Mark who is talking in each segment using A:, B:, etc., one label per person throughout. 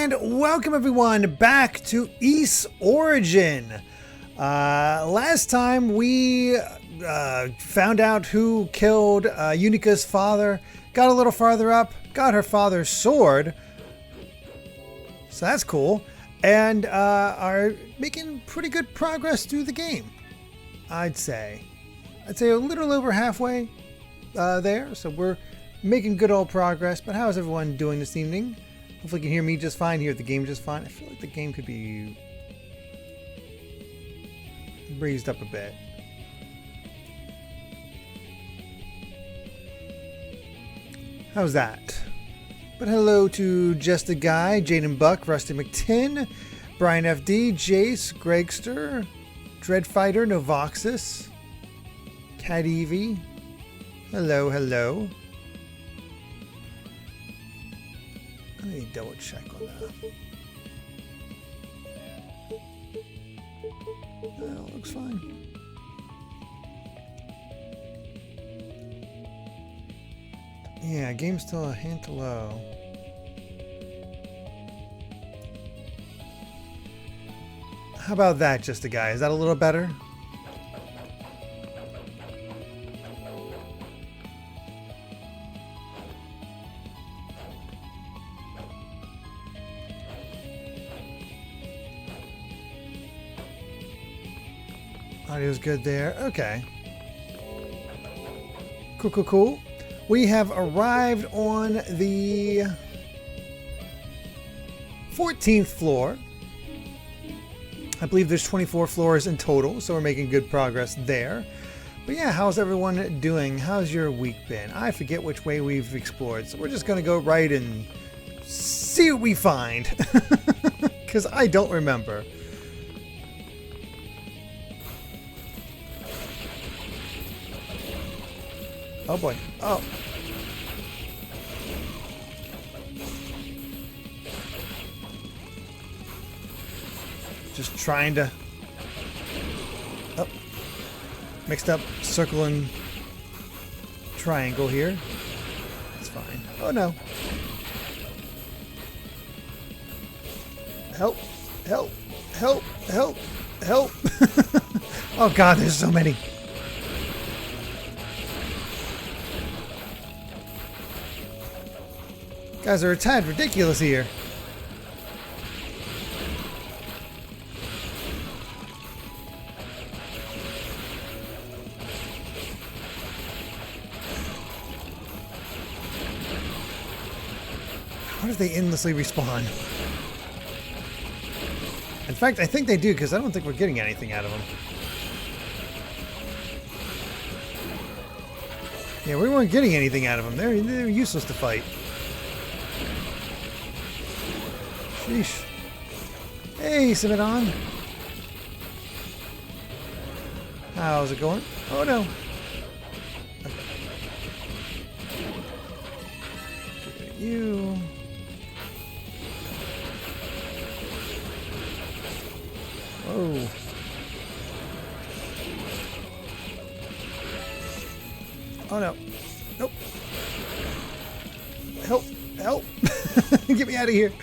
A: And welcome everyone back to East Origin. Last time we found out who killed Yunica's father, got a little farther up, got her father's sword. So that's cool. And are making pretty good progress through the game, I'd say. I'd say a little over halfway there. So we're making good old progress. But how is everyone doing this evening? Hopefully you can hear me just fine, hear the game just fine. I feel like the game could be raised up a bit. How's that? But hello to Just a Guy, Jaden Buck, Rusty McTin, Brian FD, Jace, Gregster, Dreadfighter, Novoxis, Cat Evie. Hello, hello. I need to double check on that. Oh, looks fine. Yeah, game's still a hint low. How about that, Just a Guy? Is that a little better? Audio's good there. Okay. Cool, cool, cool. We have arrived on the 14th floor. I believe there's 24 floors in total, so we're making good progress there. But yeah, how's everyone doing? How's your week been? I forget which way we've explored, so we're just going to go right and see what we find. Because I don't remember. Oh boy. Oh. Just trying to... Oh. Mixed up circle and triangle here. That's fine. Oh no. Help. Help. Help. Help. Help. Oh god, there's so many. Guys are a tad ridiculous here. What if they endlessly respawn? In fact, I think they do, because I don't think we're getting anything out of them. Yeah, we weren't getting anything out of them. They're useless to fight. Sheesh. Hey, Simidon. How's it going? Oh no. Look at you. Oh. Oh no. Nope. Help. Help. Get me out of here.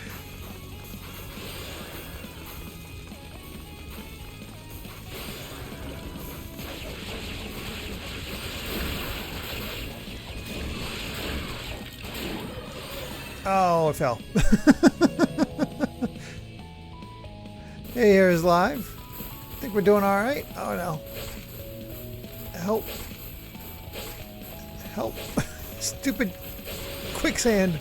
A: Oh, it fell. Hey, here's live. Think we're doing all right? Oh no. Help. Help. Stupid quicksand.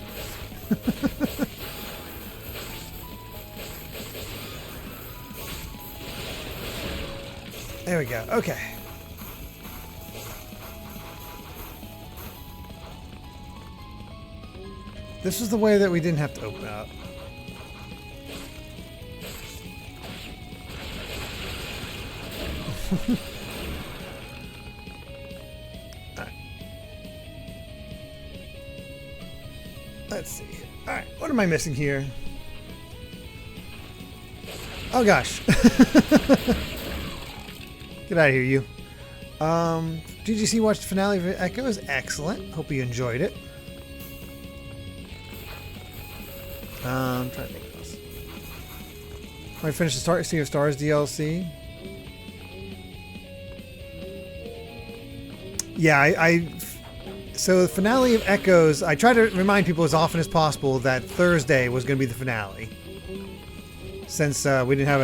A: There we go. Okay. This was the way that we didn't have to open up. Alright. Let's see. Alright, what am I missing here? Oh gosh. Get out of here, you. GGC watched the finale of Echoes. Excellent. Hope you enjoyed it. I'm trying to think of this. I finished the Sea of Stars DLC. Yeah, so the finale of Echoes, I try to remind people as often as possible that Thursday was going to be the finale. Since we didn't have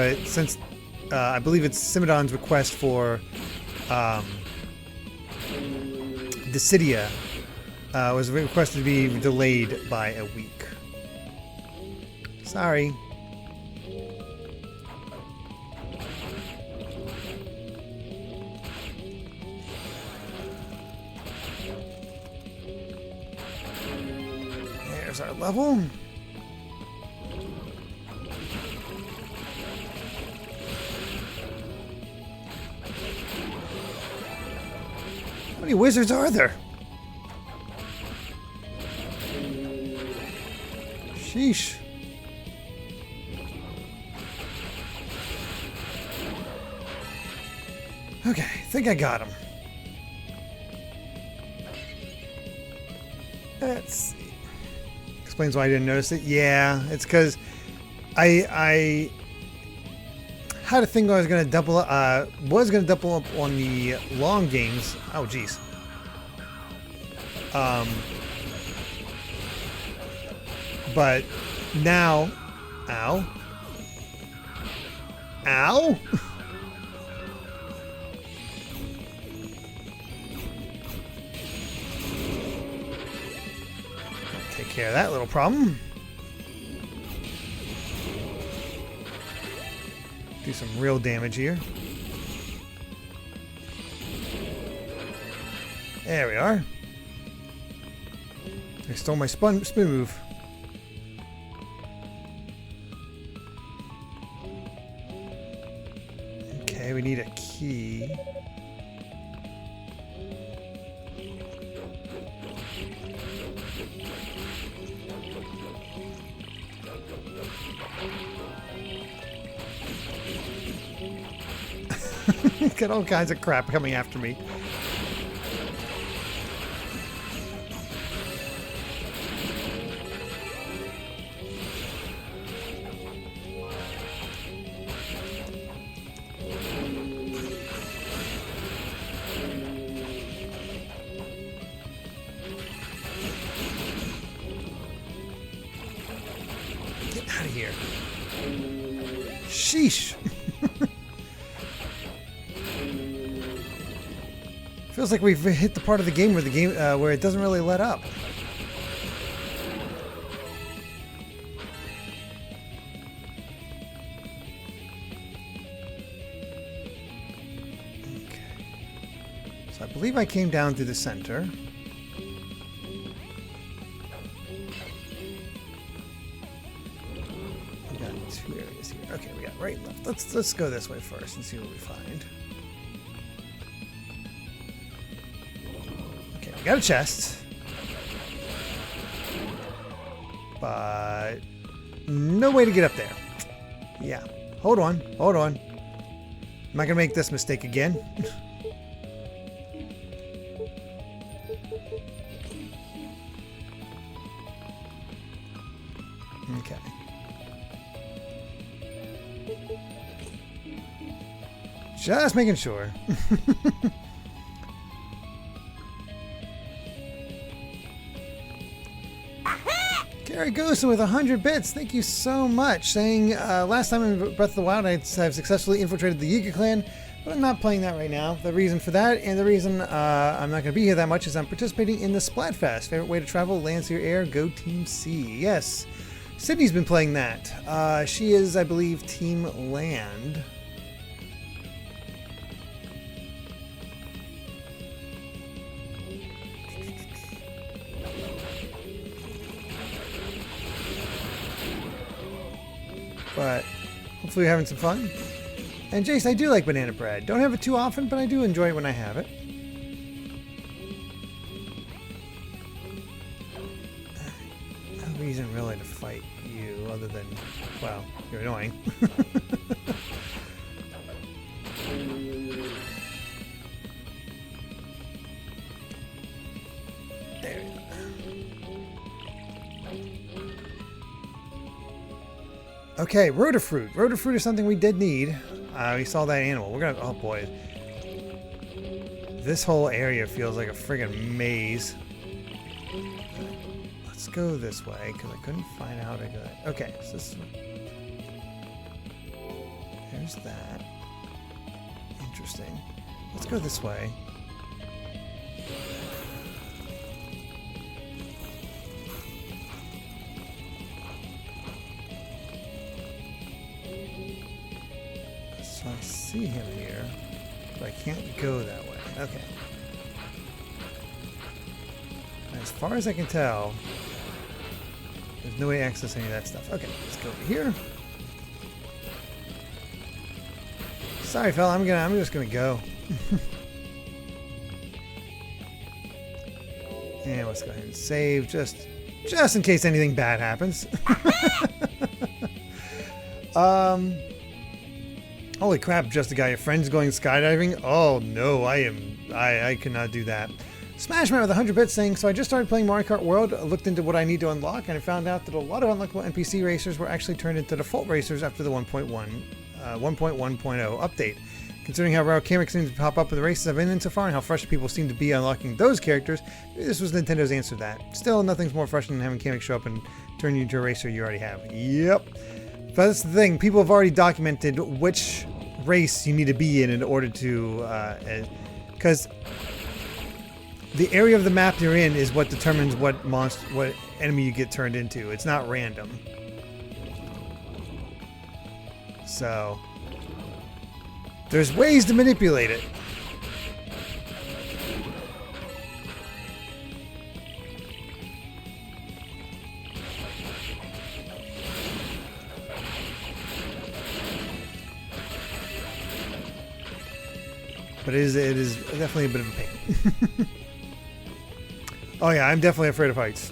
A: I believe it's Simidon's request for Dissidia was requested to be delayed by a week. Sorry. There's our level. How many wizards are there? Sheesh. Okay, I think I got him. Let's see. Explains why I didn't notice it. Yeah, it's because I had a thing I was gonna double up on the long games. Oh geez. But now, ow. Take care of that little problem. Do some real damage here. There we are. I stole my spoon move. Okay, we need a key. Got all kinds of crap coming after me. Get out of here. Sheesh. Feels like we've hit the part of the game where it doesn't really let up. Okay. So I believe I came down through the center. We got two areas here. Okay, we got right and left. Let's go this way first and see what we find. Got a chest, but no way to get up there. Yeah, hold on. I'm not gonna make this mistake again. Okay. Just making sure. Gary Gosen with 100 bits. Thank you so much. Saying, last time in Breath of the Wild, I've successfully infiltrated the Yunica clan, but I'm not playing that right now. The reason for that, and the reason I'm not going to be here that much, is I'm participating in the Splatfest. Favorite way to travel, land, sea, or air, go Team C. Yes, Sydney's been playing that. She is, I believe, Team Land. But hopefully you're having some fun. And Jace, I do like banana bread. Don't have it too often, but I do enjoy it when I have it. No reason really to fight you other than, well, you're annoying. There we go. Okay, Rotorfruit. Rotorfruit is something we did need. We saw that animal. We're gonna... Oh, boy. This whole area feels like a friggin' maze. Let's go this way, because I couldn't find out how to go. Okay, so this is... There's that. Interesting. Let's go this way. So I see him here, but I can't go that way. Okay. As far as I can tell, there's no way to access any of that stuff. Okay, let's go over here. Sorry, fella, I'm just gonna go. And let's go ahead and save just in case anything bad happens. Holy crap, just a guy. Your friend's going skydiving? Oh no, I cannot do that. Smashman with 100 bits saying, so I just started playing Mario Kart World, looked into what I need to unlock, and I found out that a lot of unlockable NPC racers were actually turned into default racers after the 1.1.0 update. Considering how rare cameras seem to pop up in the races I've been in so far and how frustrated people seem to be unlocking those characters, maybe this was Nintendo's answer to that. Still, nothing's more frustrating than having cameras show up and turn you into a racer you already have. Yep. But that's the thing. People have already documented which race you need to be in order to... Because the area of the map you're in is what determines what enemy you get turned into. It's not random. So... there's ways to manipulate it. But it is definitely a bit of a pain. Oh yeah, I'm definitely afraid of heights.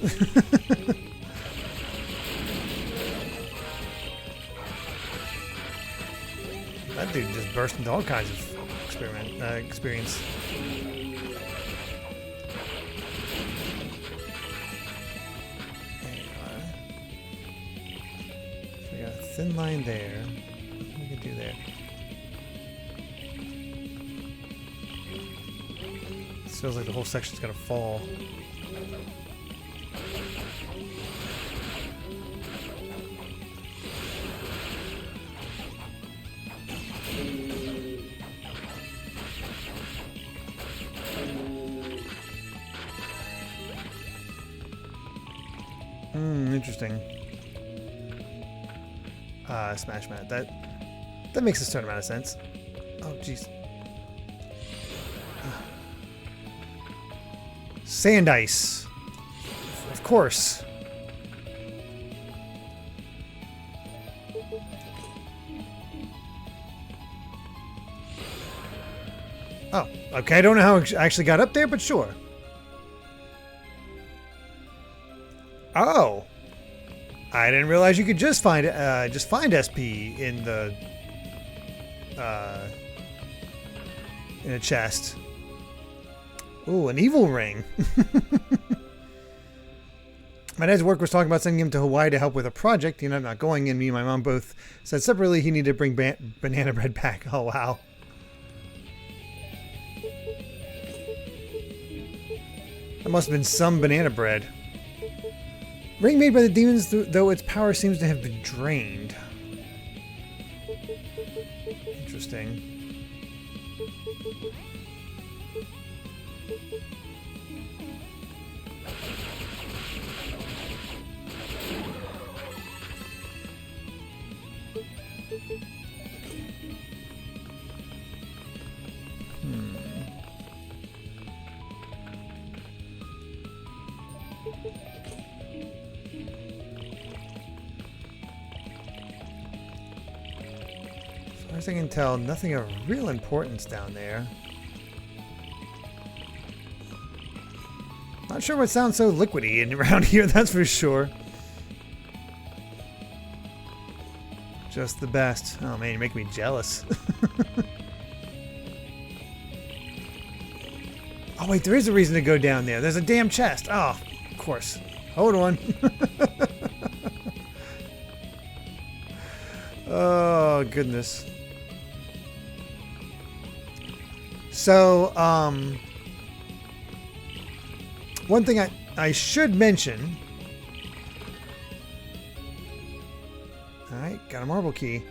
A: That dude just burst into all kinds of experience. There you are. So we got a thin line there. What we can do there? This feels like the whole section's gonna fall. Interesting. Smash Mat. That makes a certain amount of sense. Oh, jeez. Sand ice. Of course. Oh, okay. I don't know how I actually got up there, but sure. Oh. I didn't realize you could just find SP in the in a chest. Ooh, an evil ring. My dad's work was talking about sending him to Hawaii to help with a project. He ended up not going, and me and my mom both said separately he needed to bring banana bread back. Oh wow. That must have been some banana bread. Ring made by the demons, though its power seems to have been drained. Interesting. As far as I can tell, nothing of real importance down there. Not sure what sounds so liquidy in around here, that's for sure. Just the best. Oh man, you're making me jealous. Oh wait, there is a reason to go down there. There's a damn chest. Oh, of course. Hold on. Oh, goodness. So, one thing I should mention. Alright, got a marble key.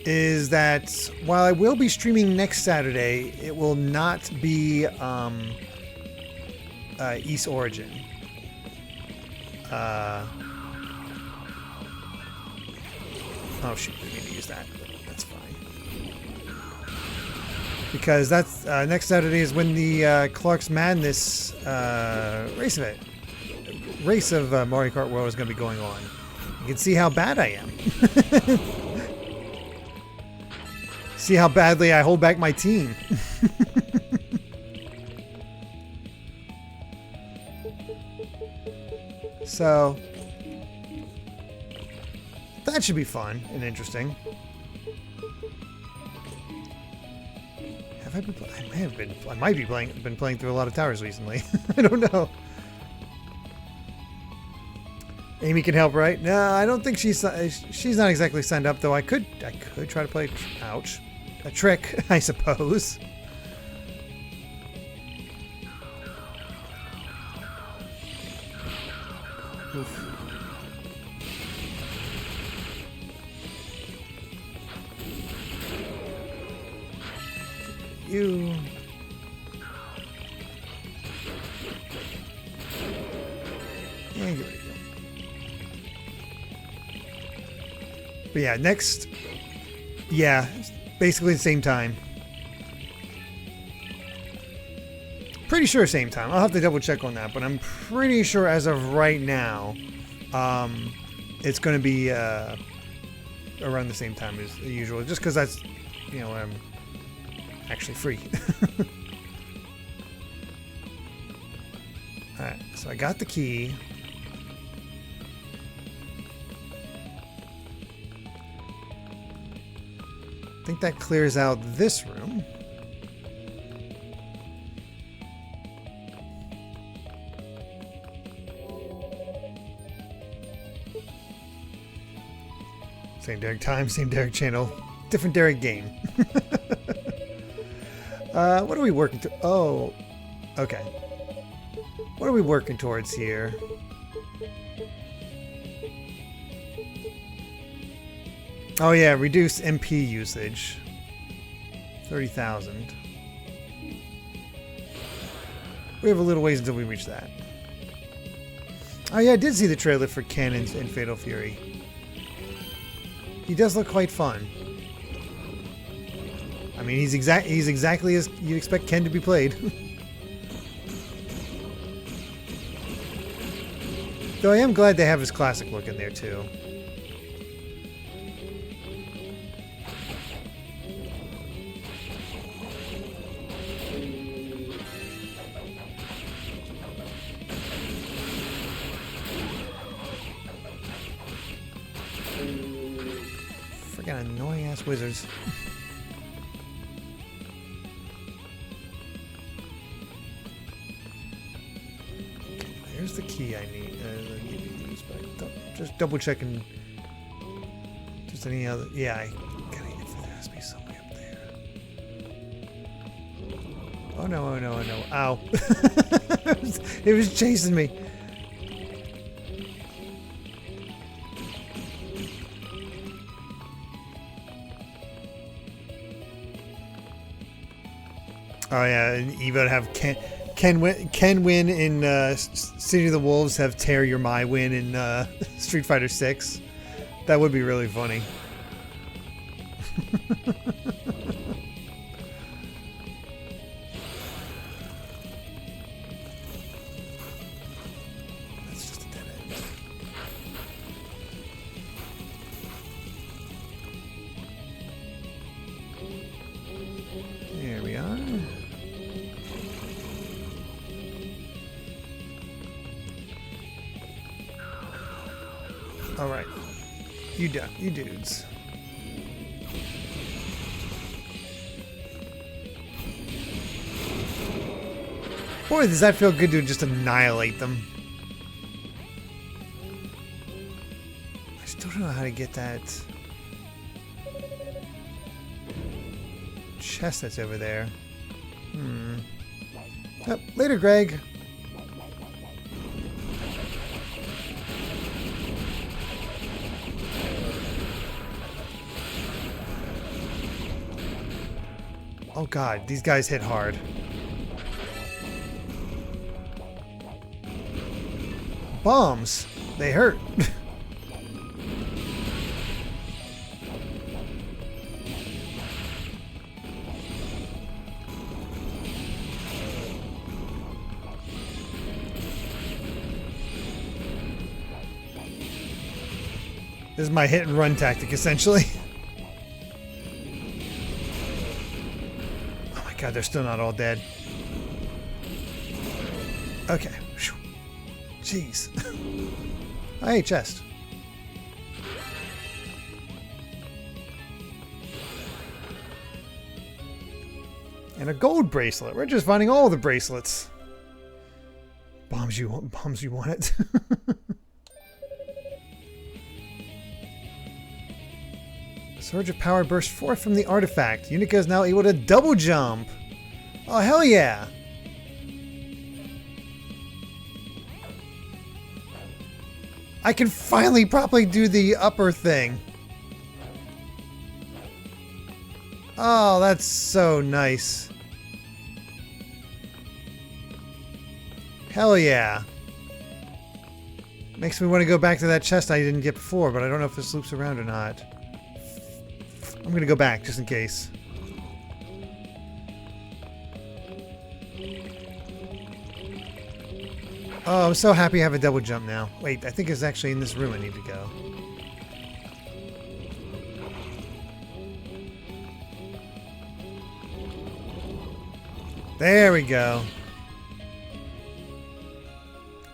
A: Is that while I will be streaming next Saturday, it will not be East Origin. Oh shoot, we need to use that. That's fine. Because that's next Saturday is when the Clark's Madness race of Mario Kart World is going to be going on. You can see how bad I am. See how badly I hold back my team. So that should be fun and interesting. Have I been? I may have been. I might be been playing through a lot of towers recently. I don't know. Amy can help, right? No, I don't think she's not exactly signed up though. I could try to play. Ouch, a trick, I suppose. Oof. You. Yeah, give it a go. But yeah, next. Yeah, basically the same time. Pretty sure same time. I'll have to double check on that, but I'm pretty sure as of right now, it's going to be around the same time as usual. Just because that's, you know, I'm actually free. Alright, so I got the key. I think that clears out this room. Same Derrick time, same Derrick channel, different Derrick game. What are we working to? Oh, okay. What are we working towards here? Oh yeah, reduce MP usage. 30,000. We have a little ways until we reach that. Oh yeah, I did see the trailer for Ken in Fatal Fury. He does look quite fun. I mean, he's exactly as you expect Ken to be played. Though I am glad they have his classic look in there too. Freaking annoying ass wizards. There's the key I need to use, but just double checking. Just any other? Yeah, I gotta get there. Has to be somewhere up there. Oh no! Oh no! Oh no! Ow! It was chasing me. Oh yeah, and Evo have Ken win in City of the Wolves, have Tear Your My win in Street Fighter 6. That would be really funny. That's just a dead end. There we are. All right, you dudes. Boy, does that feel good to just annihilate them. how to get that chest that's over there. Oh, later, Greg. Oh god, these guys hit hard. Bombs! They hurt. This is my hit and run tactic, essentially. God, they're still not all dead. Okay. Jeez. Hey, chest. And a gold bracelet. We're just finding all the bracelets. Bombs you want it. Surge of power burst forth from the artifact. Yunica is now able to double jump. Oh, hell yeah. I can finally properly do the upper thing. Oh, that's so nice. Hell yeah. Makes me want to go back to that chest I didn't get before, but I don't know if this loops around or not. I'm gonna go back just in case. Oh, I'm so happy I have a double jump now. Wait, I think it's actually in this room I need to go. There we go.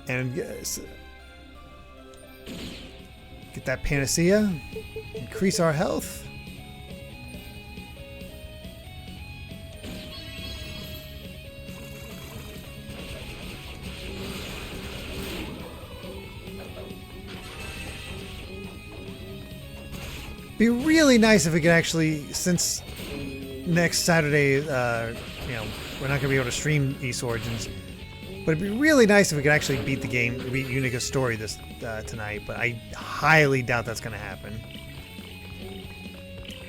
A: And yes, get that panacea. Increase our health. Be really nice if we could actually, since next Saturday, you know, we're not going to be able to stream East Origins, but it'd be really nice if we could actually beat the game, beat Unica's story this tonight, but I highly doubt that's going to happen.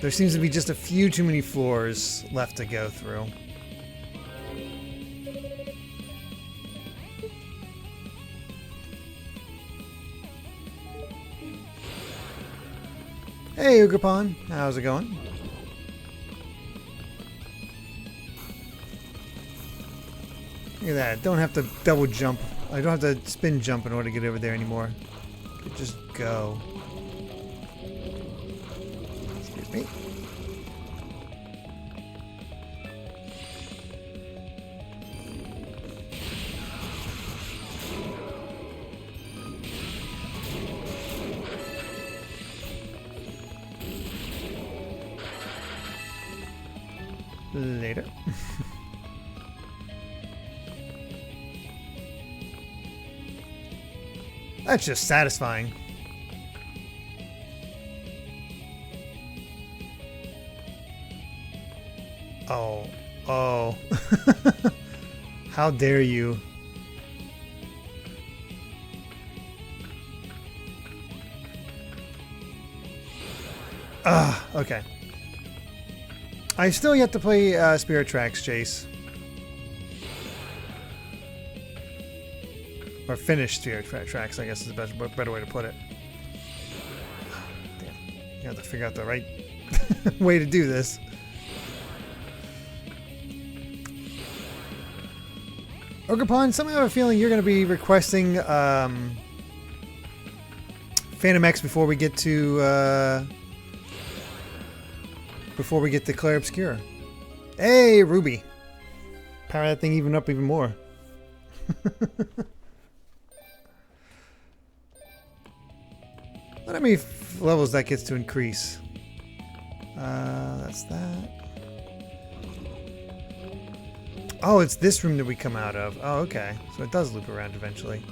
A: There seems to be just a few too many floors left to go through. Hey, Ugrapon. How's it going? Look at that. Don't have to double jump. I don't have to spin jump in order to get over there anymore. I could just go. Excuse me. Later. That's just satisfying. Oh. Oh. How dare you. Okay. I still yet to play Spirit Tracks, Chase. Or finish Spirit Tracks, I guess is a better way to put it. Damn. You have to figure out the right way to do this. Ograpon, somehow I have a feeling you're going to be requesting Phantom X before we get to Clair Obscure. Hey, Ruby. Power that thing even up even more. How many levels that gets to increase? That's that. Oh, it's this room that we come out of. Oh, okay. So it does loop around eventually.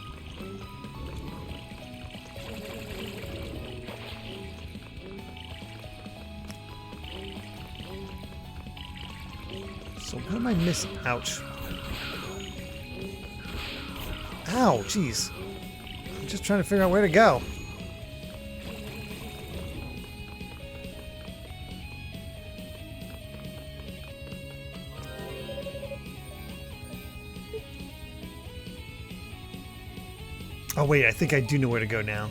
A: So what am I missing? Ouch. Ow, jeez. I'm just trying to figure out where to go. Oh wait, I think I do know where to go now.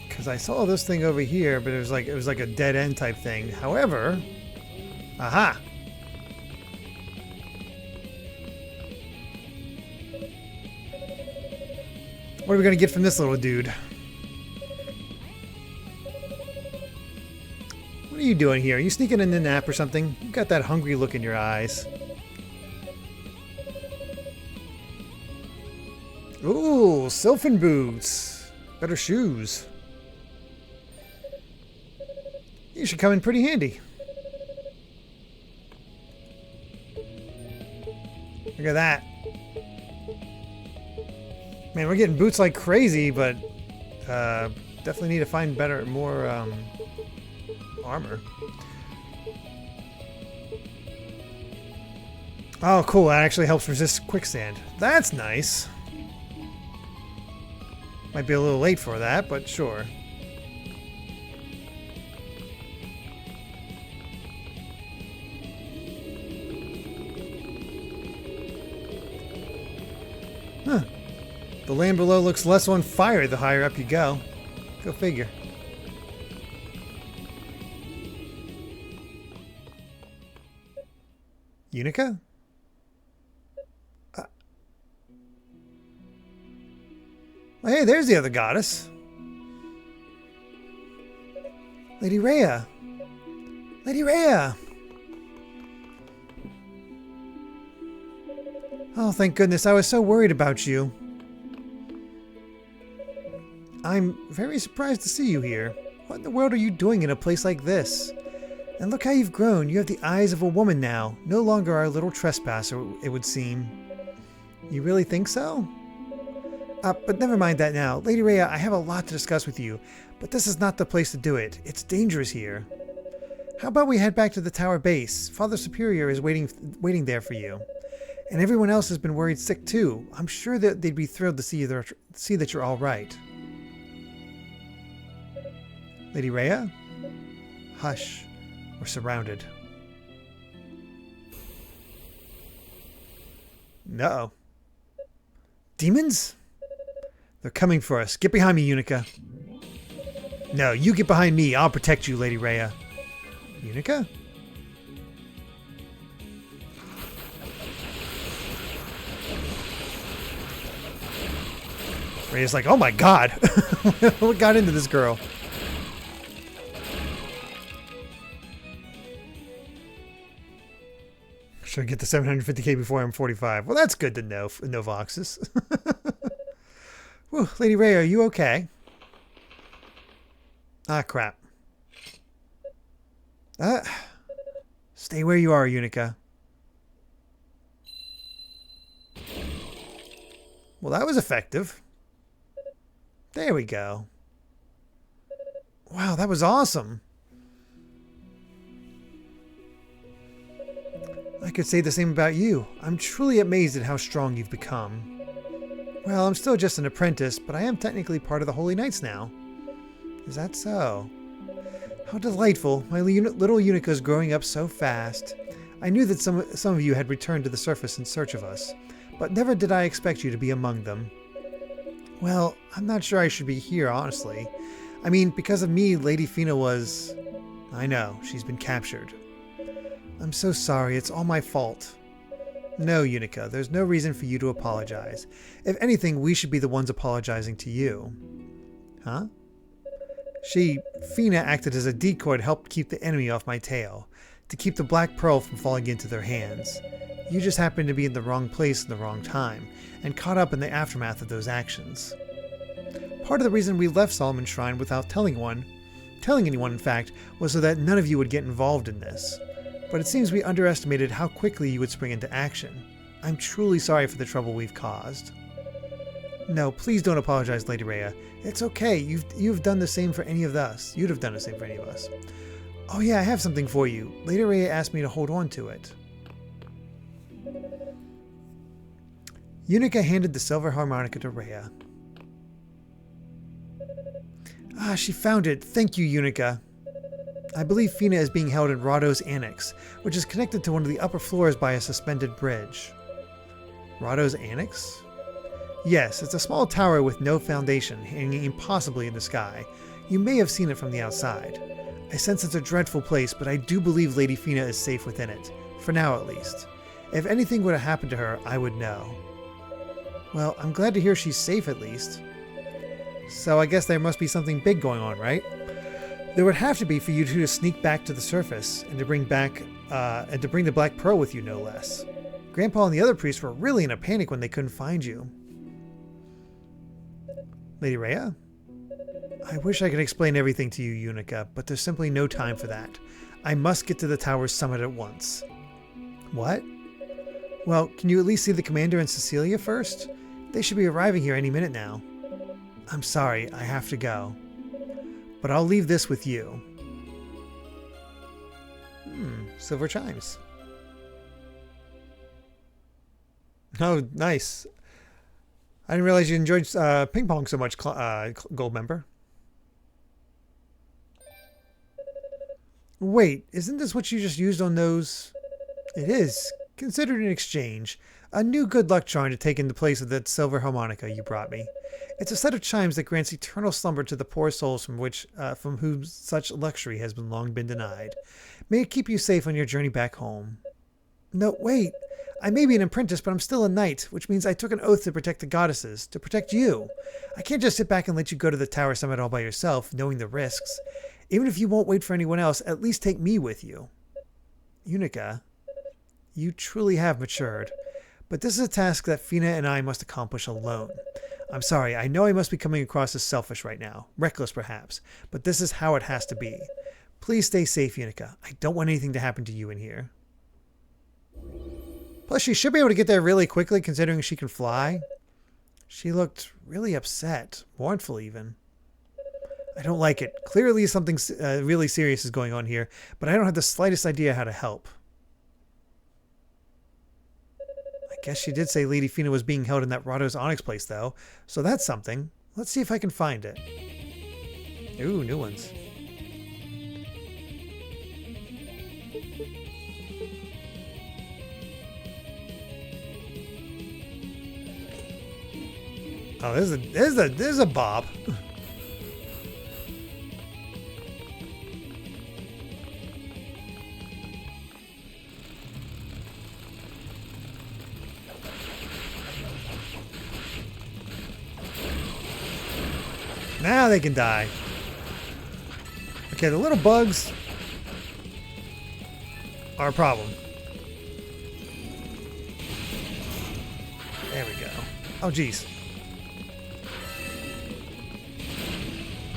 A: Because I saw this thing over here, but it was like a dead end type thing. However, aha! What are we gonna get from this little dude? What are you doing here? Are you sneaking in the nap or something? You've got that hungry look in your eyes. Ooh, Sylphin boots. Better shoes. You should come in pretty handy. Look at that. Man, we're getting boots like crazy, but definitely need to find more armor. Oh, cool. That actually helps resist quicksand. That's nice. Might be a little late for that, but sure. Huh. The land below looks less on fire the higher up you go. Go figure. Yunica? Well, hey, there's the other goddess. Lady Rhea. Lady Rhea! Oh, thank goodness. I was so worried about you. I'm very surprised to see you here. What in the world are you doing in a place like this? And look how you've grown. You have the eyes of a woman now. No longer our little trespasser, it would seem. You really think so? But never mind that now. Lady Rhea, I have a lot to discuss with you, but this is not the place to do it. It's dangerous here. How about we head back to the tower base? Father Superior is waiting there for you. And everyone else has been worried sick too. I'm sure that they'd be thrilled to see that you're all right. Lady Rhea? Hush. We're surrounded. Uh-oh. Demons? They're coming for us. Get behind me, Yunica. No, you get behind me. I'll protect you, Lady Rhea. Yunica? Rhea's like, oh my god. What got into this girl? Should get the 750k before I'm 45. Well, that's good to know. No Voxes. Whew, Lady Rhea, are you okay? Ah, crap. Stay where you are, Yunica. Well, that was effective. There we go. Wow, that was awesome. I could say the same about you. I'm truly amazed at how strong you've become. Well, I'm still just an apprentice, but I am technically part of the Holy Knights now. Is that so? How delightful. My little Unica's growing up so fast. I knew that some of you had returned to the surface in search of us, but never did I expect you to be among them. Well, I'm not sure I should be here, honestly. I mean, because of me, Lady Fina was... I know, she's been captured. I'm so sorry, it's all my fault. No, Yunica, there's no reason for you to apologize. If anything, we should be the ones apologizing to you. Huh? Fina acted as a decoy to help keep the enemy off my tail, to keep the Black Pearl from falling into their hands. You just happened to be in the wrong place at the wrong time, and caught up in the aftermath of those actions. Part of the reason we left Solomon's Shrine without telling anyone in fact, was so that none of you would get involved in this. But it seems we underestimated how quickly you would spring into action. I'm truly sorry for the trouble we've caused. No, please don't apologize, Lady Rhea. It's okay. You've done the same for any of us. You'd have done the same for any of us. Oh yeah, I have something for you. Lady Rhea asked me to hold on to it. Yunica handed the silver harmonica to Rhea. Ah, she found it. Thank you, Yunica. I believe Fina is being held in Rado's annex, which is connected to one of the upper floors by a suspended bridge. Rado's annex? Yes, it's a small tower with no foundation, hanging impossibly in the sky. You may have seen it from the outside. I sense it's a dreadful place, but I do believe Lady Fina is safe within it. For now, at least. If anything would have happened to her, I would know. Well, I'm glad to hear she's safe at least. So I guess there must be something big going on, right? There would have to be for you two to sneak back to the surface and to bring the Black Pearl with you, no less. Grandpa and the other priests were really in a panic when they couldn't find you. Lady Rhea? I wish I could explain everything to you, Yunica, but there's simply no time for that. I must get to the tower's summit at once. What? Well, can you at least see the commander and Cecilia first? They should be arriving here any minute now. I'm sorry, I have to go. But I'll leave this with you. Silver chimes. Oh, nice. I didn't realize you enjoyed ping pong so much, gold member. Wait, isn't this what you just used on those? It is. Considered an exchange. A new good luck charm to take in the place of that silver harmonica you brought me. It's a set of chimes that grants eternal slumber to the poor souls from whom such luxury has long been denied. May it keep you safe on your journey back home. No, wait. I may be an apprentice, but I'm still a knight, which means I took an oath to protect the goddesses, to protect you. I can't just sit back and let you go to the tower summit all by yourself, knowing the risks. Even if you won't wait for anyone else, at least take me with you. Yunica, you truly have matured. But this is a task that Fina and I must accomplish alone. I'm sorry, I know I must be coming across as selfish right now. Reckless, perhaps. But this is how it has to be. Please stay safe, Yunica. I don't want anything to happen to you in here. Plus, she should be able to get there really quickly, considering she can fly. She looked really upset. Mournful, even. I don't like it. Clearly something really serious is going on here, but I don't have the slightest idea how to help. I guess she did say Lady Fina was being held in that Rado's Onyx place, though, so that's something. Let's see if I can find it. Ooh, new ones. Oh, there's a Bob. Now they can die. Okay, the little bugs are a problem. There we go. Oh, geez.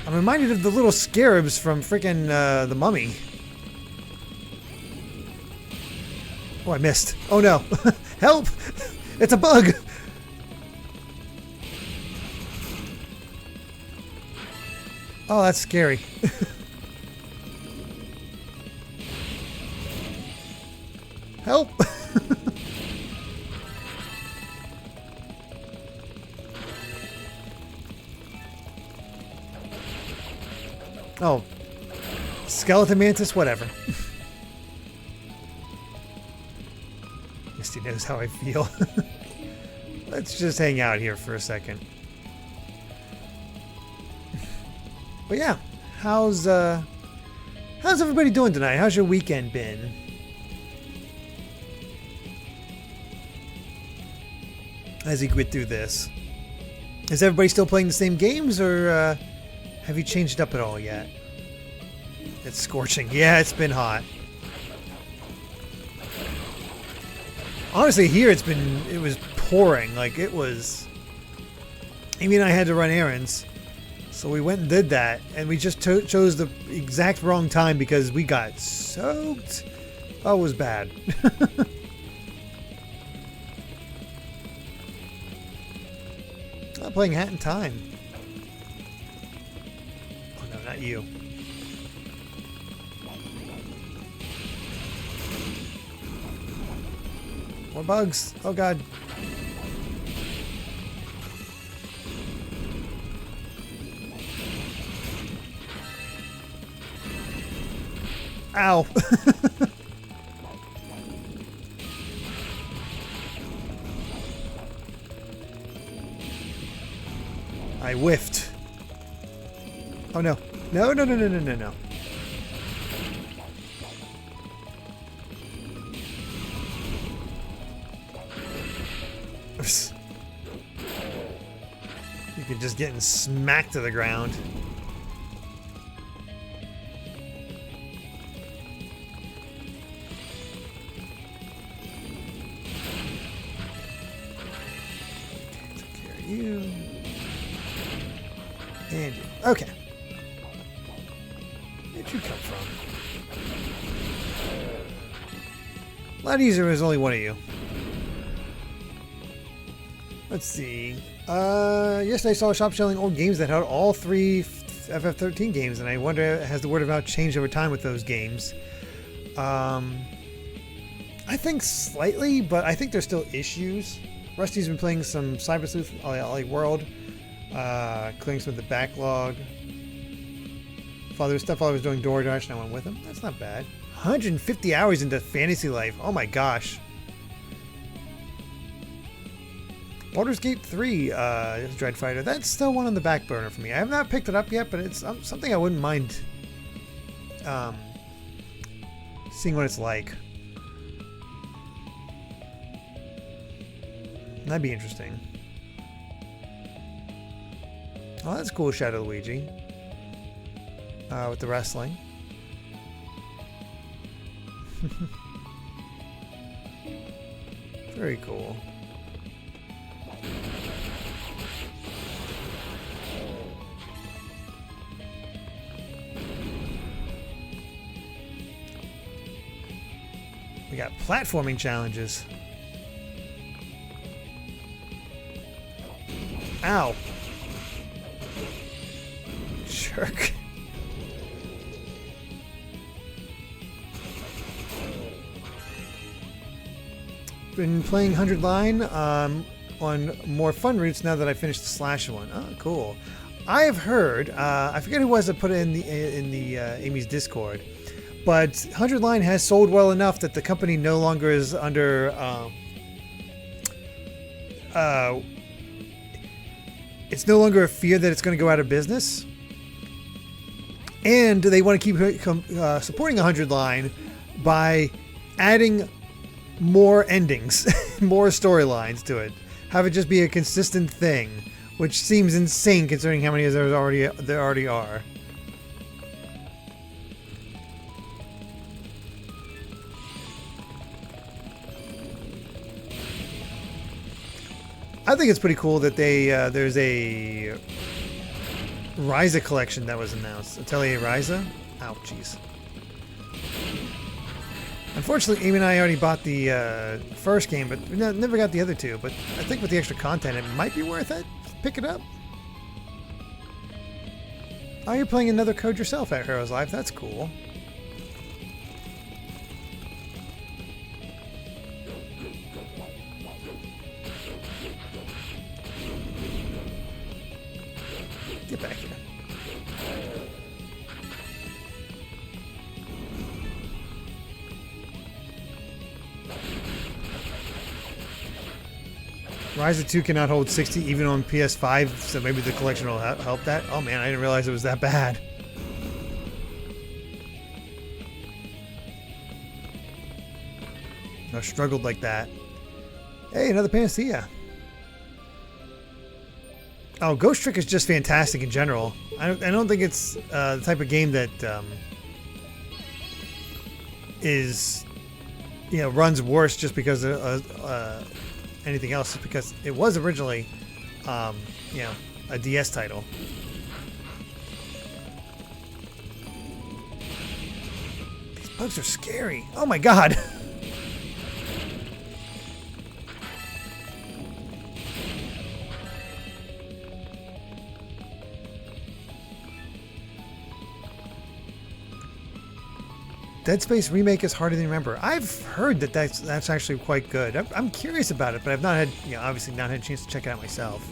A: I'm reminded of the little scarabs from freaking the Mummy. Oh, I missed. Oh no. Help! It's a bug! Oh, that's scary. Help! Oh. Skeleton mantis, whatever. Misty knows how I feel. Let's just hang out here for a second. But yeah, how's everybody doing tonight? How's your weekend been? As you get through this, is everybody still playing the same games, or have you changed up at all yet? It's scorching. Yeah, it's been hot. Honestly, here it was pouring. Like it was. Amy and I had to run errands. So we went and did that, and we just chose the exact wrong time because we got soaked. Oh, it was bad. playing Hat in Time. Oh no, not you. More bugs. Oh god. Ow. I whiffed. Oh no. No, no, no, no, no, no, no. You could just getting smacked to the ground. Take care of you. And you. Okay. Where'd you come from? A lot easier when there's only one of you. Let's see. Yesterday I saw a shop selling old games that had all 3 FF13 games, and I wonder, has the word of mouth changed over time with those games? I think slightly, but I think there's still issues. Rusty's been playing some Cyber Sleuth Ollie World, clearing some of the backlog. Stepfather was doing DoorDash, and I went with him. That's not bad. 150 hours into Fantasy Life. Oh my gosh. Baldur's Gate 3 Dread Fighter. That's still one on the back burner for me. I have not picked it up yet, but it's something I wouldn't mind seeing what it's like. That'd be interesting. Oh, that's cool, Shadow Luigi. With the wrestling. Very cool. We got platforming challenges. Ow. Jerk. Been playing 100 Line on more fun routes now that I finished the Slash one. Oh, cool. I have heard, I forget who was that put it in the Amy's Discord, but 100 Line has sold well enough that the company no longer is under it's no longer a fear that it's going to go out of business, and they want to keep supporting 100 Line by adding more endings, more storylines to it. Have it just be a consistent thing, which seems insane considering how many of there already are. I think it's pretty cool that there's a Ryza collection that was announced. Atelier Ryza? Ow, jeez. Unfortunately, Amy and I already bought the first game, but we never got the other two. But I think with the extra content, it might be worth it. Pick it up. Oh, you're playing another code yourself at Heroes Life. That's cool. Get back here. Ryza 2 cannot hold 60 even on PS5, so maybe the collection will help that. Oh man, I didn't realize it was that bad. I struggled like that. Hey, another Panacea. Oh, Ghost Trick is just fantastic in general. I don't think it's the type of game that is, you know, runs worse just because of anything else, because it was originally, you know, a DS title. These bugs are scary. Oh my god. Dead Space remake is harder than you remember. I've heard that that's actually quite good. I'm curious about it, but I've not had, obviously not had a chance to check it out myself.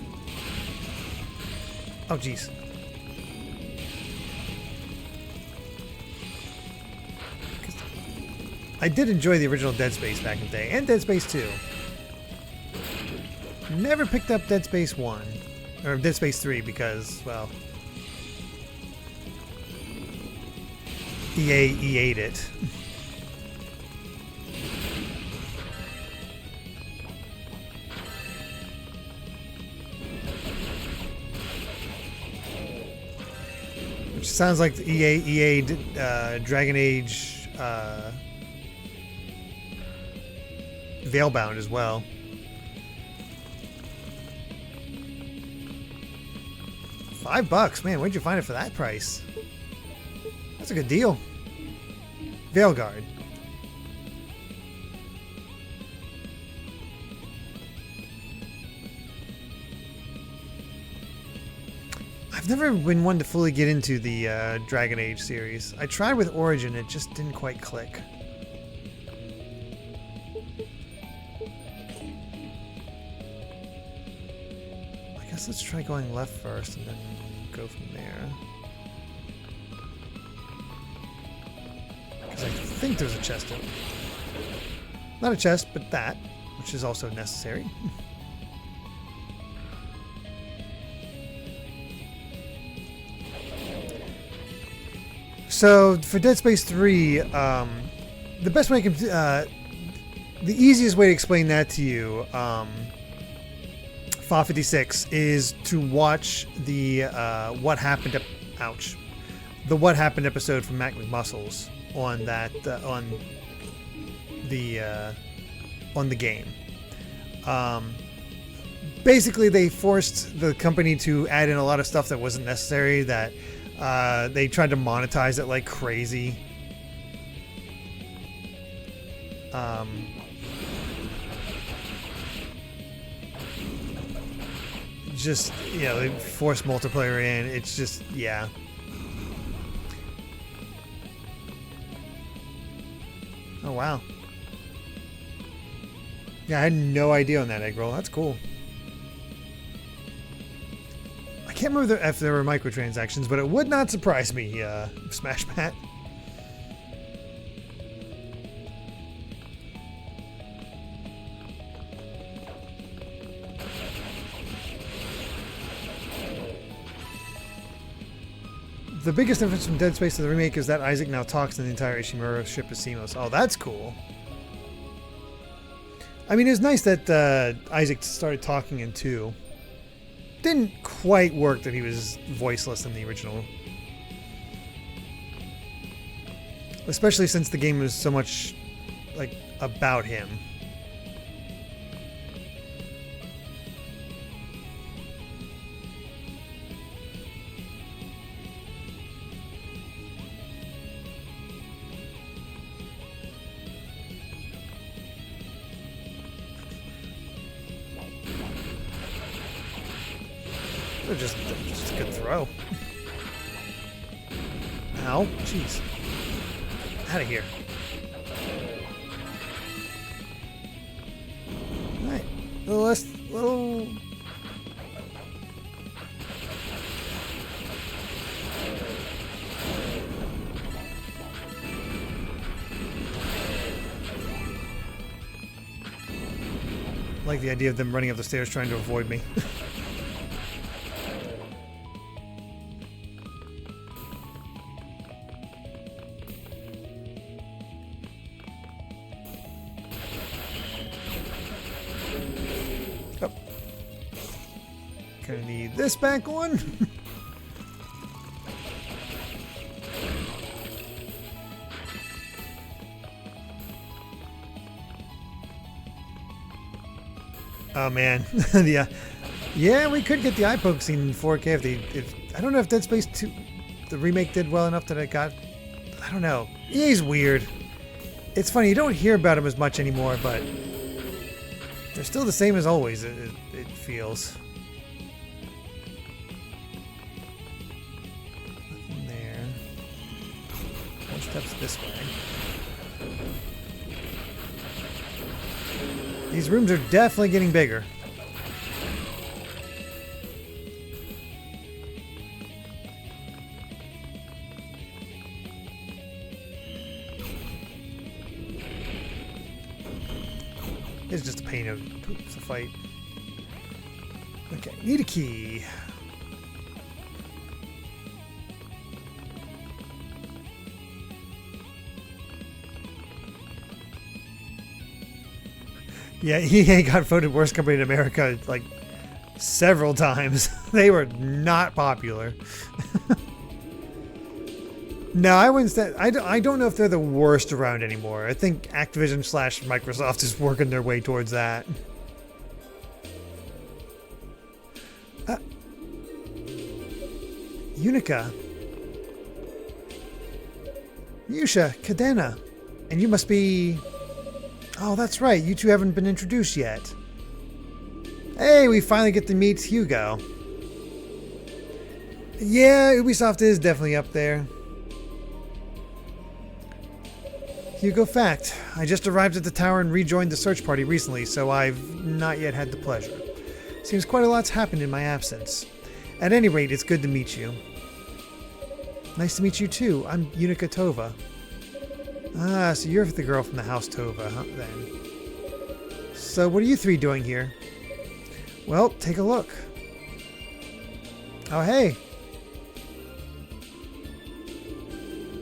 A: Oh, jeez. I did enjoy the original Dead Space back in the day, and Dead Space 2. Never picked up Dead Space 1, or Dead Space 3 because, well, EA ate it. Which sounds like the EA Dragon Age Veilbound as well. $5, man. Where'd you find it for that price? That's a good deal. Veilguard. I've never been one to fully get into the Dragon Age series. I tried with Origin, it just didn't quite click. I guess let's try going left first and then go from there. Because I think there's a chest in it. Not a chest, but that, which is also necessary. So for Dead Space 3, the best way I can, the easiest way to explain that to you, Fa56, is to watch the What Happened, the What Happened episode from Mac McMuscles on that on the game. Basically, they forced the company to add in a lot of stuff that wasn't necessary. That they tried to monetize it like crazy. Just, they force multiplayer in. It's just, yeah. Oh, wow. Yeah, I had no idea on that egg roll. That's cool. I can't remember if there were microtransactions, but it would not surprise me, Smash Pat. The biggest difference from Dead Space to the remake is that Isaac now talks and the entire Ishimura ship is seamless. Oh, that's cool. I mean, it was nice that Isaac started talking in 2. Didn't quite work that he was voiceless in the original. Especially since the game was so much, like, about him. Just a good throw. Ow, jeez. Out of here. Alright. Little... I like the idea of them running up the stairs trying to avoid me. Gonna need this back on. Oh man, yeah, we could get the eye poke scene in 4K if I don't know if Dead Space 2, the remake, did well enough that I don't know. EA's weird. It's funny, you don't hear about him as much anymore, but they're still the same as always. It feels. Steps this way. These rooms are definitely getting bigger. It's just a pain of to fight. Okay, need a key. Yeah, EA got voted worst company in America like several times. They were not popular. No, I wouldn't say. I don't know if they're the worst around anymore. I think Activision / Microsoft is working their way towards that. Yunica. Yusha, Cadena. And you must be... Oh, that's right. You two haven't been introduced yet. Hey, we finally get to meet Hugo. Yeah, Ubisoft is definitely up there. Hugo fact. I just arrived at the tower and rejoined the search party recently, so I've not yet had the pleasure. Seems quite a lot's happened in my absence. At any rate, it's good to meet you. Nice to meet you too. I'm Yunica Tova. Ah, so you're the girl from the house Tova, huh, then? So what are you three doing here? Well, take a look. Oh, hey.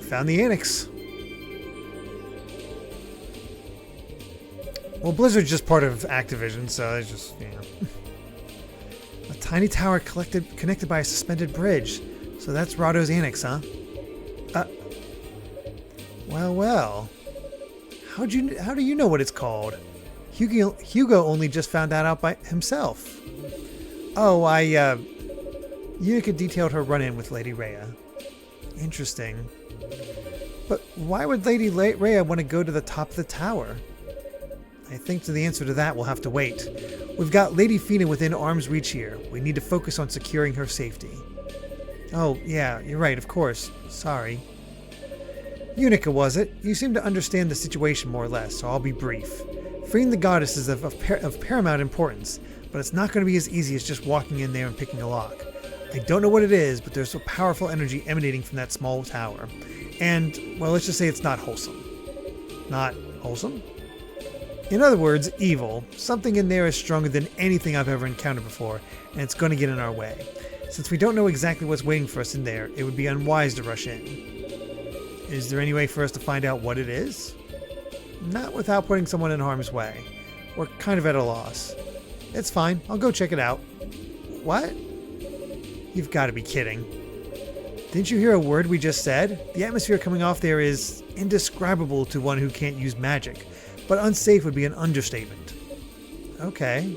A: Found the annex. Well, Blizzard's just part of Activision, so it's just, you know. A tiny tower connected by a suspended bridge. So that's Rahdo's annex, huh? Well. How do you know what it's called? Hugo only just found that out by himself. Oh, Yunica detailed her run-in with Lady Rhea. Interesting. But why would Lady Rhea want to go to the top of the tower? I think the answer to that will have to wait. We've got Lady Fina within arm's reach here. We need to focus on securing her safety. Oh, yeah, you're right, of course. Sorry. Yunica, was it? You seem to understand the situation more or less, so I'll be brief. Freeing the goddess is of paramount importance, but it's not going to be as easy as just walking in there and picking a lock. I don't know what it is, but there's a powerful energy emanating from that small tower. And, well, let's just say it's not wholesome. Not wholesome? In other words, evil. Something in there is stronger than anything I've ever encountered before, and it's going to get in our way. Since we don't know exactly what's waiting for us in there, it would be unwise to rush in. Is there any way for us to find out what it is? Not without putting someone in harm's way. We're kind of at a loss. It's fine. I'll go check it out. What? You've got to be kidding. Didn't you hear a word we just said? The atmosphere coming off there is indescribable to one who can't use magic, but unsafe would be an understatement. Okay.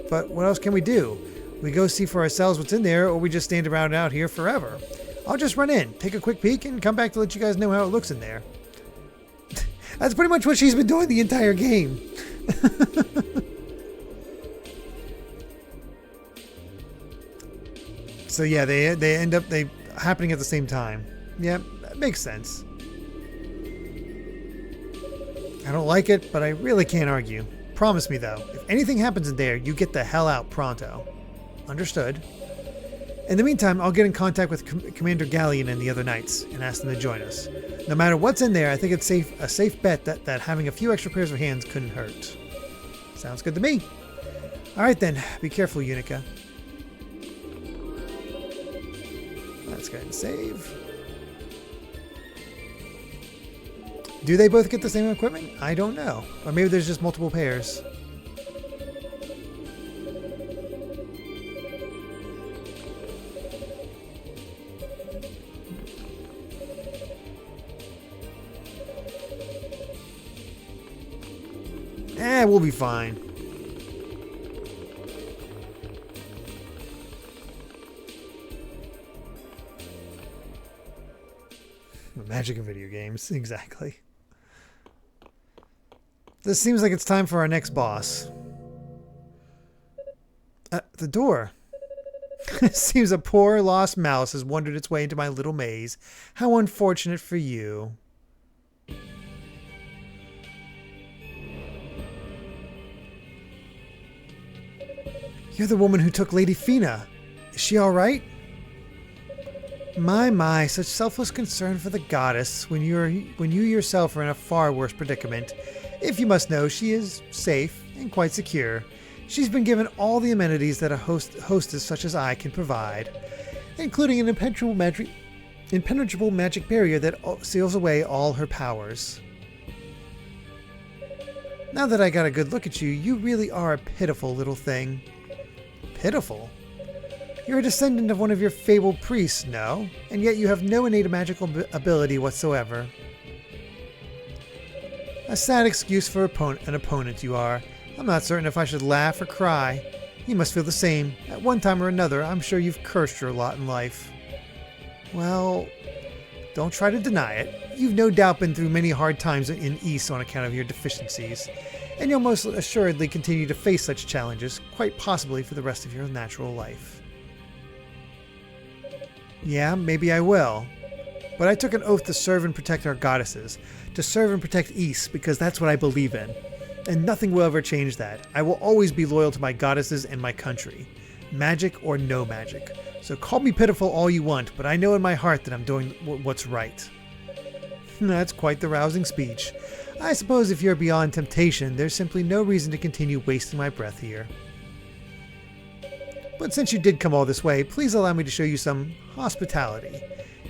A: But what else can we do? We go see for ourselves what's in there, or we just stand around out here forever. I'll just run in, take a quick peek, and come back to let you guys know how it looks in there. That's pretty much what she's been doing the entire game. So yeah, they end up happening at the same time. Yeah, that makes sense. I don't like it, but I really can't argue. Promise me though, if anything happens in there, you get the hell out pronto. Understood. In the meantime, I'll get in contact with Commander Galleon and the other knights and ask them to join us. No matter what's in there, I think it's a safe bet that having a few extra pairs of hands couldn't hurt. Sounds good to me. Alright then, be careful, Yunica. Let's go ahead and save. Do they both get the same equipment? I don't know. Or maybe there's just multiple pairs. We'll be fine. The magic of video games, exactly. This seems like it's time for our next boss. The door. It seems a poor lost mouse has wandered its way into my little maze. How unfortunate for you. You're the woman who took Lady Fina. Is she all right? My, such selfless concern for the goddess when you yourself are in a far worse predicament. If you must know, she is safe and quite secure. She's been given all the amenities that a hostess such as I can provide, including an impenetrable magic barrier that seals away all her powers. Now that I got a good look at you, you really are a pitiful little thing. Pitiful? You're a descendant of one of your fabled priests, no? And yet you have no innate magical ability whatsoever. A sad excuse for an opponent you are. I'm not certain if I should laugh or cry. You must feel the same. At one time or another, I'm sure you've cursed your lot in life. Well, don't try to deny it. You've no doubt been through many hard times in Ys on account of your deficiencies, and you'll most assuredly continue to face such challenges, quite possibly for the rest of your natural life. Yeah, maybe I will. But I took an oath to serve and protect our goddesses, to serve and protect Ys, because that's what I believe in. And nothing will ever change that. I will always be loyal to my goddesses and my country. Magic or no magic. So call me pitiful all you want, but I know in my heart that I'm doing what's right. That's quite the rousing speech. I suppose if you're beyond temptation, there's simply no reason to continue wasting my breath here. But since you did come all this way, please allow me to show you some hospitality.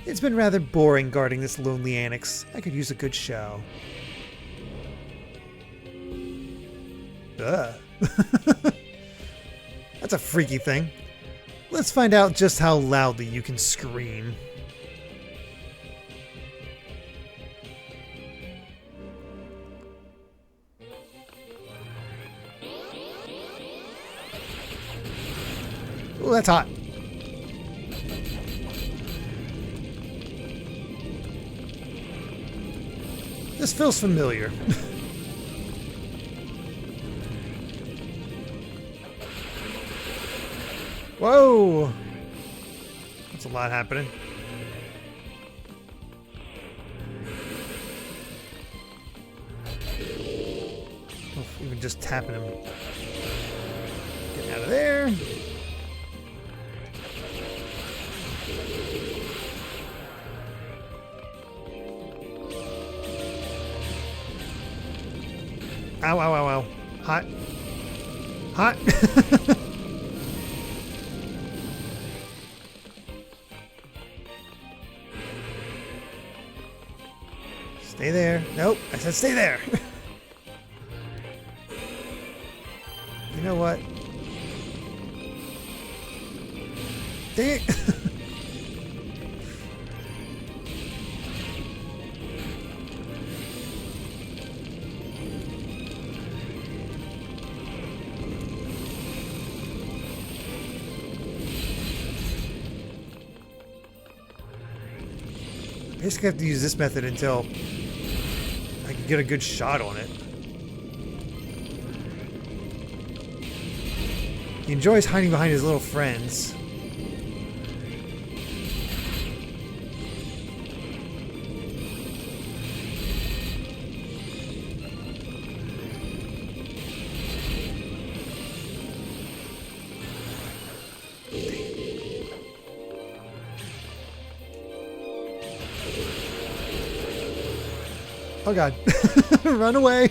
A: It's been rather boring guarding this lonely annex. I could use a good show. Ugh. That's a freaky thing. Let's find out just how loudly you can scream. Oh, that's hot. This feels familiar. Whoa! That's a lot happening. Oh, even just tapping him. Getting out of there. Ow, ow, ow, ow. Hot. Hot. Stay there. Nope. I said stay there. You know what? Dang it. Basically have to use this method until I can get a good shot on it. He enjoys hiding behind his little friends. Oh god. Run away.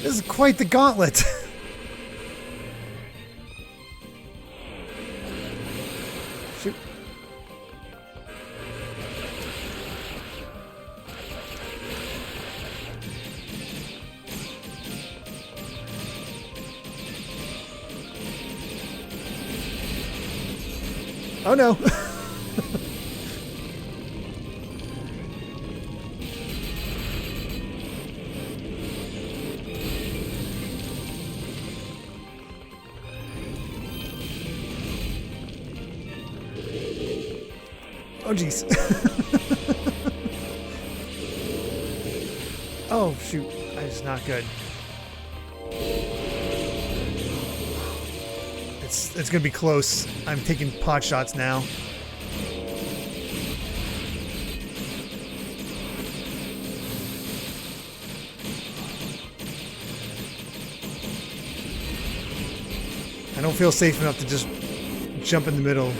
A: This is quite the gauntlet. Shoot. Oh no. Oh jeez. Oh, shoot. That's not good. It's going to be close. I'm taking pot shots now. I don't feel safe enough to just jump in the middle.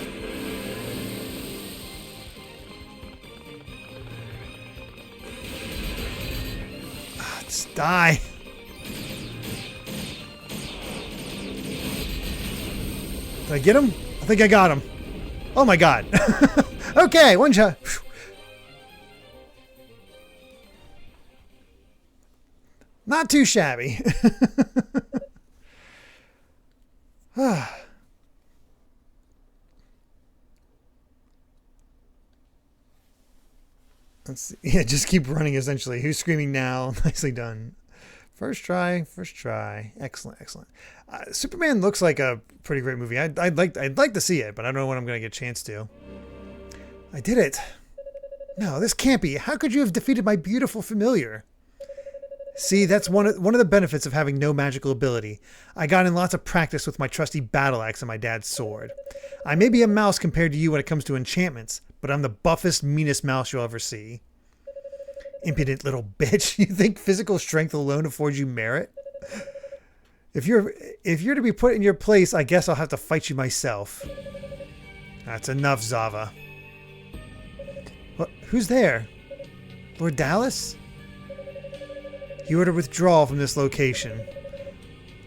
A: Just die. Did I get him? I think I got him. Oh my god. Okay, one shot. Not too shabby. Let's see. Yeah, just keep running essentially. Who's screaming now? Nicely done. First try, first try. Excellent, excellent. Superman looks like a pretty great movie. I'd like to see it, but I don't know when I'm going to get a chance to. I did it. No, this can't be. How could you have defeated my beautiful familiar? See, that's one of the benefits of having no magical ability. I got in lots of practice with my trusty battle axe and my dad's sword. I may be a mouse compared to you when it comes to enchantments, but I'm the buffest, meanest mouse you'll ever see. Impudent little bitch. You think physical strength alone affords you merit? If you're to be put in your place, I guess I'll have to fight you myself. That's enough, Zava. What? Who's there? Lord Dallas? You are to withdraw from this location.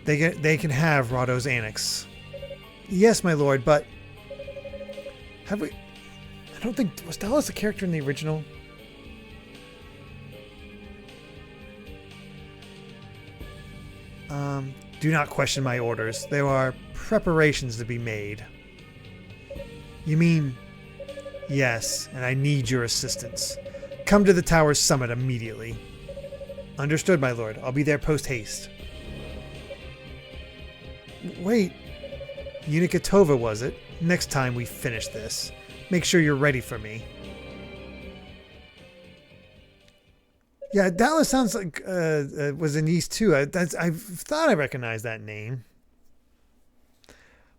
A: They can have Rahdo's annex. Yes, my lord, but have we? I don't think, was Dallas a character in the original? Do not question my orders. There are preparations to be made. You mean? Yes, and I need your assistance. Come to the tower's summit immediately. Understood, my lord. I'll be there post-haste. Wait. Yunica Tova, was it? Next time we finish this, make sure you're ready for me. Yeah, Dallas sounds like was in East too. I thought I recognized that name.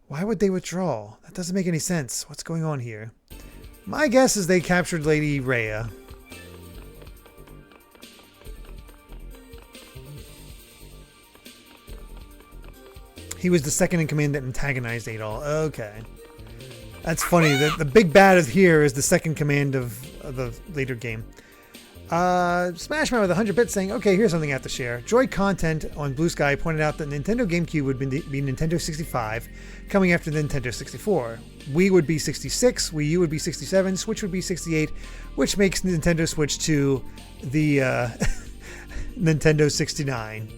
A: Why would they withdraw? That doesn't make any sense. What's going on here? My guess is they captured Lady Rhea. He was the second in command that antagonized Adol. Okay. That's funny. The big bad is here is the second command of the later game. Smashman with 100 bits saying, okay, here's something I have to share. Joy Content on BlueSky pointed out that Nintendo GameCube would be Nintendo 65, coming after the Nintendo 64. Wii would be 66, Wii U would be 67, Switch would be 68, which makes Nintendo Switch to the Nintendo 69.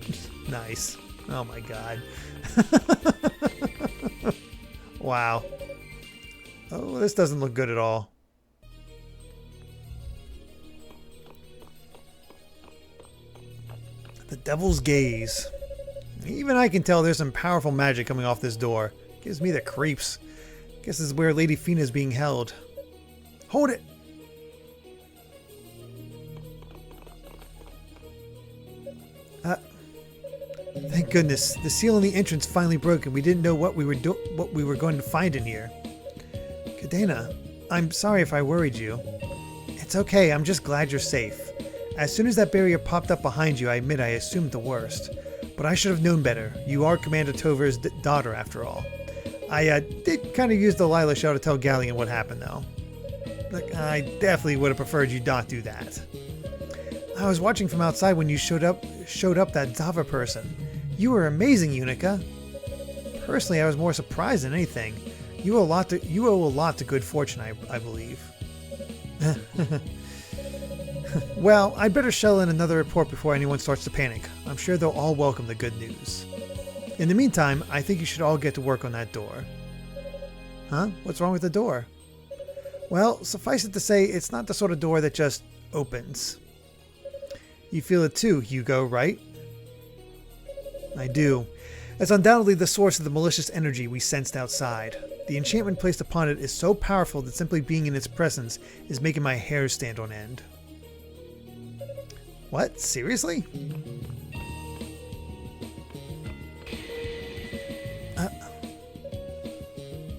A: Nice. Oh my god. Wow. Oh, this doesn't look good at all. The Devil's Gaze. Even I can tell there's some powerful magic coming off this door. Gives me the creeps. Guess this is where Lady Fina is being held. Hold it! Thank goodness. The seal on the entrance finally broke and we didn't know what we were going to find in here. Cadena, I'm sorry if I worried you. It's okay, I'm just glad you're safe. As soon as that barrier popped up behind you, I admit I assumed the worst. But I should have known better. You are Commander Tover's daughter, after all. I did kind of use the Lila show to tell Galleon what happened, though. Like, I definitely would have preferred you not do that. I was watching from outside when you showed up that Zava person. You were amazing, Yunica. Personally, I was more surprised than anything. You owe a lot to good fortune, I believe. Well, I'd better shell in another report before anyone starts to panic. I'm sure they'll all welcome the good news. In the meantime, I think you should all get to work on that door. Huh? What's wrong with the door? Well, suffice it to say, it's not the sort of door that just opens. You feel it too, Hugo, right? I do. It's undoubtedly the source of the malicious energy we sensed outside. The enchantment placed upon it is so powerful that simply being in its presence is making my hair stand on end. What? Seriously?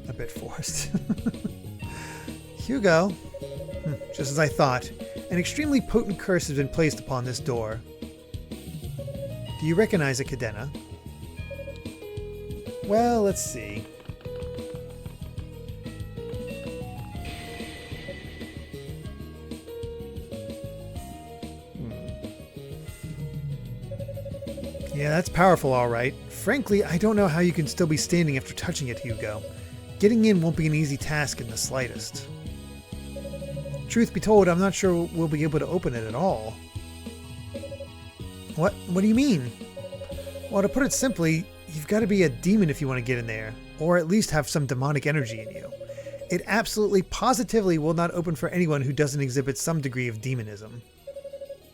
A: A bit forced. Hugo. Just as I thought. An extremely potent curse has been placed upon this door. Do you recognize it, Cadena? Well, let's see. Yeah, that's powerful, all right. Frankly, I don't know how you can still be standing after touching it, Hugo. Getting in won't be an easy task in the slightest. Truth be told, I'm not sure we'll be able to open it at all. What do you mean? Well, to put it simply, you've got to be a demon if you want to get in there, or at least have some demonic energy in you. It absolutely, positively will not open for anyone who doesn't exhibit some degree of demonism.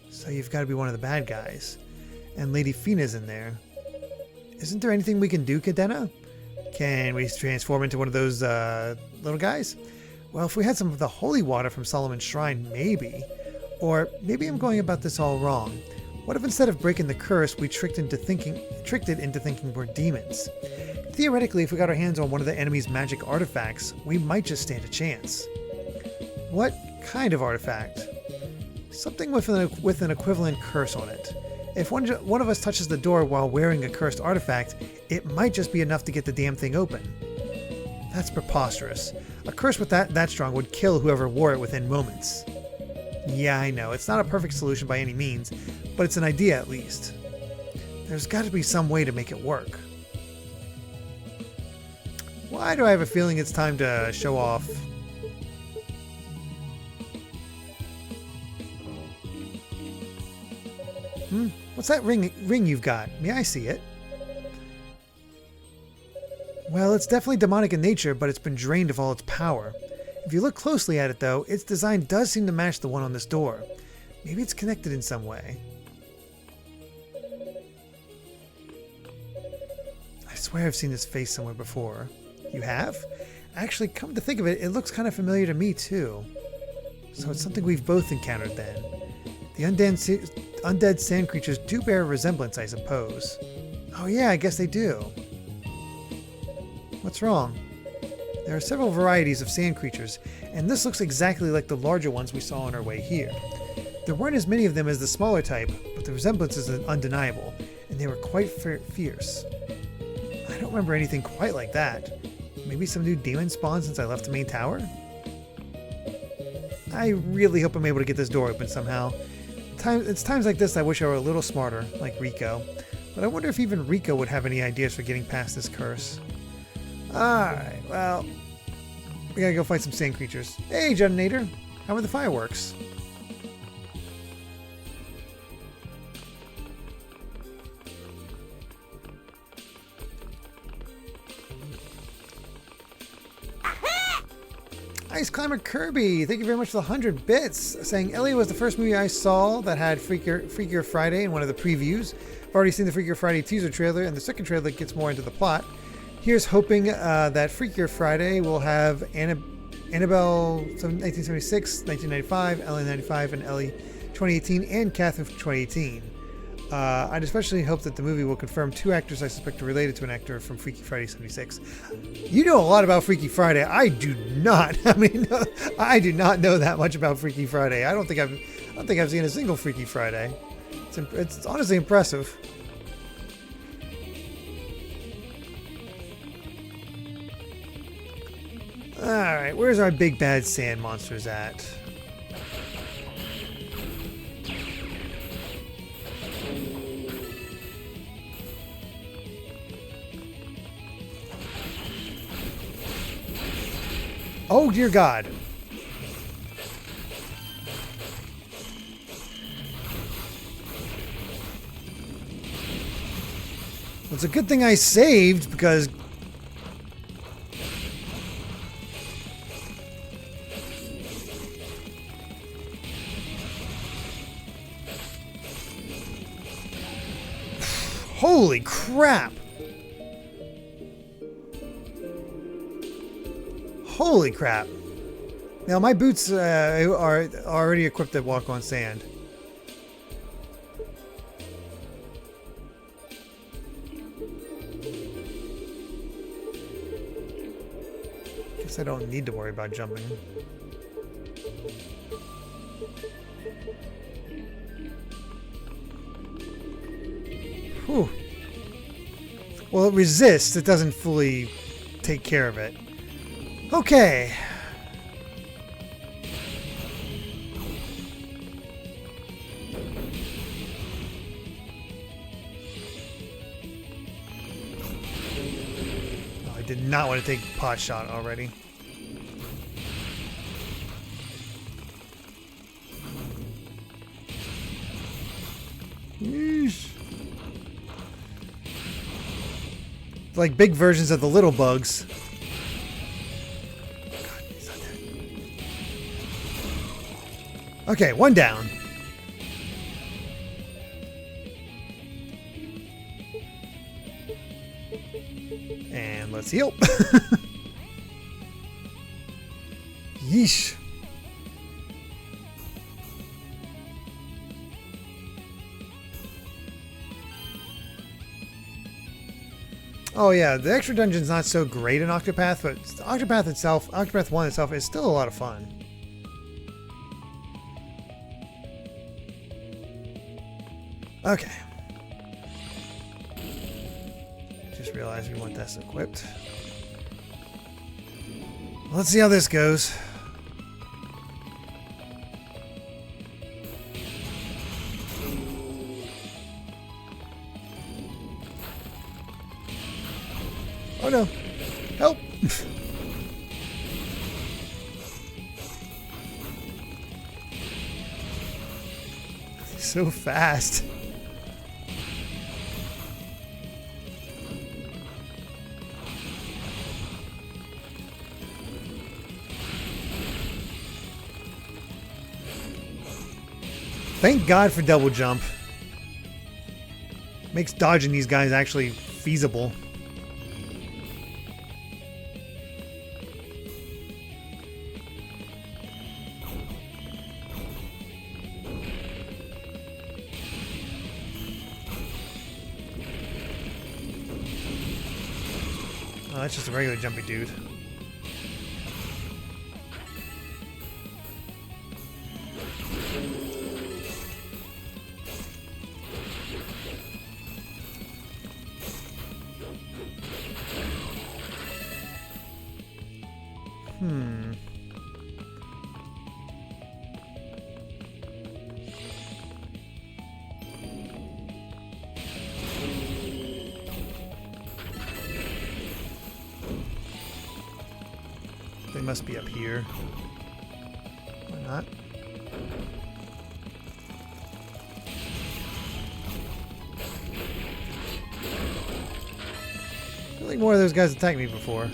A: So you've got to be one of the bad guys. And Lady Fina's in there. Isn't there anything we can do, Cadena? Can we transform into one of those little guys? Well, if we had some of the holy water from Solomon's Shrine, maybe. Or maybe I'm going about this all wrong. What if instead of breaking the curse, we tricked it into thinking we're demons? Theoretically, if we got our hands on one of the enemy's magic artifacts, we might just stand a chance. What kind of artifact? Something with an equivalent curse on it. If one of us touches the door while wearing a cursed artifact, it might just be enough to get the damn thing open. That's preposterous. A curse with that strong would kill whoever wore it within moments. Yeah, I know, it's not a perfect solution by any means, but it's an idea at least. There's got to be some way to make it work. Why do I have a feeling it's time to show off? What's that ring you've got? May I see it? Well, it's definitely demonic in nature, but it's been drained of all its power. If you look closely at it, though, its design does seem to match the one on this door. Maybe it's connected in some way. I swear I've seen this face somewhere before. You have? Actually, come to think of it, it looks kind of familiar to me, too. So it's something we've both encountered, then. The undead sand creatures do bear a resemblance, I suppose. Oh yeah, I guess they do. What's wrong? There are several varieties of sand creatures, and this looks exactly like the larger ones we saw on our way here. There weren't as many of them as the smaller type, but the resemblance is undeniable, and they were quite fierce. I don't remember anything quite like that. Maybe some new demon spawn since I left the main tower? I really hope I'm able to get this door open somehow. It's times like this I wish I were a little smarter, like Rico. But I wonder if even Rico would have any ideas for getting past this curse. Alright, well, we gotta go fight some sand creatures. Hey, Detonator! How are the fireworks? Ice Climber Kirby, thank you very much for the 100 bits. Saying Ellie was the first movie I saw that had Freakier Friday in one of the previews. I've already seen the Freakier Friday teaser trailer, and the second trailer gets more into the plot. Here's hoping that Freakier Friday will have Annabelle 1976, 1995, Ellie 95, and Ellie 2018, and Catherine from 2018. I'd especially hope that the movie will confirm two actors I suspect are related to an actor from Freaky Friday 76. You know a lot about Freaky Friday. I do not. I mean, I do not know that much about Freaky Friday. I don't think I've seen a single Freaky Friday. It's honestly impressive. All right, where's our big bad sand monsters at? Oh, dear God. Well, it's a good thing I saved because... Holy crap! Holy crap. Now my boots are already equipped to walk on sand. Guess I don't need to worry about jumping. Whew. Well, it resists. It doesn't fully take care of it. Okay. Oh, I did not want to take pot shot already. Yeesh. Like big versions of the little bugs. God, he's not dead. Okay, one down. And let's heal. Yeesh. Oh yeah, the extra dungeon's not so great in Octopath, but Octopath itself, Octopath 1 itself, is still a lot of fun. Okay. Just realized we want this equipped. Let's see how this goes. Oh no! Help! So fast. Thank God for double jump. Makes dodging these guys actually feasible. Oh, that's just a regular jumpy dude. They must be up here. Why not? I feel like more of those guys attacked me before.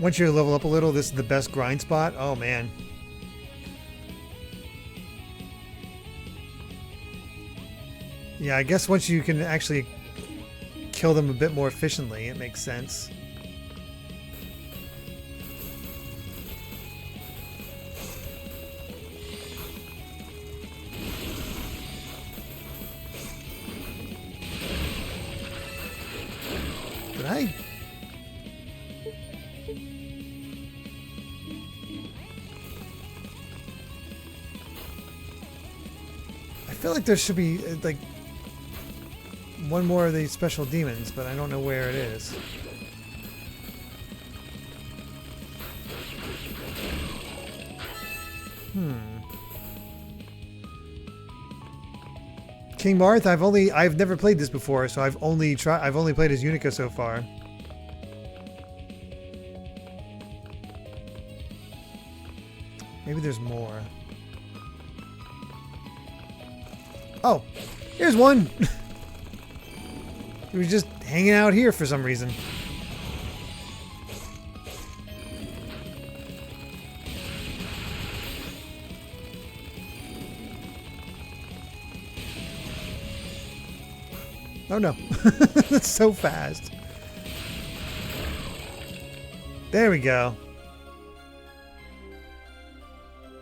A: Once you level up a little, this is the best grind spot. Oh man. Yeah, I guess once you can actually kill them a bit more efficiently, it makes sense. Did I? I feel like there should be, like, one more of these special demons, but I don't know where it is. King Marth, I've never played this before, so I've only played as Yunica so far. Maybe there's more. Oh, here's one. He was just hanging out here for some reason. Oh no. That's so fast. There we go.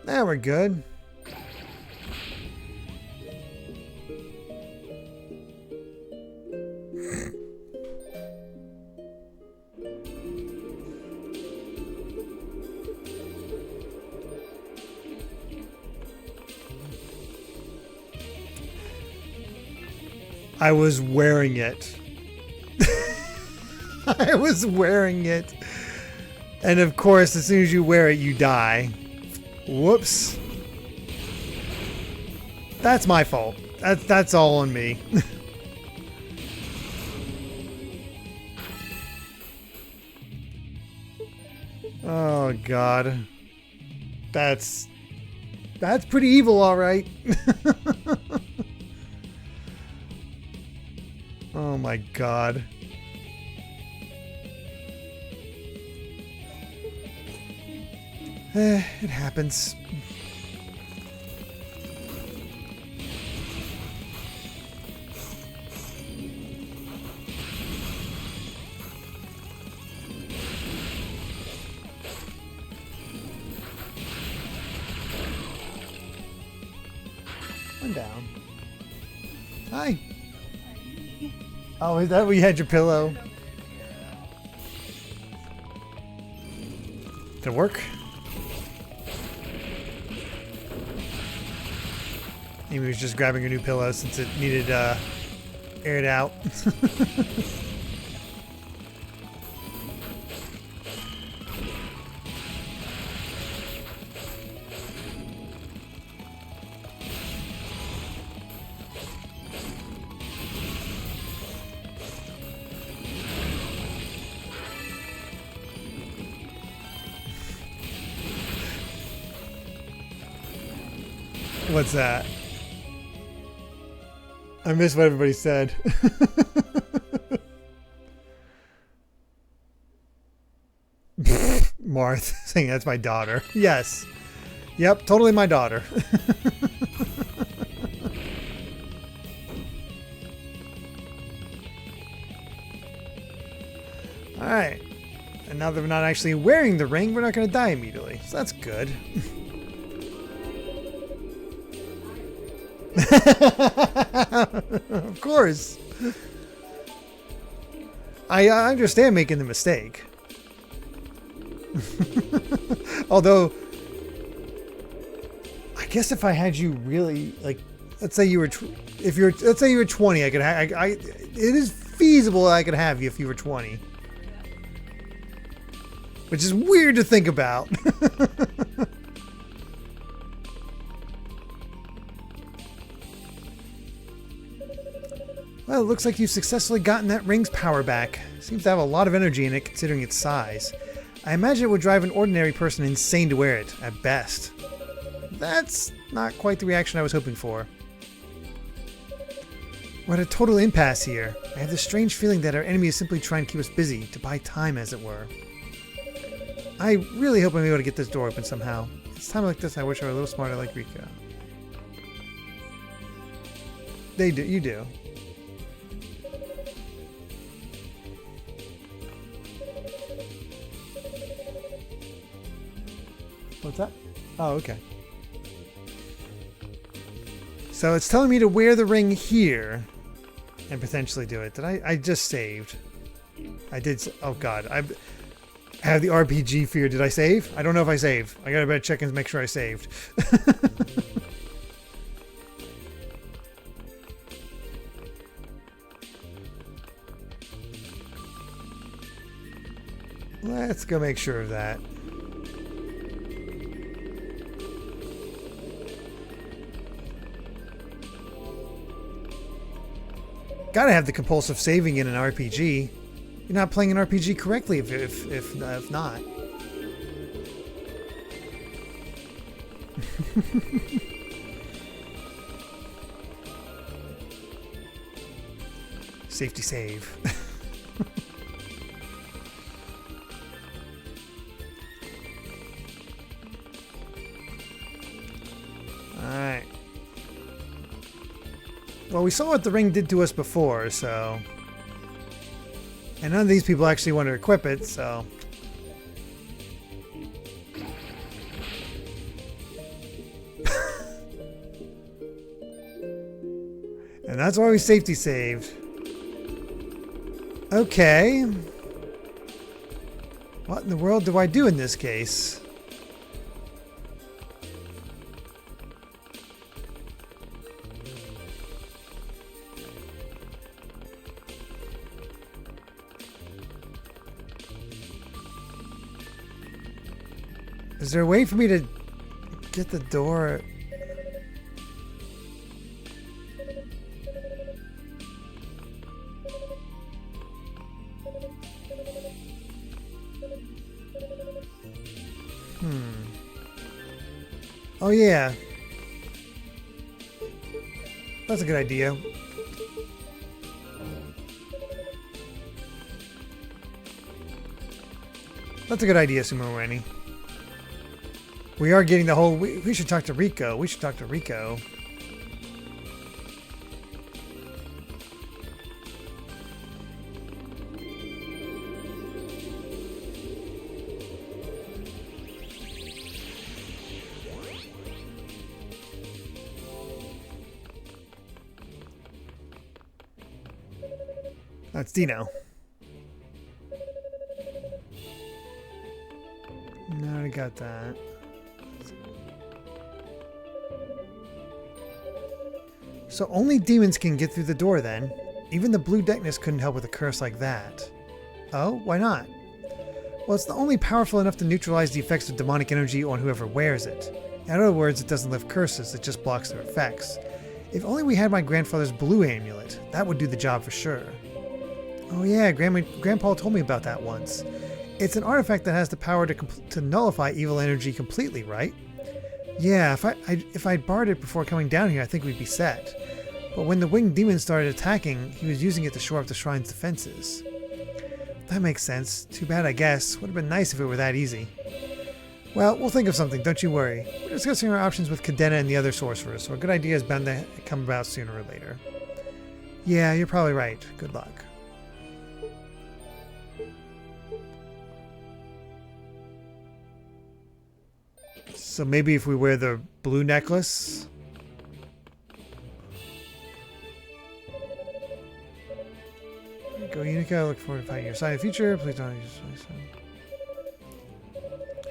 A: Now we're good. I was wearing it. I was wearing it. And of course, as soon as you wear it, you die. Whoops. That's my fault. That's all on me. Oh, God. That's pretty evil, all right. Oh, my God. It happens. One down. Hi. Oh, is that where you had your pillow? Did it work? Amy was just grabbing her new pillow since it needed aired out. What's that? I missed what everybody said. Marth saying that's my daughter. Yes. Yep, totally my daughter. Alright. And now that we're not actually wearing the ring, we're not going to die immediately. So that's good. Of course. I understand making the mistake. Although, I guess if I had you really, like, let's say you were, let's say you were 20, I could, it is feasible that I could have you if you were 20. Which is weird to think about. Well, it looks like you've successfully gotten that ring's power back. Seems to have a lot of energy in it considering its size. I imagine it would drive an ordinary person insane to wear it, at best. That's not quite the reaction I was hoping for. We're at a total impasse here. I have this strange feeling that our enemy is simply trying to keep us busy, to buy time as it were. I really hope I'm able to get this door open somehow. It's time like this I wish I were a little smarter like Rika. You do. What's that? Oh, okay. So it's telling me to wear the ring here and potentially do it. Did I just saved. I did. Oh, God. I have the RPG fear. Did I save? I don't know if I saved. I gotta better check and make sure I saved. Let's go make sure of that. Gotta have the compulsive saving in an RPG. You're not playing an RPG correctly if not. Safety save. Alright. Well, we saw what the ring did to us before, so... And none of these people actually want to equip it, so... And that's why we safety saved. Okay. What in the world do I do in this case? Is there a way for me to get the door? Oh yeah. That's a good idea. That's a good idea, Sumo Rennie. We are getting the whole... We should talk to Rico. We should talk to Rico. That's Dino. No, I got that. So only demons can get through the door then. Even the blue Deckness couldn't help with a curse like that. Oh, why not? Well, it's only powerful enough to neutralize the effects of demonic energy on whoever wears it. In other words, it doesn't lift curses, it just blocks their effects. If only we had my grandfather's blue amulet, that would do the job for sure. Oh yeah, Grandpa told me about that once. It's an artifact that has the power to nullify evil energy completely, right? Yeah, if I'd borrowed it before coming down here, I think we'd be set. But when the winged demon started attacking, he was using it to shore up the shrine's defenses. That makes sense. Too bad, I guess. Would have been nice if it were that easy. Well, we'll think of something, don't you worry. We're discussing our options with Cadena and the other sorcerers, so a good idea is bound to come about sooner or later. Yeah, you're probably right. Good luck. So maybe if we wear the blue necklace. Go Yunica, look forward to finding your sign in the future. Please don't use my sign.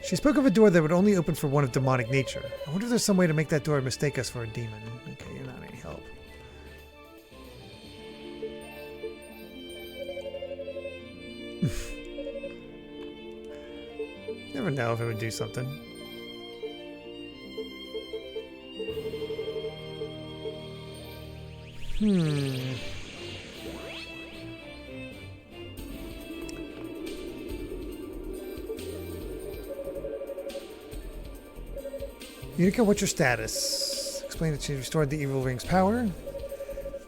A: She spoke of a door that would only open for one of demonic nature. I wonder if there's some way to make that door mistake us for a demon. Okay, you're not any help. Never know if it would do something. Yunica, what's your status? Explain that you restored the evil ring's power.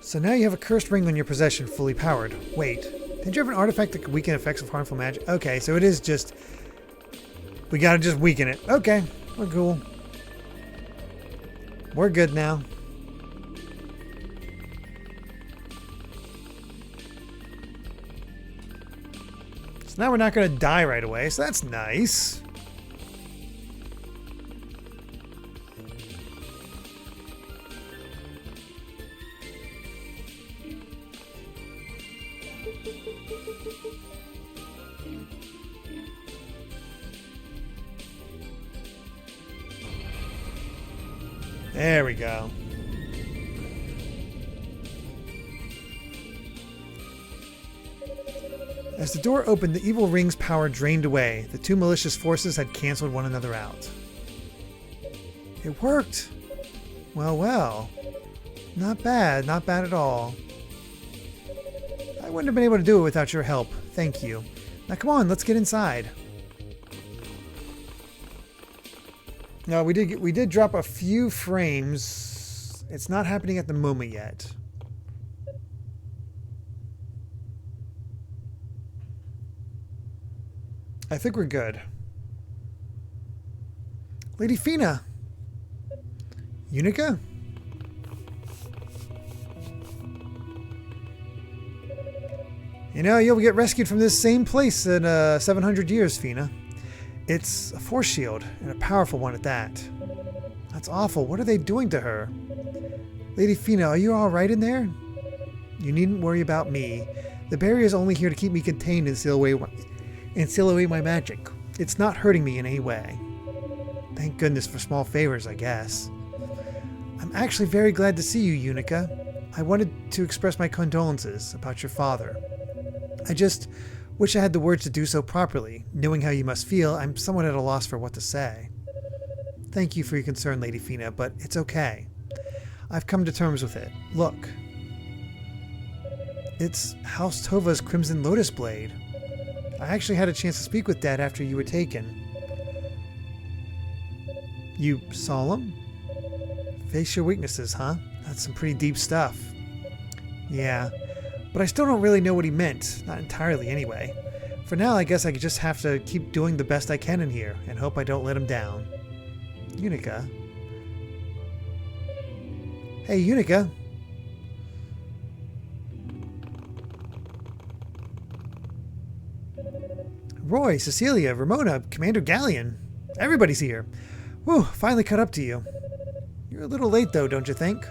A: So now you have a cursed ring on your possession, fully powered. Wait, did you have an artifact that could weaken effects of harmful magic? Okay, so it is just... We gotta just weaken it. Okay, we're cool. We're good now. So now we're not gonna die right away, so that's nice. There we go. As the door opened, the evil ring's power drained away. The two malicious forces had canceled one another out. It worked! Well, well. Not bad at all. I wouldn't have been able to do it without your help. Thank you. Now come on, let's get inside. No, we did drop a few frames. It's not happening at the moment yet. I think we're good. Lady Fina. Yunica? You know, you'll get rescued from this same place in 700 years, Fina. It's a force shield, and a powerful one at that. That's awful. What are they doing to her? Lady Fina, are you alright in there? You needn't worry about me. The barrier is only here to keep me contained and seal away my magic. It's not hurting me in any way. Thank goodness for small favors, I guess. I'm actually very glad to see you, Yunica. I wanted to express my condolences about your father. I just Wish I had the words to do so properly. Knowing how you must feel, I'm somewhat at a loss for what to say. Thank you for your concern, Lady Fina, but it's okay. I've come to terms with it. Look. It's House Tova's Crimson Lotus Blade. I actually had a chance to speak with Dad after you were taken. You saw him? Face your weaknesses, huh? That's some pretty deep stuff. Yeah, but I still don't really know what he meant. Not entirely, anyway. For now, I guess I just have to keep doing the best I can in here and hope I don't let him down. Yunica? Hey, Yunica! Roy, Cecilia, Ramona, Commander Galleon. Everybody's here. Whew, finally caught up to you. You're a little late though, don't you think?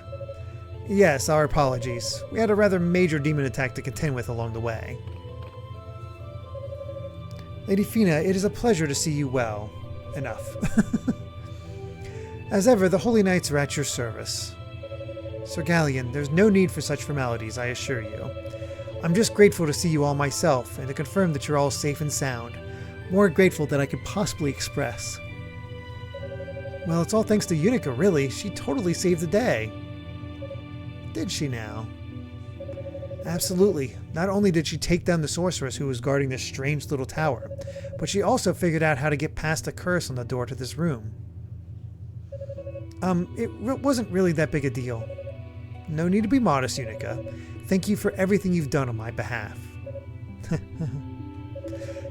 A: Yes, our apologies. We had a rather major demon attack to contend with along the way. Lady Fina, it is a pleasure to see you well. Enough. As ever, the Holy Knights are at your service. Sir Galleon, there's no need for such formalities, I assure you. I'm just grateful to see you all myself, and to confirm that you're all safe and sound. More grateful than I could possibly express. Well, it's all thanks to Yunica, really. She totally saved the day. Did she now? Absolutely. Not only did she take down the sorceress who was guarding this strange little tower, but she also figured out how to get past the curse on the door to this room. It wasn't really that big a deal. No need to be modest, Yunica. Thank you for everything you've done on my behalf.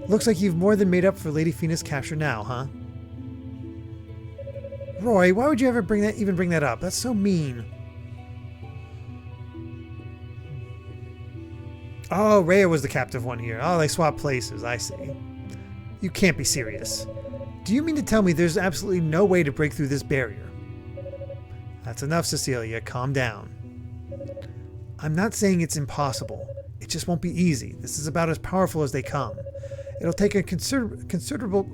A: Looks like you've more than made up for Lady Fina's capture now, huh? Roy, why would you ever even bring that up? That's so mean. Oh, Rhea was the captive one here. Oh, they swapped places. I see. You can't be serious. Do you mean to tell me there's absolutely no way to break through this barrier? That's enough, Cecilia. Calm down. I'm not saying it's impossible. It just won't be easy. This is about as powerful as they come. It'll take a considerable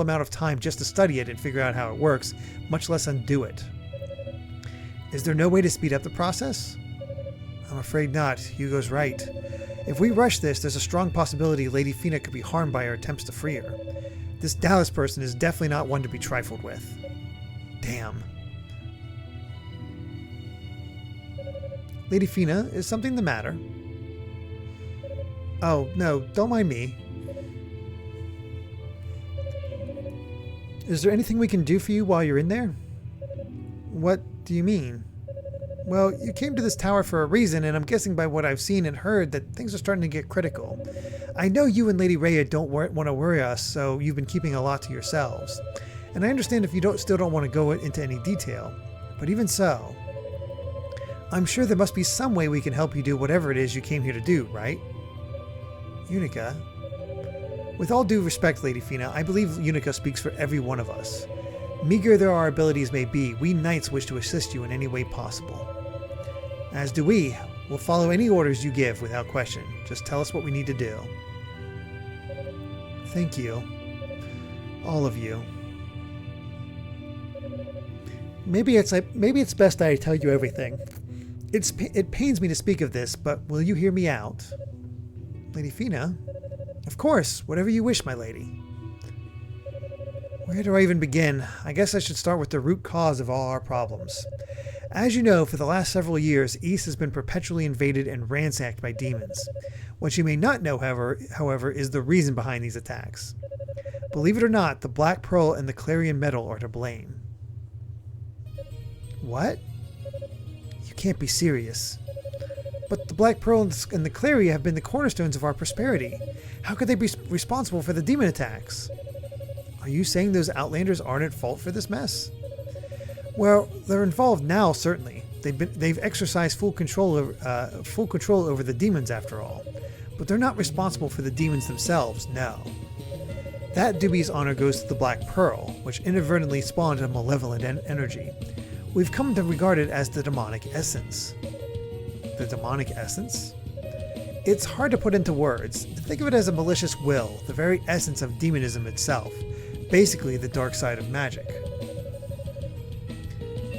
A: amount of time just to study it and figure out how it works, much less undo it. Is there no way to speed up the process? I'm afraid not. Hugo's right. If we rush this, there's a strong possibility Lady Fina could be harmed by our attempts to free her. This Dallas person is definitely not one to be trifled with. Damn. Lady Fina, is something the matter? Oh, no, don't mind me. Is there anything we can do for you while you're in there? What do you mean? Well, you came to this tower for a reason, and I'm guessing by what I've seen and heard that things are starting to get critical. I know you and Lady Rhea don't want to worry us, so you've been keeping a lot to yourselves. And I understand if you still don't want to go into any detail. But even so, I'm sure there must be some way we can help you do whatever it is you came here to do, right? Yunica. With all due respect, Lady Fina, I believe Yunica speaks for every one of us. Meager though our abilities may be, we knights wish to assist you in any way possible. As do we. We'll follow any orders you give without question. Just tell us what we need to do. Thank you. All of you. Maybe it's best I tell you everything. It pains me to speak of this, but will you hear me out? Lady Fina? Of course, whatever you wish, my lady. Where do I even begin? I guess I should start with the root cause of all our problems. As you know, for the last several years, East has been perpetually invaded and ransacked by demons. What you may not know, however, is the reason behind these attacks. Believe it or not, the Black Pearl and the Clarion Metal are to blame. What? You can't be serious. But the Black Pearl and the Clarion have been the cornerstones of our prosperity. How could they be responsible for the demon attacks? Are you saying those Outlanders aren't at fault for this mess? Well, they're involved now, certainly. They've exercised full control over the demons, after all. But they're not responsible for the demons themselves, no. That dubious honor goes to the Black Pearl, which inadvertently spawned a malevolent energy. We've come to regard it as the demonic essence. The demonic essence? It's hard to put into words. Think of it as a malicious will, the very essence of demonism itself. Basically, the dark side of magic.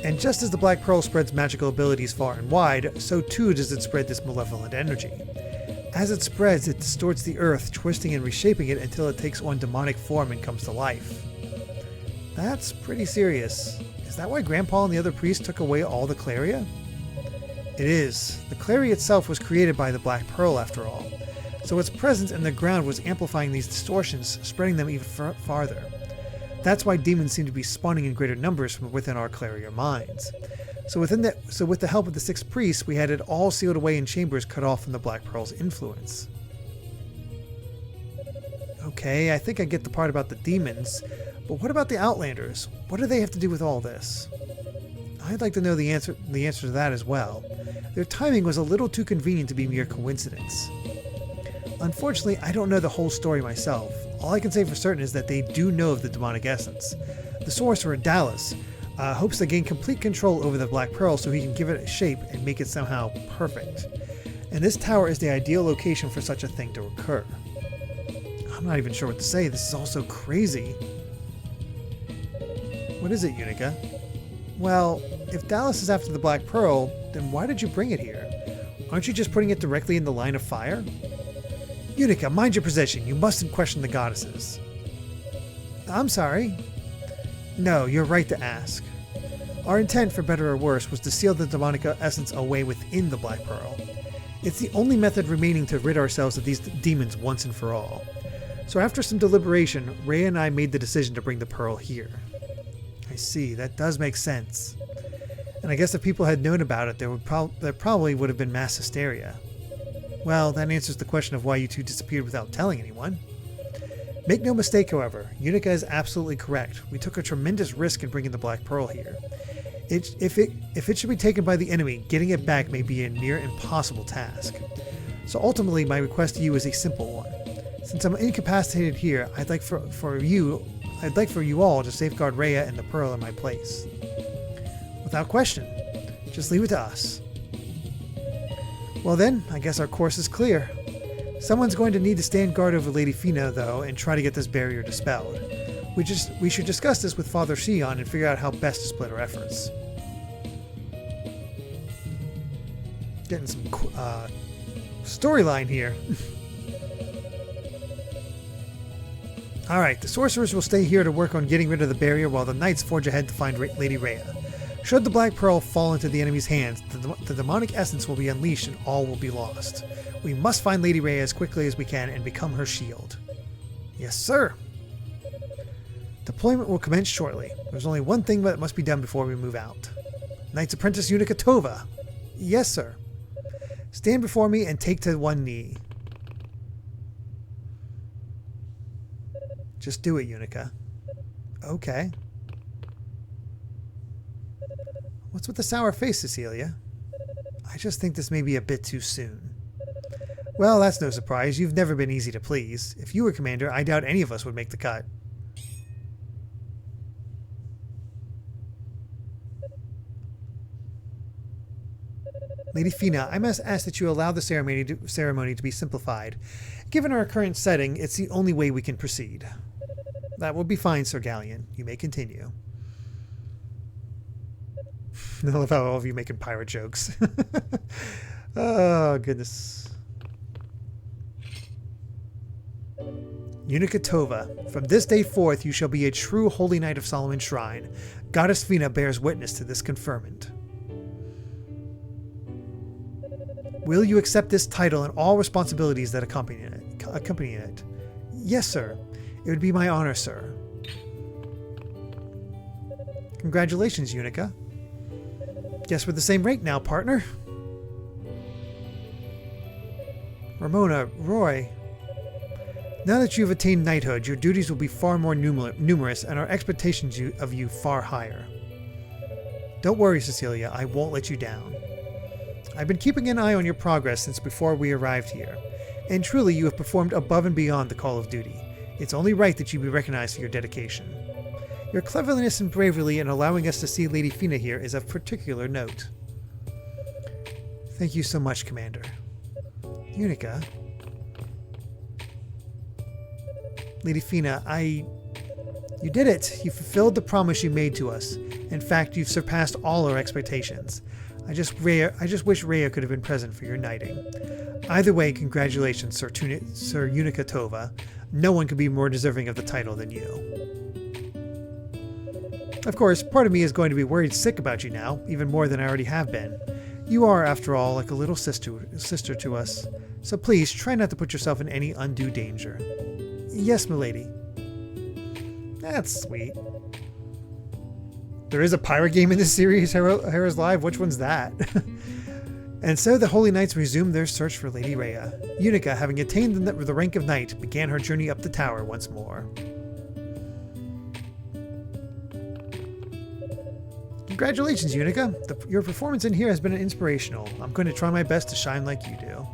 A: And just as the Black Pearl spreads magical abilities far and wide, so too does it spread this malevolent energy. As it spreads, it distorts the earth, twisting and reshaping it until it takes on demonic form and comes to life. That's pretty serious. Is that why Grandpa and the other priests took away all the Claria? It is. The Claria itself was created by the Black Pearl, after all. So its presence in the ground was amplifying these distortions, spreading them even farther. That's why demons seem to be spawning in greater numbers from within our Claria mines. So with the help of the 6 priests, we had it all sealed away in chambers cut off from the Black Pearl's influence. Okay, I think I get the part about the demons, but what about the Outlanders? What do they have to do with all this? I'd like to know the answer to that as well. Their timing was a little too convenient to be mere coincidence. Unfortunately, I don't know the whole story myself. All I can say for certain is that they do know of the demonic essence. The sorcerer, Dallas, hopes to gain complete control over the Black Pearl so he can give it a shape and make it somehow perfect. And this tower is the ideal location for such a thing to occur. I'm not even sure what to say. This is all so crazy. What is it, Yunica? Well, if Dallas is after the Black Pearl, then why did you bring it here? Aren't you just putting it directly in the line of fire? Yunica, mind your position. You mustn't question the goddesses. I'm sorry. No, you're right to ask. Our intent, for better or worse, was to seal the demonic essence away within the Black Pearl. It's the only method remaining to rid ourselves of these demons once and for all. So after some deliberation, Rhea and I made the decision to bring the pearl here. I see, that does make sense. And I guess if people had known about it, there probably would have been mass hysteria. Well, that answers the question of why you two disappeared without telling anyone. Make no mistake, however, Yunica is absolutely correct. We took a tremendous risk in bringing the Black Pearl here. If it should be taken by the enemy, getting it back may be a near impossible task. So ultimately, my request to you is a simple one. Since I'm incapacitated here, I'd like for you all to safeguard Rhea and the pearl in my place. Without question. Just leave it to us. Well then, I guess our course is clear. Someone's going to need to stand guard over Lady Fina, though, and try to get this barrier dispelled. We should discuss this with Father Shion and figure out how best to split our efforts. Getting some storyline here. Alright, the sorcerers will stay here to work on getting rid of the barrier while the knights forge ahead to find Lady Rhea. Should the Black Pearl fall into the enemy's hands, the demonic essence will be unleashed and all will be lost. We must find Lady Rhea as quickly as we can and become her shield. Yes, sir. Deployment will commence shortly. There's only one thing that must be done before we move out. Knight's apprentice Yunica Tova. Yes, sir. Stand before me and take to one knee. Just do it, Yunica. Okay. What's with the sour face, Cecilia? I just think this may be a bit too soon. Well, that's no surprise. You've never been easy to please. If you were commander, I doubt any of us would make the cut. Lady Fina, I must ask that you allow the ceremony to be simplified. Given our current setting, it's the only way we can proceed. That will be fine, Sir Galleon. You may continue. I love how all of you making pirate jokes. Oh, goodness. Yunica Tova, from this day forth you shall be a true holy knight of Solomon's Shrine. Goddess Fina bears witness to this conferment. Will you accept this title and all responsibilities that accompany it? Yes, sir. It would be my honor, sir. Congratulations, Yunica. Guess we're the same rank now, partner. Ramona, Roy. Now that you've attained knighthood, your duties will be far more numerous and our expectations of you far higher. Don't worry, Cecilia. I won't let you down. I've been keeping an eye on your progress since before we arrived here, and truly you have performed above and beyond the call of duty. It's only right that you be recognized for your dedication. Your cleverness and bravery in allowing us to see Lady Fina here is of particular note. Thank you so much, Commander. Yunica. Lady Fina, You did it! You fulfilled the promise you made to us. In fact, you've surpassed all our expectations. I just wish Rhea could have been present for your knighting. Either way, congratulations, Sir Yunica Tova. No one could be more deserving of the title than you. Of course, part of me is going to be worried sick about you now, even more than I already have been. You are, after all, like a little sister to us. So please, try not to put yourself in any undue danger. Yes, milady. That's sweet. There is a pirate game in this series, Heroes Live. Which one's that? And so the Holy Knights resumed their search for Lady Rhea. Yunica, having attained the rank of knight, began her journey up the tower once more. Congratulations, Yunica. Your performance in here has been inspirational. I'm going to try my best to shine like you do.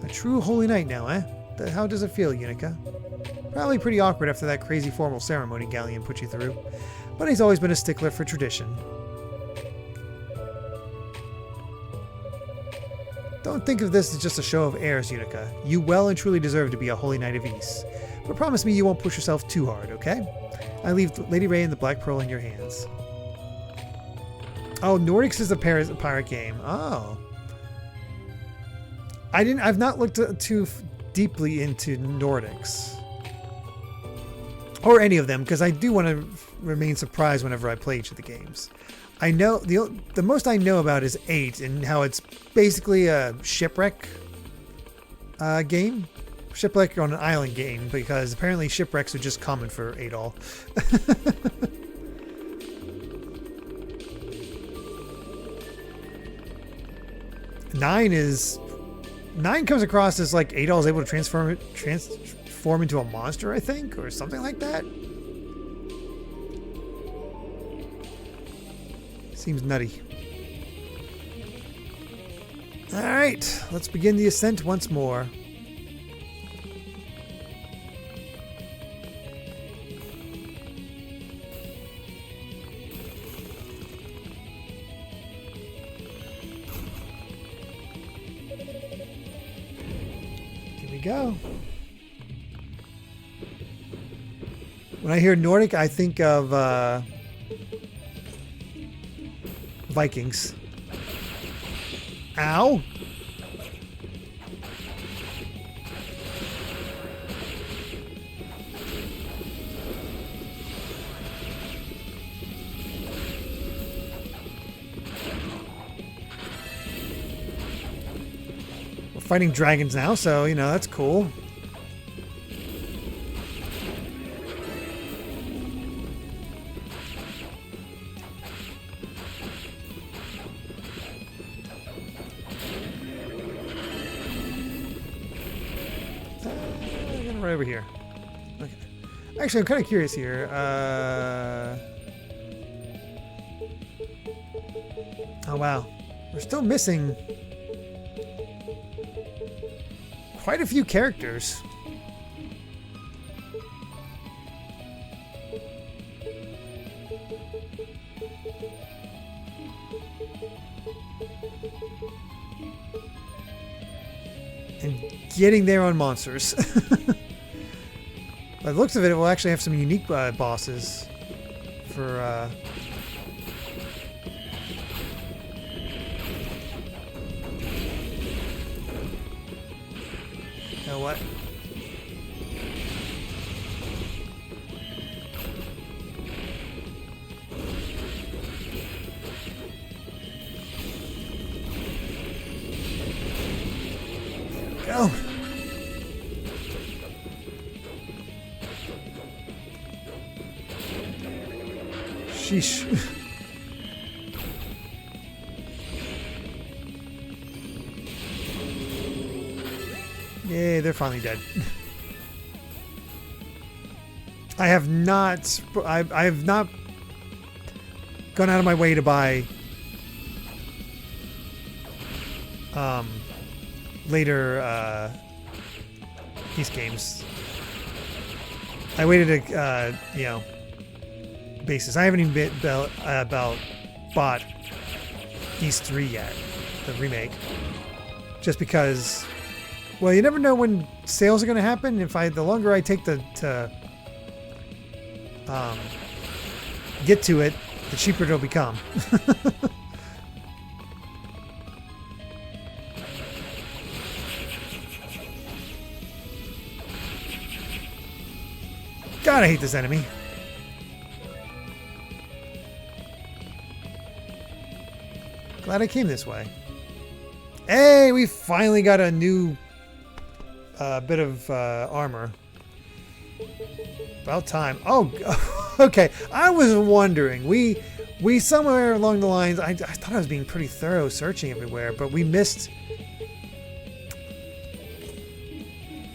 A: A true Holy Knight now, eh? How does it feel, Yunica? Probably pretty awkward after that crazy formal ceremony Galleon put you through. But he's always been a stickler for tradition. Don't think of this as just a show of airs, Yunica. You well and truly deserve to be a Holy Knight of Ys. But promise me you won't push yourself too hard, okay? I leave Lady Rhea and the Black Pearl in your hands. Oh, Nordics is a pirate game. Oh. I've not looked too deeply into Nordics. Or any of them, because I do want to remain surprised whenever I play each of the games. I know the most I know about is 8 and how it's basically a shipwreck game. Shipwreck on an island game, because apparently shipwrecks are just common for Adol. 9 comes across as like Adol is able to transform into a monster, I think, or something like that. Seems nutty. Alright, let's begin the ascent once more. Here we go. When I hear Nordic, I think of Vikings. Ow! We're fighting dragons now, so, you know, that's cool. Right over here. Okay. Actually, I'm kind of curious here. Oh, wow. We're still missing quite a few characters. And getting there on monsters. By the looks of it, we'll actually have some unique bosses for you know what? Go. Sheesh. Yay, they're finally dead. I have not gone out of my way to buy later Ys games. I waited a you know, basis. I haven't even bought Ys 3 yet, the remake, just because, well, you never know when sales are going to happen. The longer I take to get to it, the cheaper it'll become. God, I hate this enemy. Glad I came this way. Hey, we finally got a new bit of armor. About time. Oh, okay. I was wondering. We somewhere along the lines, I thought I was being pretty thorough searching everywhere, but we missed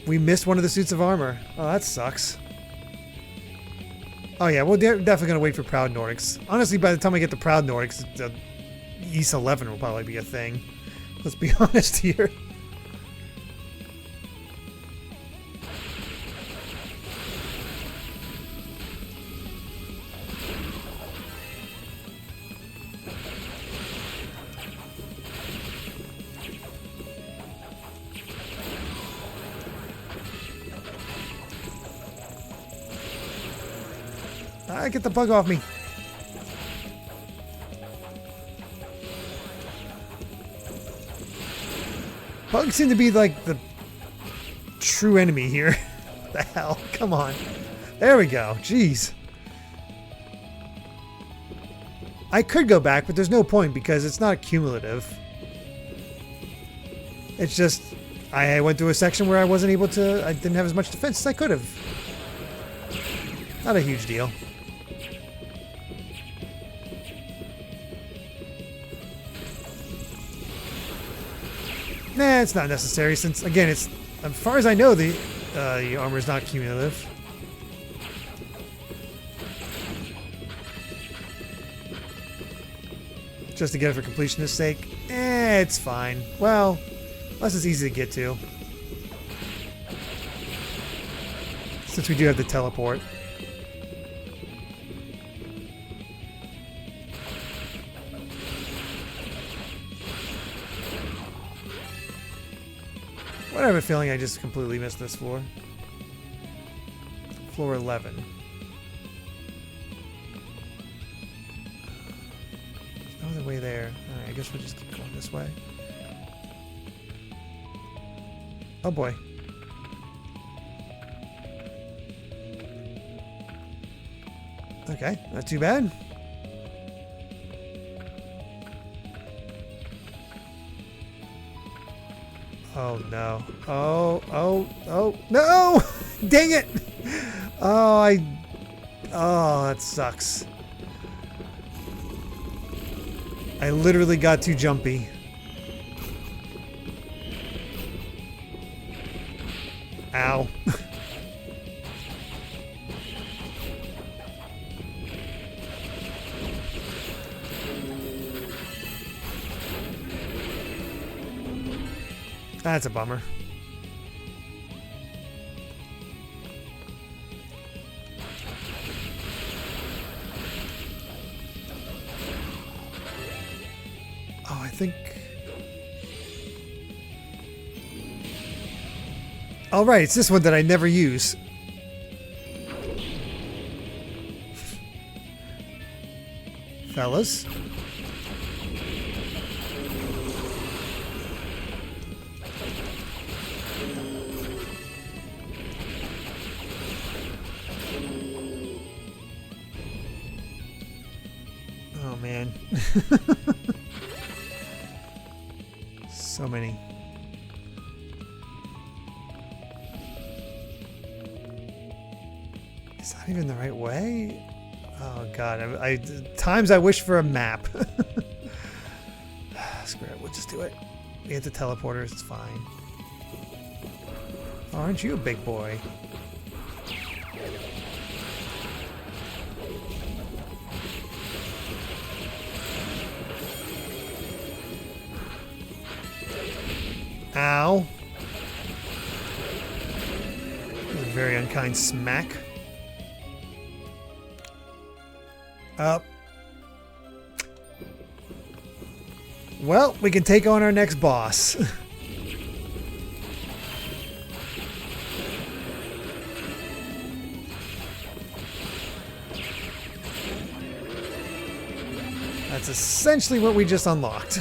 A: one of the suits of armor. Oh, that sucks. Oh yeah, we're definitely gonna wait for Proud Nordics. Honestly, by the time I get to Proud Nordics, East 11 will probably be a thing. Let's be honest here. Get the bug off me. Bugs seem to be like the true enemy here. What the hell? Come on. There we go. Jeez. I could go back, but there's no point because it's not cumulative. It's just I went through a section where I wasn't able to, I didn't have as much defense as I could have. Not a huge deal. Nah, it's not necessary since, again, it's, as far as I know, the armor is not cumulative. Just to get it for completionist's sake, it's fine. Well, unless it's easy to get to. Since we do have the teleport. I have a feeling I just completely missed this floor. Floor 11. There's no other way there. Alright, I guess we'll just keep going this way. Oh boy. Okay, not too bad. Oh no. Oh no! Dang it! Oh, that sucks. I literally got too jumpy. Ow. That's a bummer. Oh, I think... All right, it's this one that I never use. Fellas. Oh man. So many. Is that even the right way? Oh god, times I wish for a map. Screw it, we'll just do it. We hit the teleporters, it's fine. Oh, aren't you a big boy? Ow. That was a very unkind smack. Up. Well, we can take on our next boss. That's essentially what we just unlocked.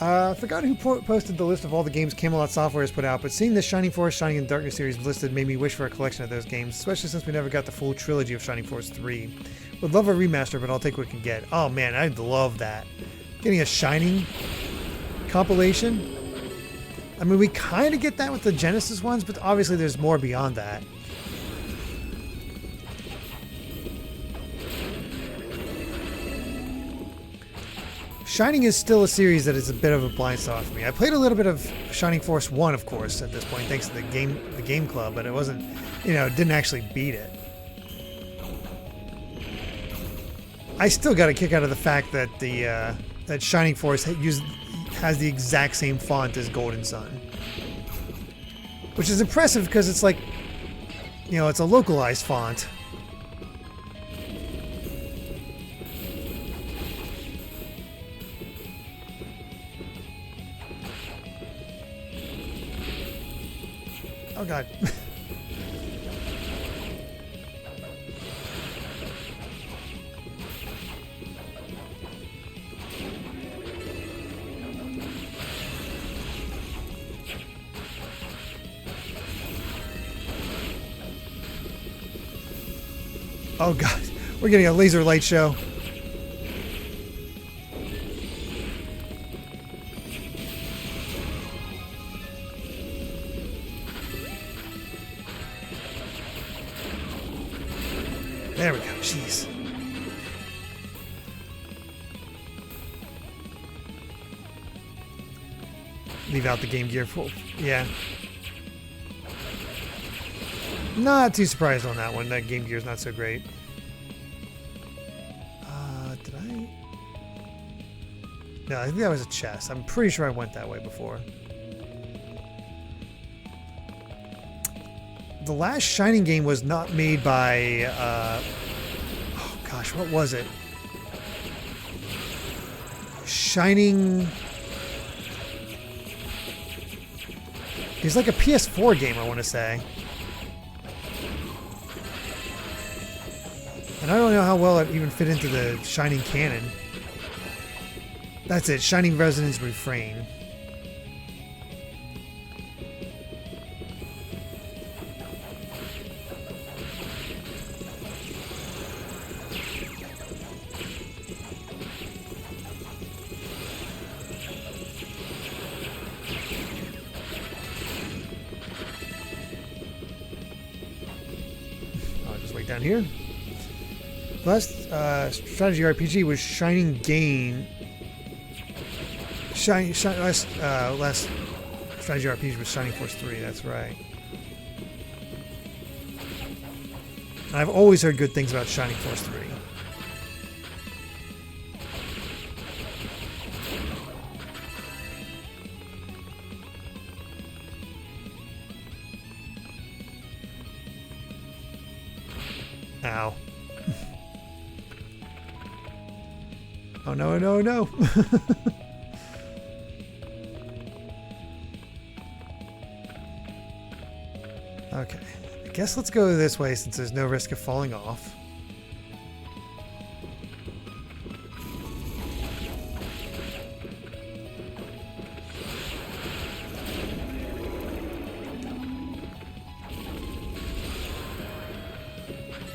A: I forgot who posted the list of all the games Camelot Software has put out, but seeing the Shining Force, Shining in Darkness series listed made me wish for a collection of those games, especially since we never got the full trilogy of Shining Force 3. Would love a remaster, but I'll take what we can get. Oh man, I'd love that. Getting a Shining compilation. I mean, we kind of get that with the Genesis ones, but obviously there's more beyond that. Shining is still a series that is a bit of a blind spot for me. I played a little bit of Shining Force 1, of course, at this point, thanks to the game club, but it wasn't, you know, didn't actually beat it. I still got a kick out of the fact that that Shining Force has the exact same font as Golden Sun, which is impressive because it's like, you know, it's a localized font. Oh god. Oh god, we're getting a laser light show. There we go, jeez. Leave out the Game Gear full. Yeah. Not too surprised on that one. That Game Gear's not so great. Did I? No, I think that was a chest. I'm pretty sure I went that way before. The last Shining game was not made by, oh gosh, what was it? Shining... It's like a PS4 game, I want to say. And I don't know how well it even fit into the Shining canon. That's it, Shining Resonance Refrain. I'll just wait down here. Last strategy RPG was Shining Gain. Last strategy RPG was Shining Force 3. That's right. And I've always heard good things about Shining Force 3. Ow. Oh no, no, no. Okay. I guess let's go this way since there's no risk of falling off.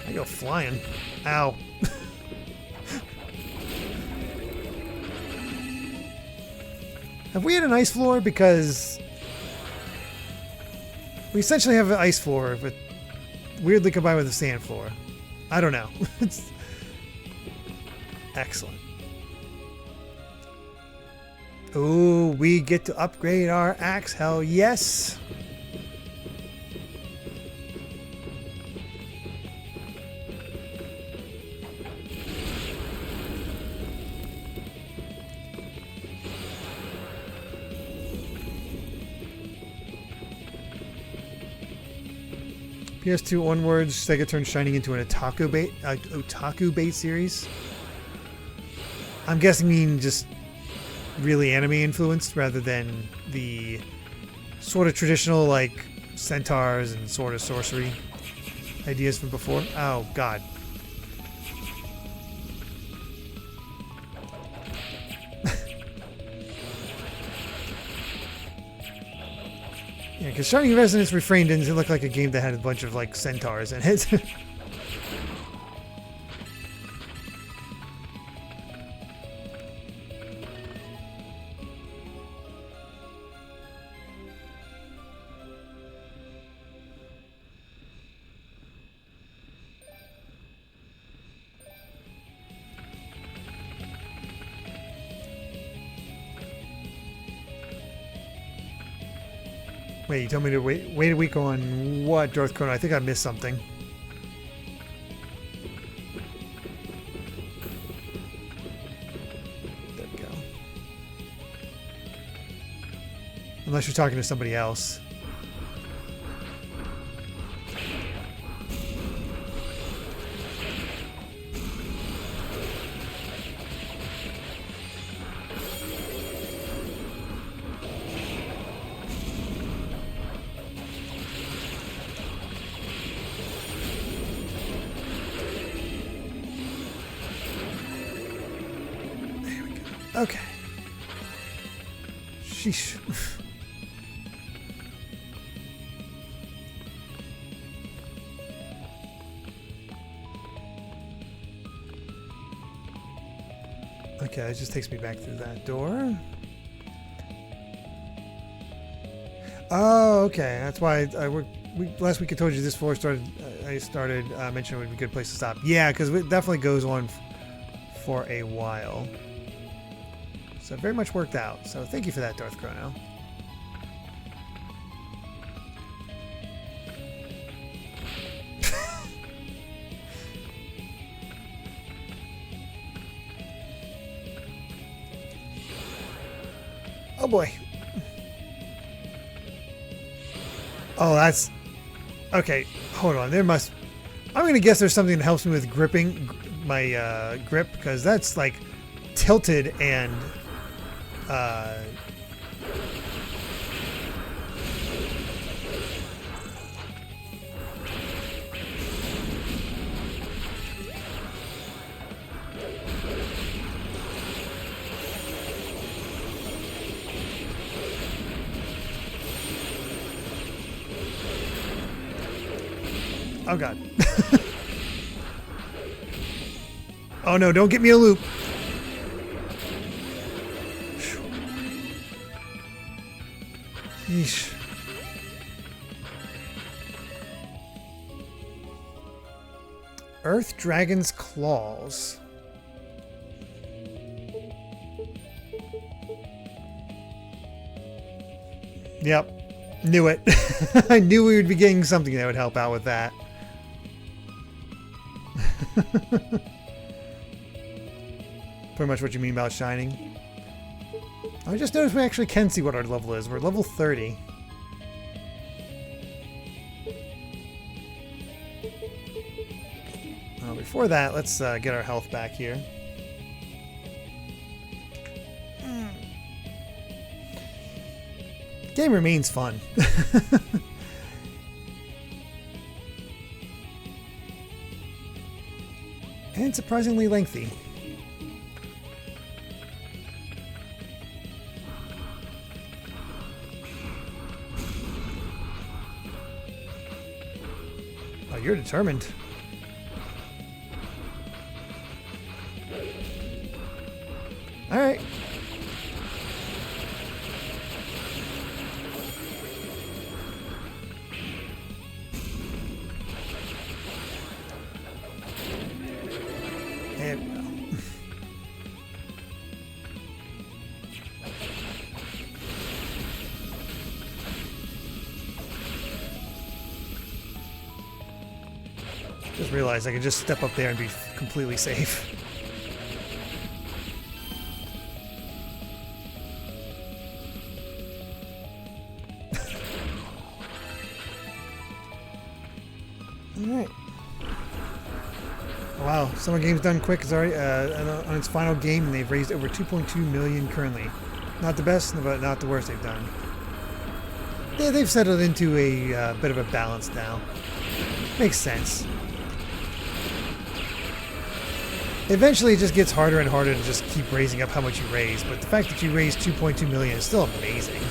A: I go flying. Ow. Have we had an ice floor? Because we essentially have an ice floor, but weirdly combined with a sand floor. I don't know. It's excellent. Ooh, we get to upgrade our axe. Hell yes. PS2 onwards, Sega turned Shining into an otaku bait series. I'm guessing mean just really anime influenced rather than the sort of traditional like centaurs and sort of sorcery ideas from before. Oh god. Yeah, because Shining Resonance Refrain didn't look like a game that had a bunch of like centaurs in it. Wait, you told me to wait a week on what, Darth Chrono? I think I missed something. There we go. Unless you're talking to somebody else. Okay. Sheesh. Okay, it just takes me back through that door. Oh, okay. That's why last week I told you this floor started. I started mentioning it would be a good place to stop. Yeah, because it definitely goes on for a while. So it very much worked out. So thank you for that, Darth Chrono. Oh boy. Oh, that's... Okay, hold on. There must... I'm going to guess there's something that helps me with gripping my grip, because that's like tilted and... Oh god. Oh no, don't get me a loop. Yeesh. Earth Dragon's Claws. Yep. Knew it. I knew we would be getting something that would help out with that. Pretty much what you mean about shining. I just noticed we actually can see what our level is. We're level 30. Before that, let's get our health back here. Game remains fun. And surprisingly lengthy. Oh, you're determined. All right. There we go. Just realized I could just step up there and be completely safe. Alright. Wow, Summer Game's done quick. It's already on its final game, and they've raised over 2.2 million currently. Not the best, but not the worst they've done. Yeah, they've settled into a bit of a balance now. Makes sense. Eventually, it just gets harder and harder to just keep raising up how much you raise, but the fact that you raised 2.2 million is still amazing.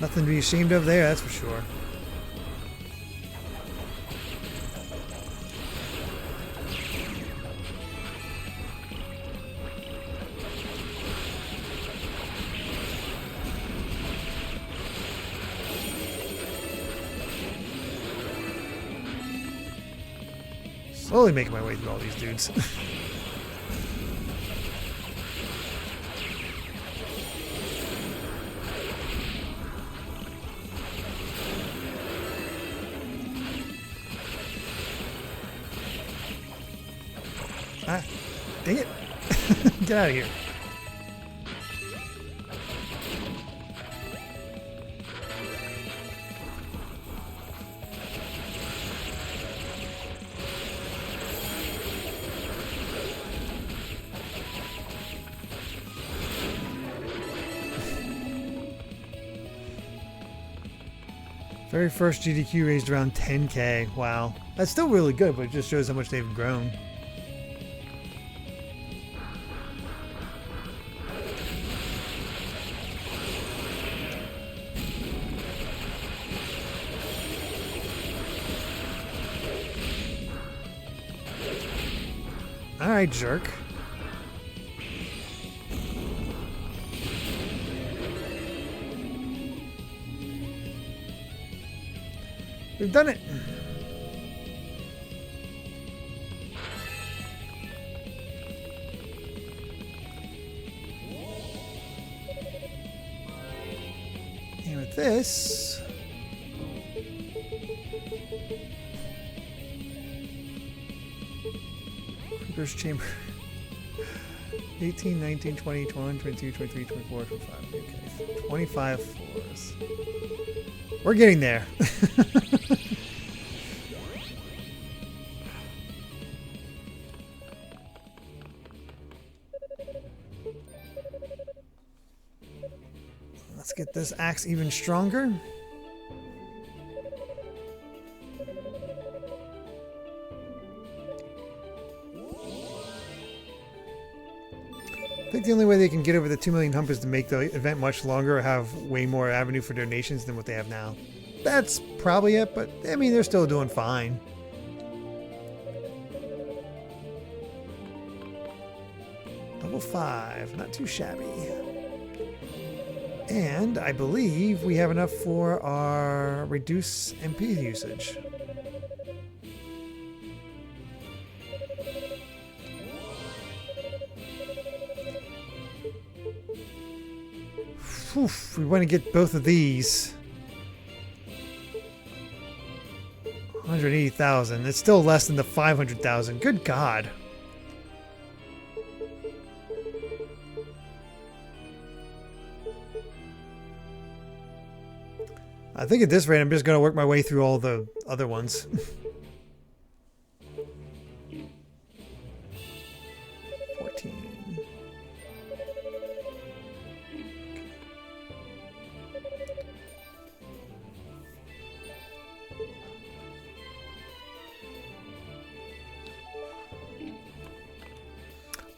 A: Nothing to be ashamed of there, that's for sure. Slowly making my way through all these dudes. Ah, dang it. Get out of here. Very first GDQ raised around 10k. Wow. That's still really good, but it just shows how much they've grown. Alright, jerk. We've done it. And with this, Creeper's Chamber. 18, 19, 20, 21, 22, 23, 24, 25. Okay. 25 floors. We're getting there. Let's get this axe even stronger. I think the only way they can get over the 2 million hump is to make the event much longer or have way more avenue for donations than what they have now. That's probably it, but I mean, they're still doing fine. Level 5, not too shabby. And I believe we have enough for our reduce MP usage. Oof, we want to get both of these. 180,000. It's still less than the 500,000. Good God. I think at this rate, I'm just going to work my way through all the other ones.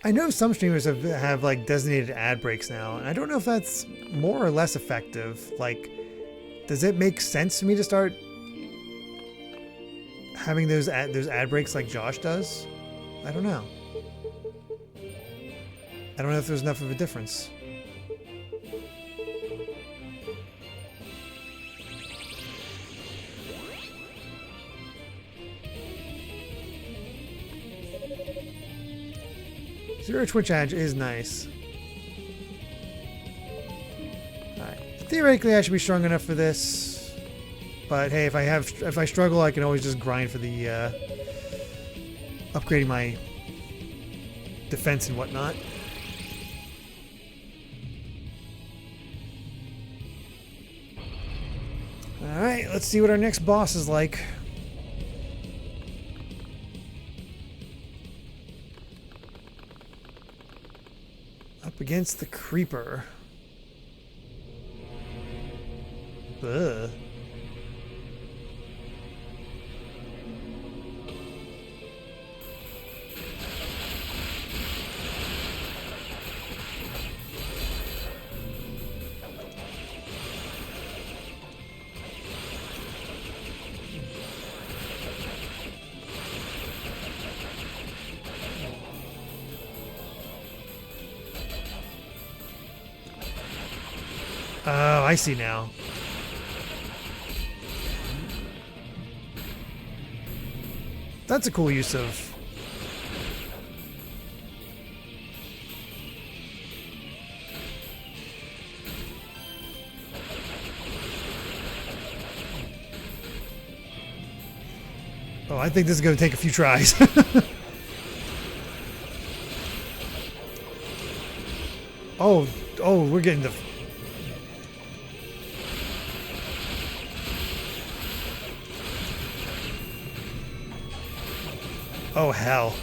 A: I know some streamers have like designated ad breaks now, and I don't know if that's more or less effective. Like, does it make sense to me to start having those ad breaks like Josh does? I don't know. I don't know if there's enough of a difference. Zero Twitch Edge is nice. Alright. Theoretically, I should be strong enough for this. But hey, if I struggle, I can always just grind for the upgrading my defense and whatnot. Alright, let's see what our next boss is like. Up against the creeper. Ugh. I see now. That's a cool use of... Oh, I think this is going to take a few tries. Oh, we're getting the... Oh, hell.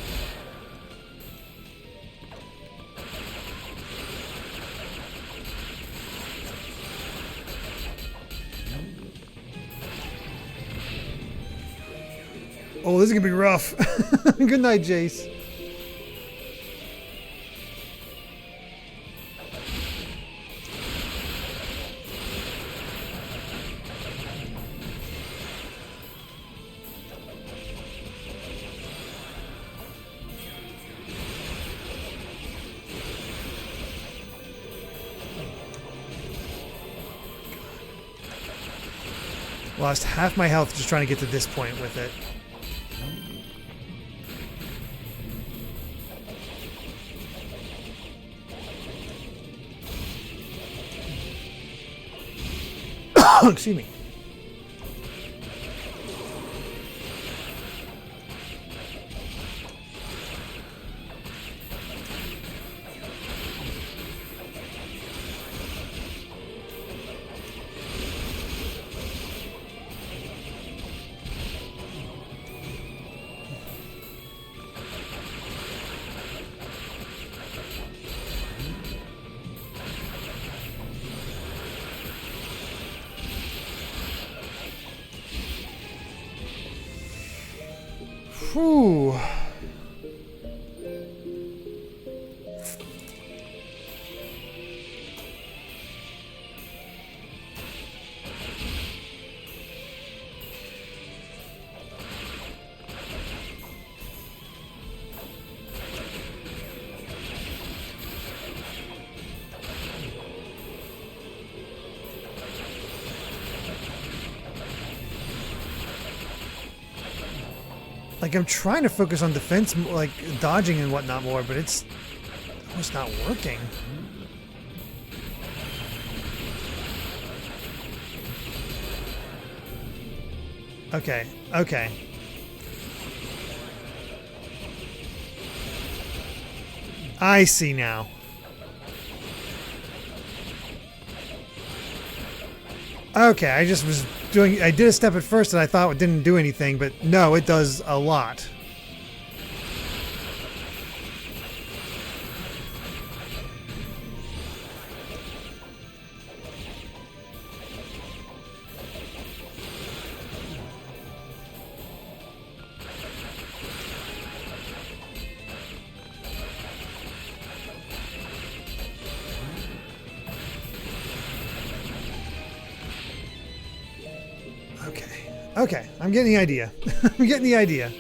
A: Oh, this is gonna be rough. Good night, Jace. Lost half my health just trying to get to this point with it. Excuse me. Whew. Like, I'm trying to focus on defense, like dodging and whatnot more, but it's almost not working. Okay, okay. I see now. Okay, I just was doing... I did a step at first and I thought it didn't do anything, but no, it does a lot. Okay, I'm getting the idea. I'm getting the idea.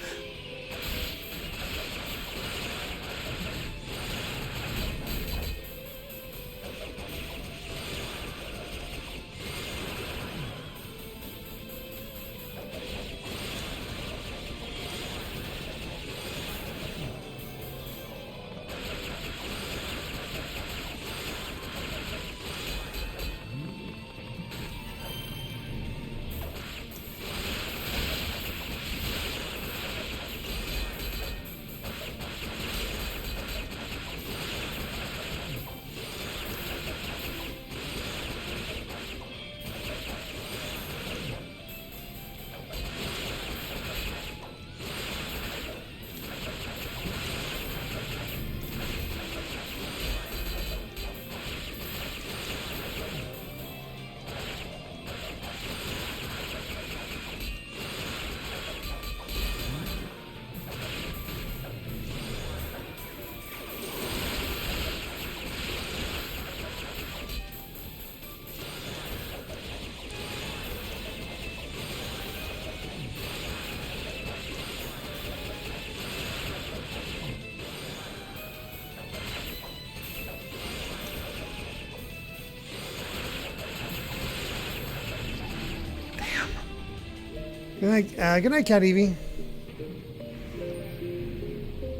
A: Good night, Cat Evie.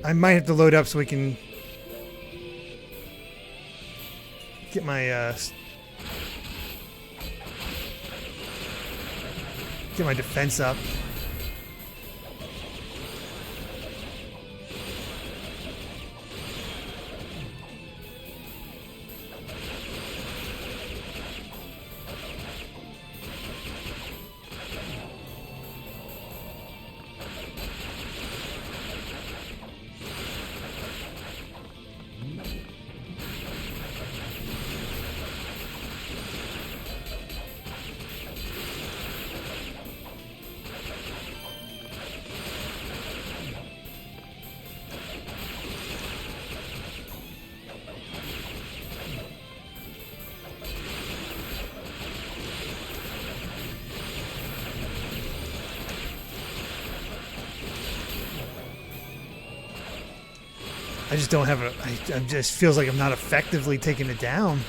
A: I might have to load up so we can get my defense up. I just don't have it just feels like I'm not effectively taking it down.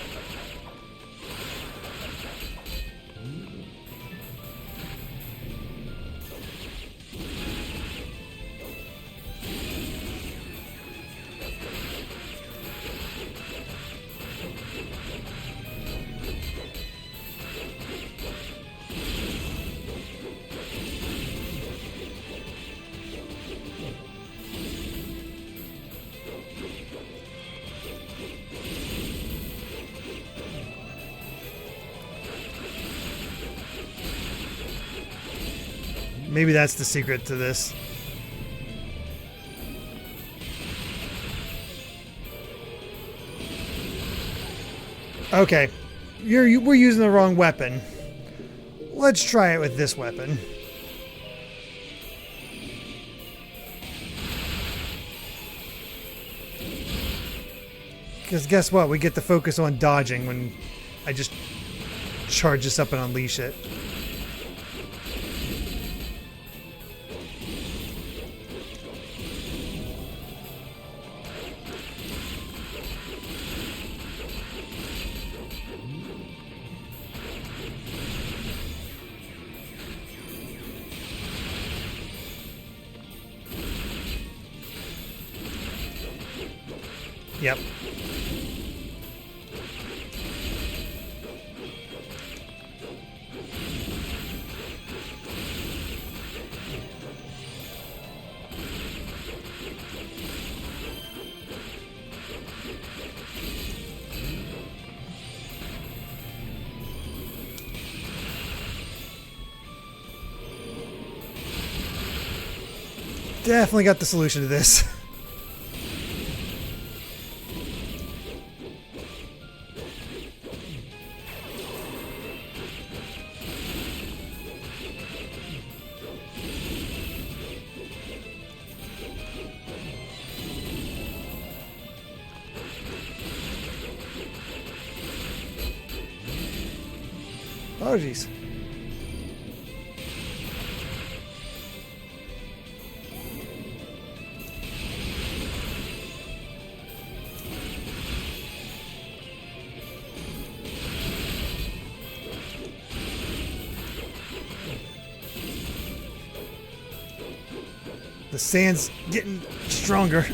A: Maybe that's the secret to this. Okay, we're using the wrong weapon. Let's try it with this weapon. Because guess what? We get the focus on dodging when I just charge this up and unleash it. Yep. Definitely got the solution to this. Oh, jeez. The sand's getting stronger.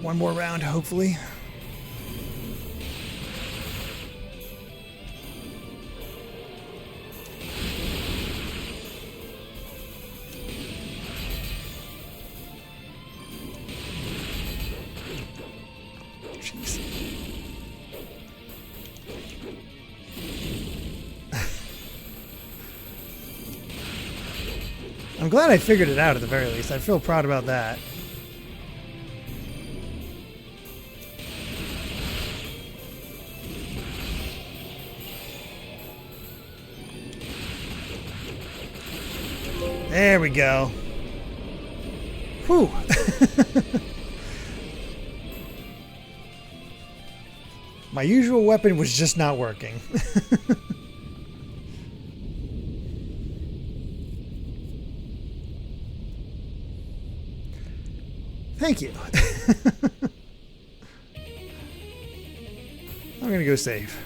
A: One more round, hopefully. Jeez. I'm glad I figured it out at the very least. I feel proud about that. There we go. Whew. My usual weapon was just not working. Thank you. I'm gonna go save.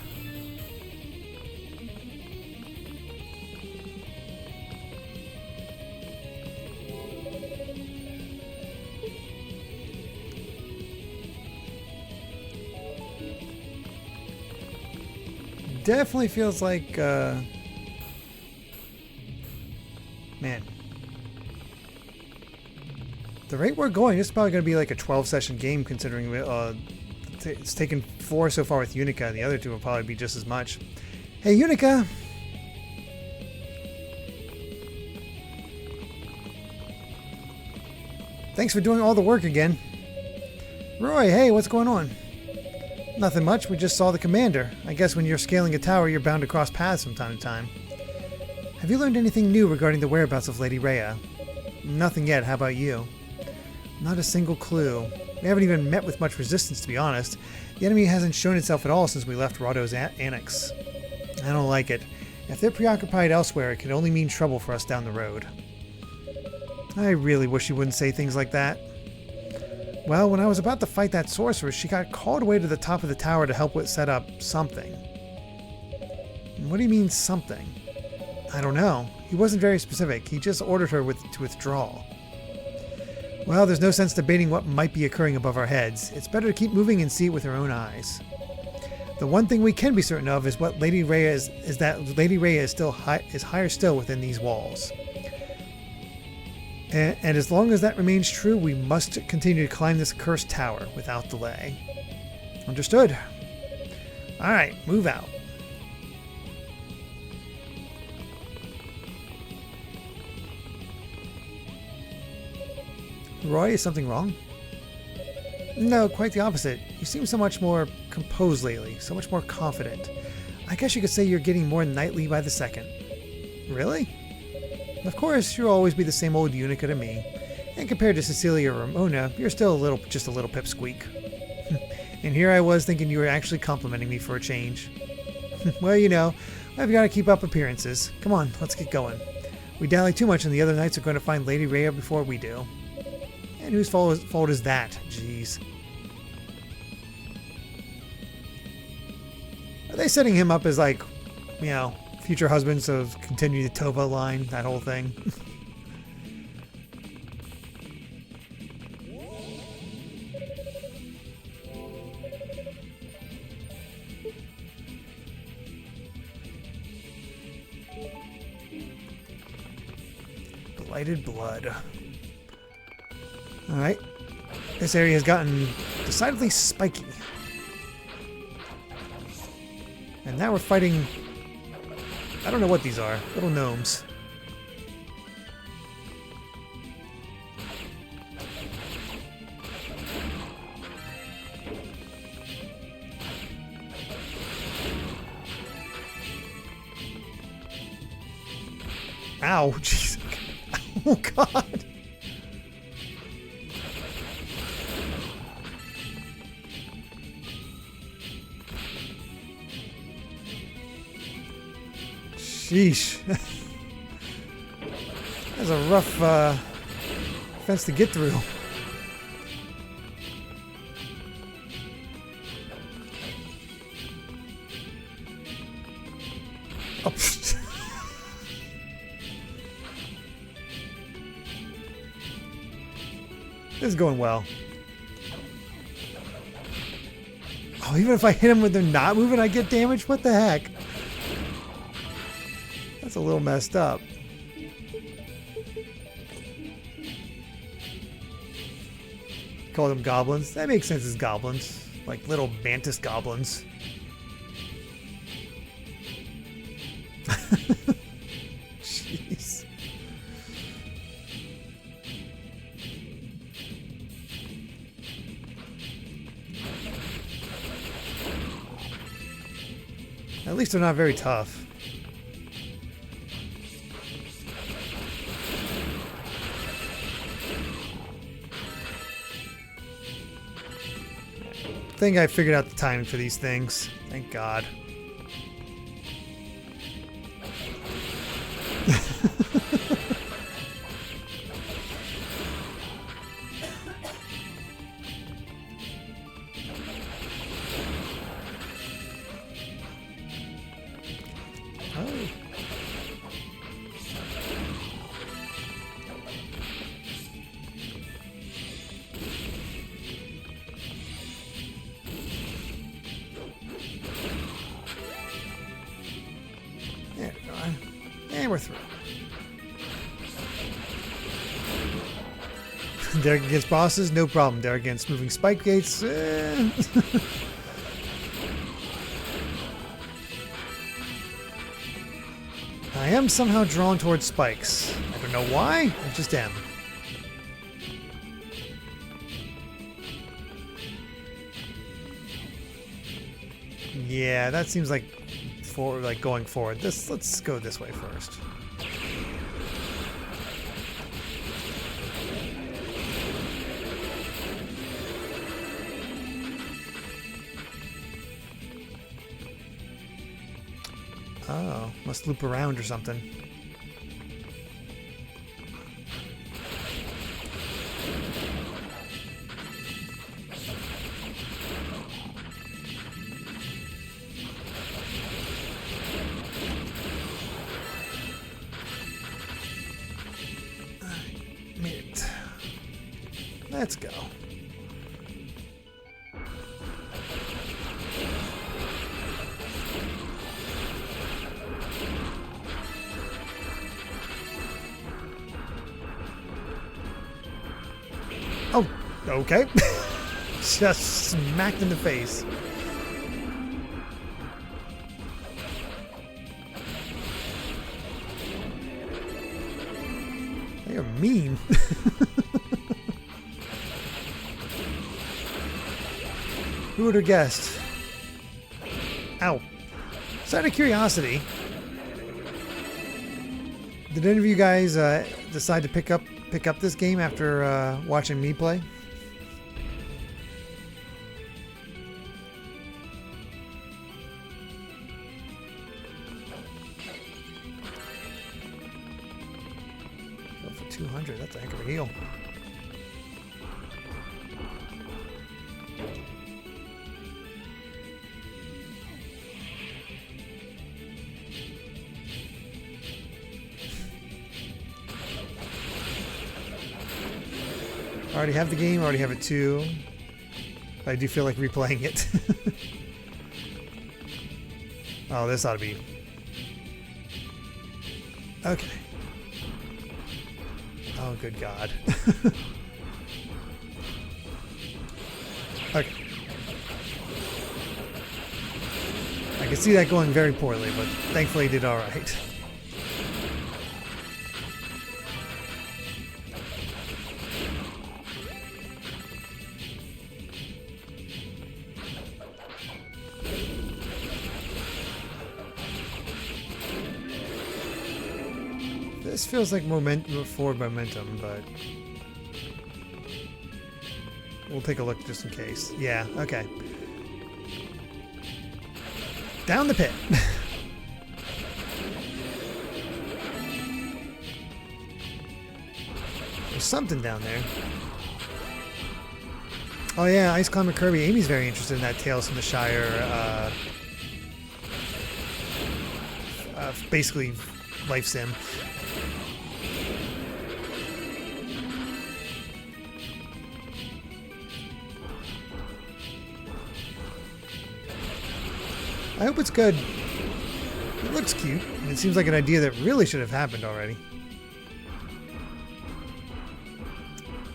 A: Definitely feels like, man. The rate we're going, this is probably going to be like a 12-session game, considering it's taken 4 so far with Yunica, and the other 2 will probably be just as much. Hey, Yunica! Thanks for doing all the work again. Roy, hey, what's going on? Nothing much, we just saw the commander. I guess when you're scaling a tower, you're bound to cross paths from time to time. Have you learned anything new regarding the whereabouts of Lady Rhea? Nothing yet, how about you? Not a single clue. We haven't even met with much resistance, to be honest. The enemy hasn't shown itself at all since we left Rahdo's annex. I don't like it. If they're preoccupied elsewhere, it could only mean trouble for us down the road. I really wish you wouldn't say things like that. Well, when I was about to fight that sorceress, she got called away to the top of the tower to help with set up something. What do you mean, something? I don't know. He wasn't very specific. He just ordered her to withdraw. Well, there's no sense debating what might be occurring above our heads. It's better to keep moving and see it with our own eyes. The one thing we can be certain of is what Lady Rhea is that Lady Rhea is higher still within these walls. And as long as that remains true, we must continue to climb this cursed tower without delay. Understood. Alright, move out. Roy, is something wrong? No, quite the opposite. You seem so much more composed lately, so much more confident. I guess you could say you're getting more knightly by the second. Really? Of course, you'll always be the same old Yunica to me. And compared to Cecilia or Ramona, you're still just a little pipsqueak. And here I was thinking you were actually complimenting me for a change. Well, you know, I've got to keep up appearances. Come on, let's get going. We dally too much and the other knights are going to find Lady Rhea before we do. And whose fault is that? Jeez. Are they setting him up as, like, you know, future husbands of continue the Tova line, that whole thing? Blighted blood. Alright. This area has gotten decidedly spiky. And now we're fighting... I don't know what these are. Little gnomes. Ow, jeez. Oh, God. Sheesh. That's a rough fence to get through. Oh. This is going well. Oh, even if I hit him when they're not moving, I get damage? What the heck? That's a little messed up. Call them goblins. That makes sense as goblins. Like little mantis goblins. Jeez. At least they're not very tough. I think I figured out the timing for these things. Thank God. we're through. Derrick against bosses, no problem. Derrick against moving spike gates, I am somehow drawn towards spikes. I don't know why, I just am. Yeah, that seems like going forward. Let's go this way first. Oh, must loop around or something. Made it. Let's go. Oh, okay. Just smacked in the face. They are mean. Who would have guessed? Ow. Just out of curiosity, did any of you guys decide to pick up this game after watching me play? Go for 200. That's a heck of a heal. I already have the game, I already have it too. But I do feel like replaying it. Oh, this ought to be... Okay. Oh, good God. Okay. I can see that going very poorly, but thankfully it did alright. This feels like forward momentum, but we'll take a look just in case. Yeah, okay. Down the pit. There's something down there. Oh yeah, Ice Climber Kirby. Amy's very interested in that Tales from the Shire, basically life sim. I hope it's good. It looks cute, and it seems like an idea that really should have happened already.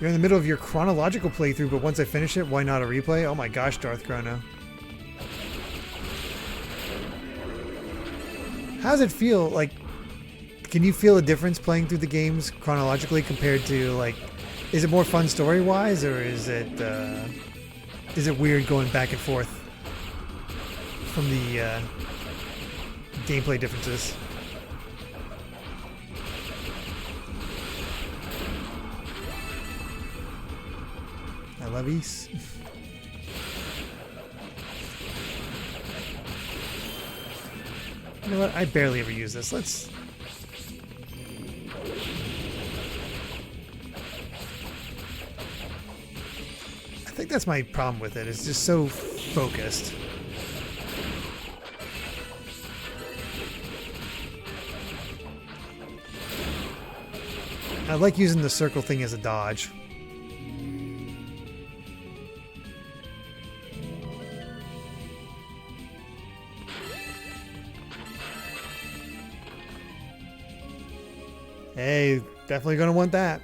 A: You're in the middle of your chronological playthrough, but once I finish it, why not a replay? Oh my gosh, Darth Chrono. How does it feel? Like, can you feel a difference playing through the games chronologically compared to, like, is it more fun story-wise, or is it weird going back and forth from the gameplay differences? I love East. You know what? I barely ever use this. Let's... I think that's my problem with it. It's just so focused. I like using the circle thing as a dodge. Hey, definitely gonna want that.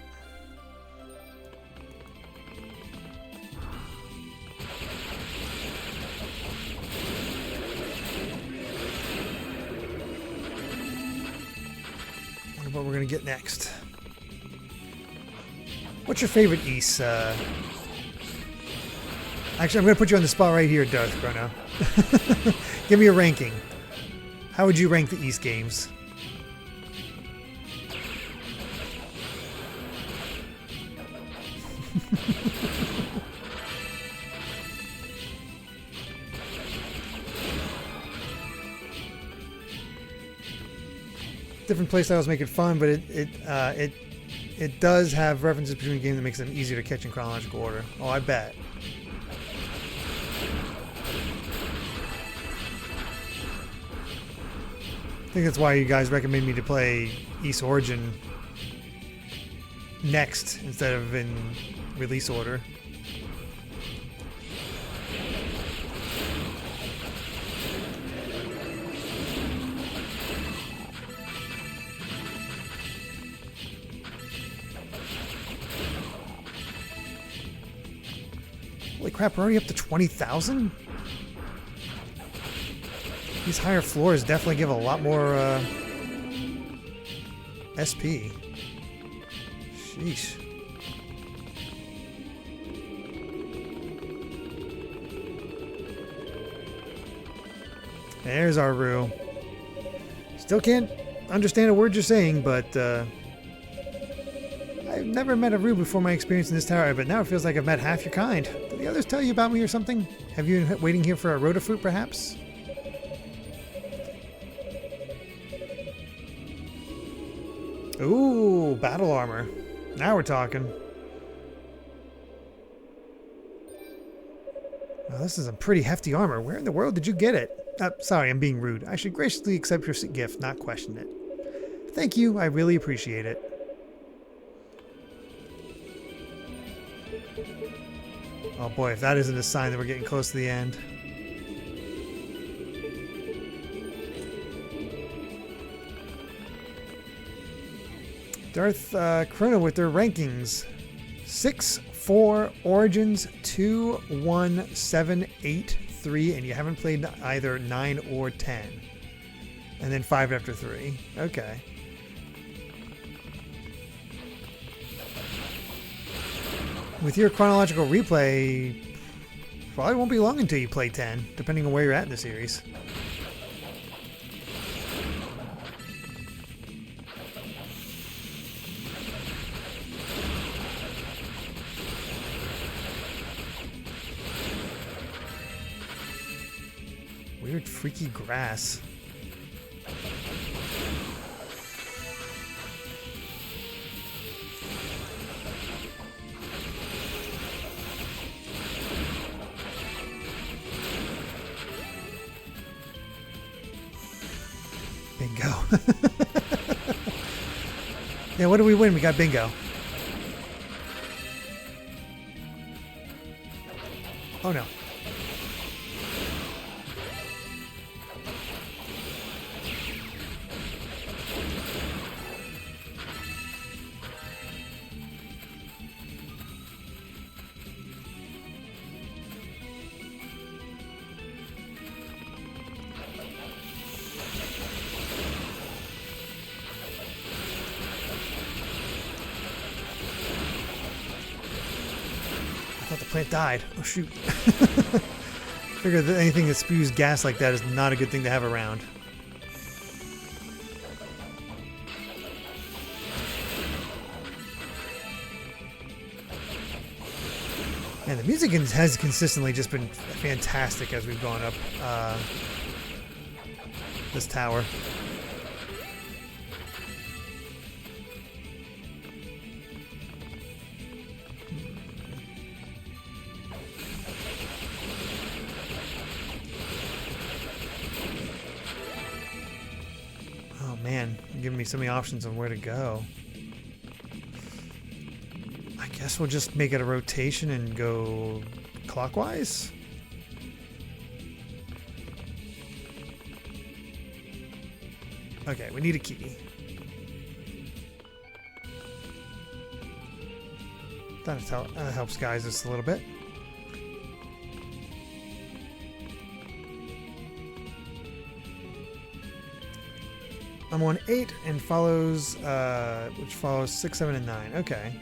A: Wonder what we're gonna get next. What's your favorite Ys? Actually, I'm gonna put you on the spot right here, Darth Chrono. Give me a ranking. How would you rank the Ys games? Different playstyles make it fun, but it does have references between games that makes them easier to catch in chronological order. Oh, I bet. I think that's why you guys recommend me to play Ys Origin next instead of in release order. Holy crap, we're already up to 20,000? These higher floors definitely give a lot more SP. Sheesh. There's our Rue. Still can't understand a word you're saying, but I've never met a Rue before my experience in this tower, but now it feels like I've met half your kind. Did the others tell you about me or something? Have you been waiting here for a Rhoda fruit, perhaps? Ooh, battle armor. Now we're talking. Well, this is a pretty hefty armor. Where in the world did you get it? Sorry, I'm being rude. I should graciously accept your gift, not question it. Thank you, I really appreciate it. Oh boy, if that isn't a sign that we're getting close to the end. Darth Chrono with their rankings. 6, 4, Origins, 2, 1, 7, 8, 3, and you haven't played either 9 or 10. And then 5 after 3. Okay. With your chronological replay, probably won't be long until you play 10, depending on where you're at in the series. Weird, freaky grass. Bingo. Yeah, what do we win? We got bingo. Oh no. I thought the plant died. Oh shoot. Figure that anything that spews gas like that is not a good thing to have around. And the music has consistently just been fantastic as we've gone up this tower. Oh man, you're giving me so many options on where to go. I guess we'll just make it a rotation and go clockwise. Okay, we need a key. That helps guys us a little bit. I'm on 8 and follows, which follows 6, 7, and 9. Okay.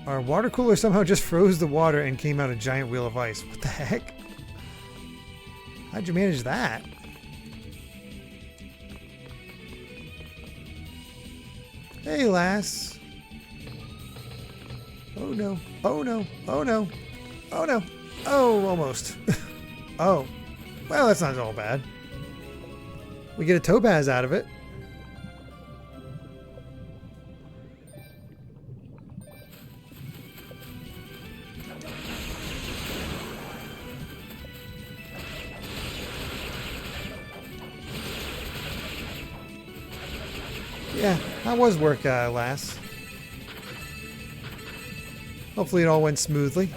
A: Our water cooler somehow just froze the water and came out a giant wheel of ice. What the heck? How'd you manage that? Hey, lass. Oh no. Oh no. Oh no. Oh no. Oh, almost. Oh. Well, that's not all bad. We get a topaz out of it. Yeah, that was work, lass. Hopefully it all went smoothly.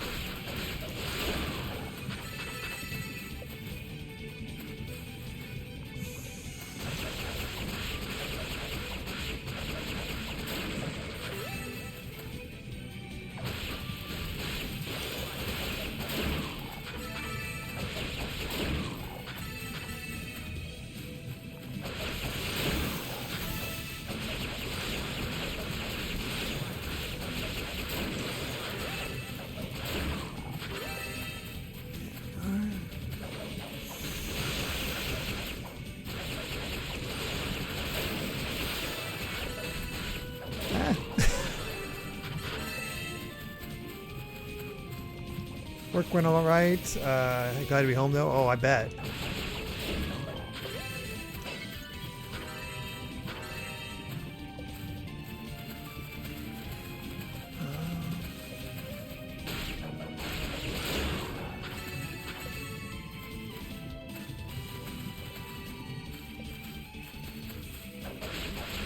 A: Work went all right. Glad to be home, though. Oh, I bet.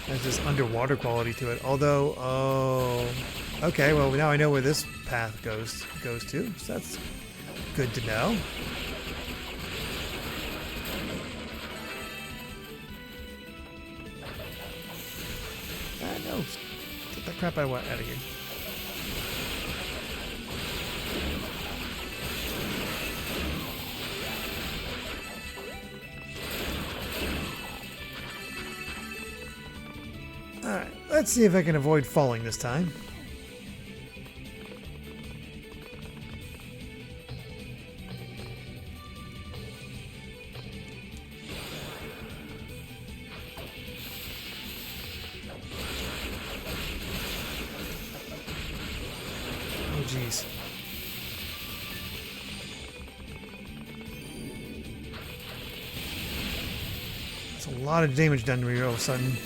A: There's this underwater quality to it. Although, oh, okay. Well, now I know where this path goes to. So that's good to know. No, get that crap out of here. Alright, let's see if I can avoid falling this time. Oh, jeez. That's a lot of damage done to me all of a sudden.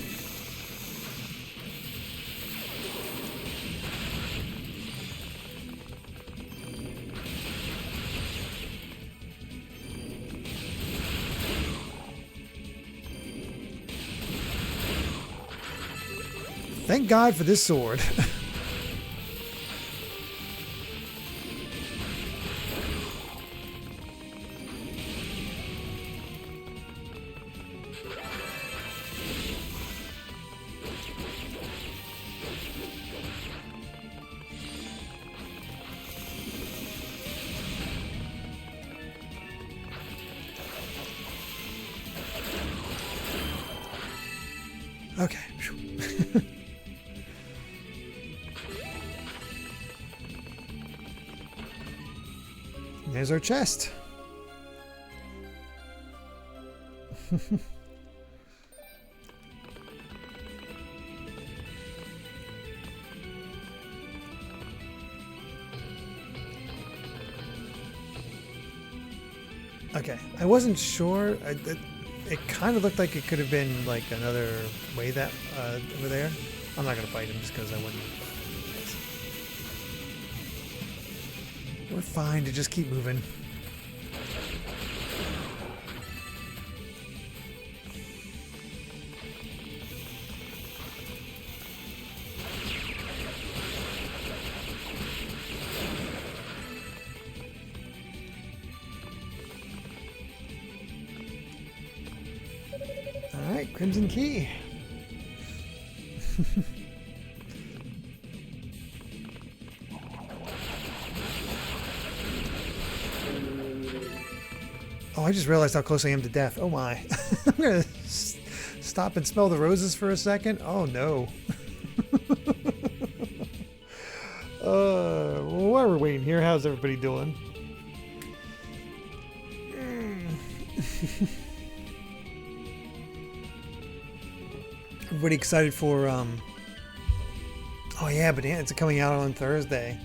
A: Thank God for this sword. Okay. There's our chest. Okay, I wasn't sure. It kind of looked like it could have been like another way that over there. I'm not gonna fight him just because I wouldn't. We're fine to just keep moving. All right, Crimson Key. Oh, I just realized how close I am to death. Oh my. I'm gonna stop and smell the roses for a second. Oh no. While we're waiting here, how's everybody doing? Everybody excited for oh yeah, but it's coming out on Thursday.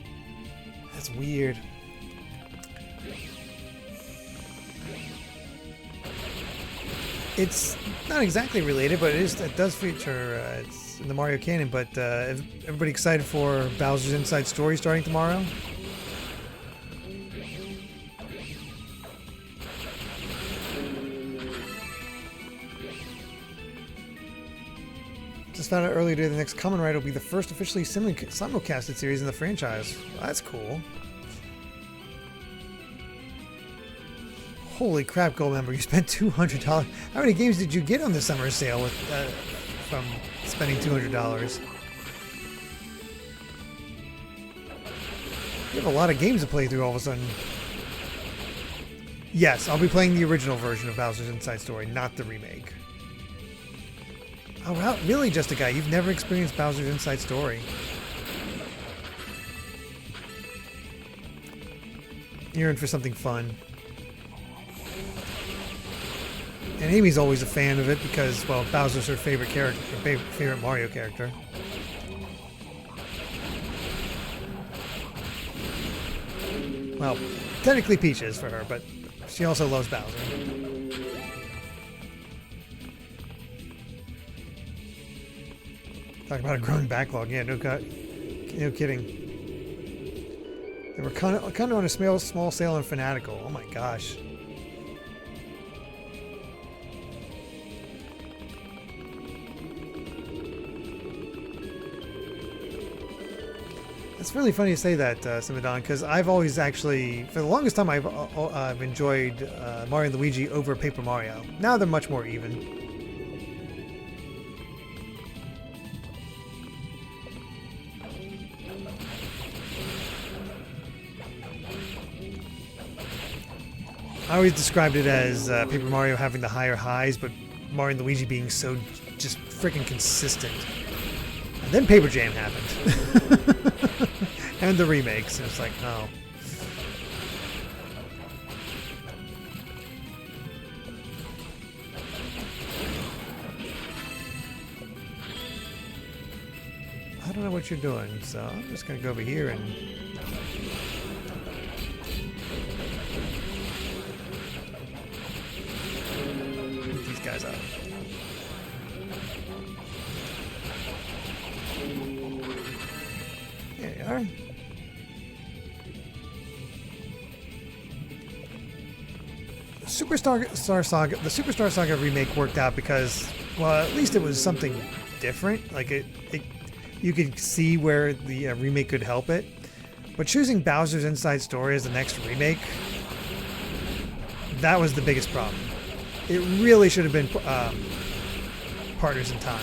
A: That's weird. It's not exactly related, but it does feature it's in the Mario canon. But everybody excited for Bowser's Inside Story starting tomorrow? Just found out earlier today the next Kamen Rider will be the first officially simulcasted series in the franchise. Well, that's cool. Holy crap, Gold Member, you spent $200. How many games did you get on the summer sale with from spending $200? You have a lot of games to play through all of a sudden. Yes, I'll be playing the original version of Bowser's Inside Story, not the remake. Oh, wow, really, just a guy? You've never experienced Bowser's Inside Story? You're in for something fun. And Amy's always a fan of it because, well, Bowser's her favorite character, her favorite Mario character. Well, technically Peach is for her, but she also loves Bowser. Talk about a growing backlog. Yeah, no kidding. They were kind of on a small sale on Fanatical. Oh my gosh. It's really funny to say that, Simadon, because I've always actually, for the longest time, I've enjoyed Mario and Luigi over Paper Mario. Now they're much more even. I always described it as Paper Mario having the higher highs, but Mario and Luigi being so just freaking consistent. And then Paper Jam happened. And the remakes. And it's like, oh. I don't know what you're doing, so I'm just going to go over here and... beat these guys up. There you are. The Superstar Saga remake worked out because, well, at least it was something different. Like you could see where the remake could help it. But choosing Bowser's Inside Story as the next remake, that was the biggest problem. It really should have been Partners in Time.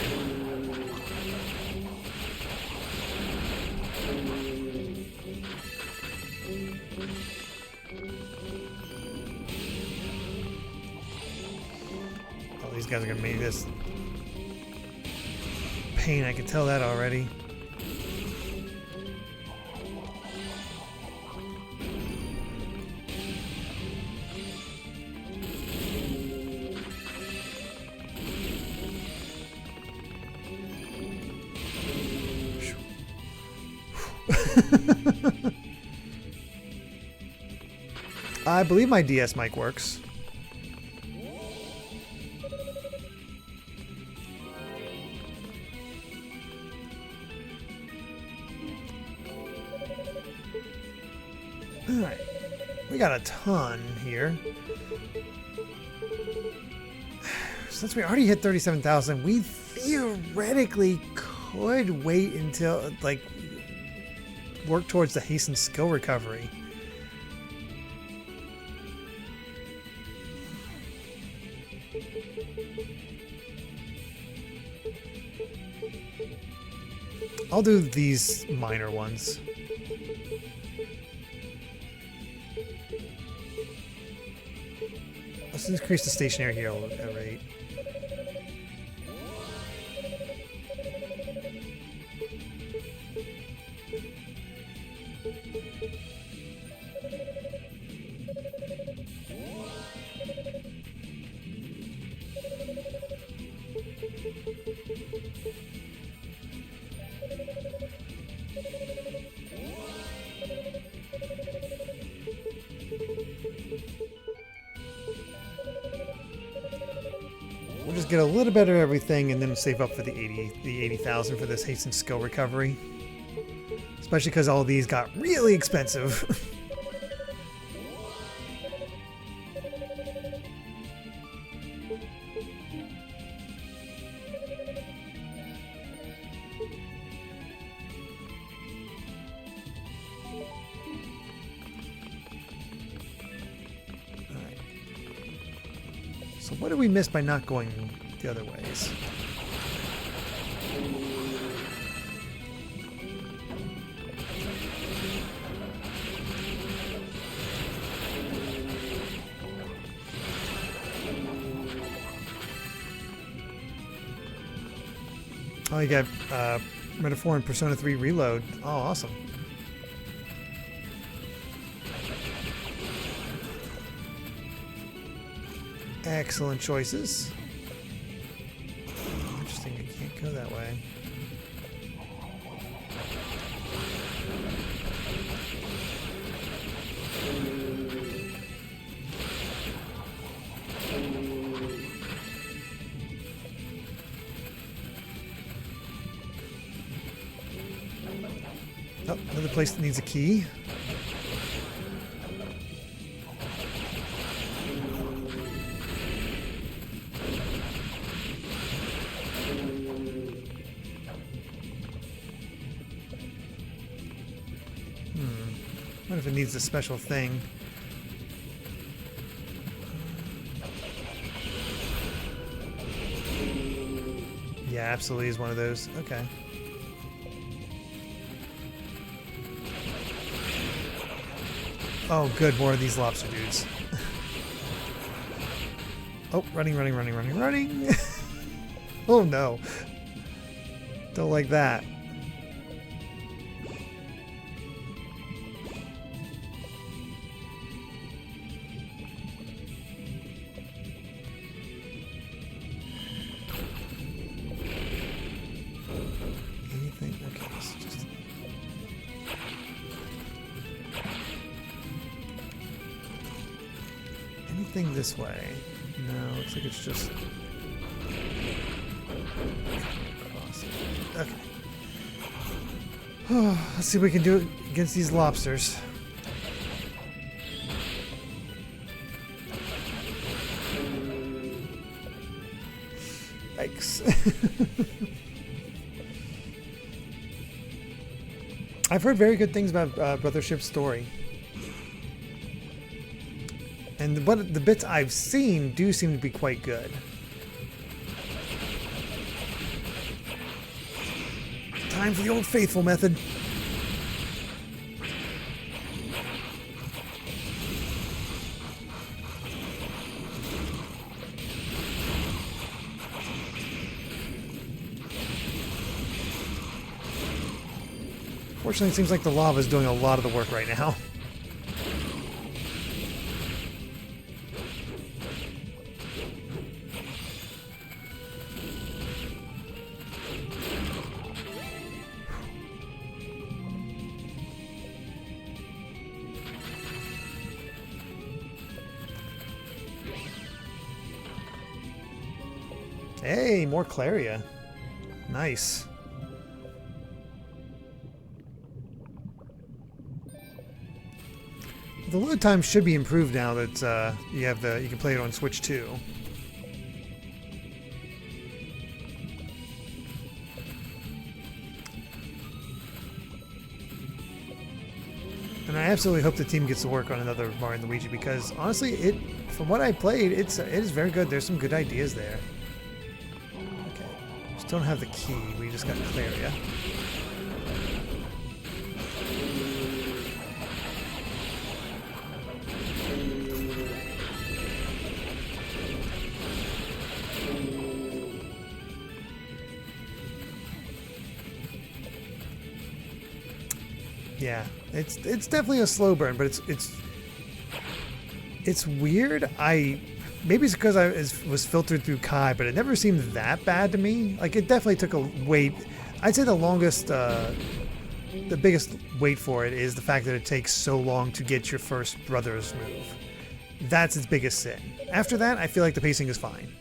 A: These guys are gonna make this pain, I can tell that already. I believe my DS mic works. Alright, we got a ton here. Since we already hit 37,000, we theoretically could wait until, like, work towards the hastened skill recovery. I'll do these minor ones. Let's increase the stationary here rate. We'll just get a little bit of everything and then save up for the 80,000 for this haste and skill recovery. Especially because all these got really expensive. So what did we miss by not going the other ways? Oh, you got Metaphor and Persona 3 Reload. Oh, awesome. Excellent choices. Interesting, you can't go that way. Oh, another place that needs a key. What if it needs a special thing? Yeah, absolutely is one of those. Okay. Oh, good. More of these lobster dudes. Oh, running. Oh, no. Don't like that. Anything this way? No, looks like it's just... Okay. Oh, let's see if we can do it against these lobsters. Yikes. I've heard very good things about Brothership's story. And the bits I've seen do seem to be quite good. Time for the old faithful method. Fortunately, it seems like the lava is doing a lot of the work right now. Hey, more Claria. Nice. The load time should be improved now that you can play it on Switch 2. And I absolutely hope the team gets to work on another Mario and Luigi because honestly, from what I played, it is very good. There's some good ideas there. Okay, just don't have the key. We just got Claria. Yeah, it's definitely a slow burn, but it's weird. Maybe it's because was filtered through Kai, but it never seemed that bad to me. Like, it definitely took a wait. I'd say the longest, the biggest wait for it is the fact that it takes so long to get your first brother's move. That's its biggest sin. After that, I feel like the pacing is fine.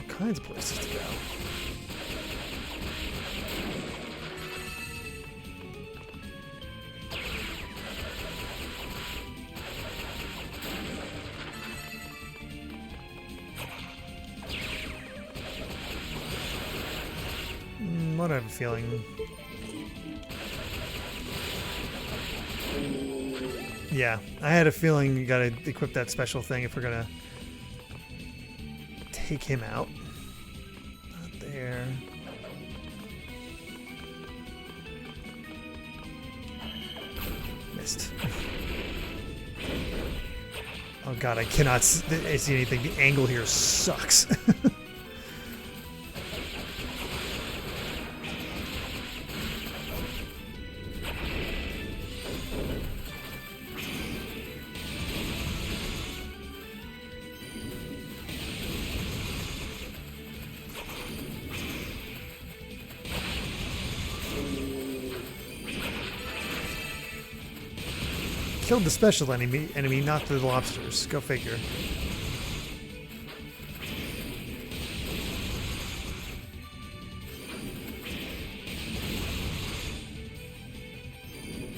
A: Kinds of places to go. What I have a feeling. Yeah, I had a feeling you gotta equip that special thing if we're gonna take him out. There. Missed. Oh god, I cannot see anything. The angle here sucks. Killed the special enemy, not the lobsters. Go figure.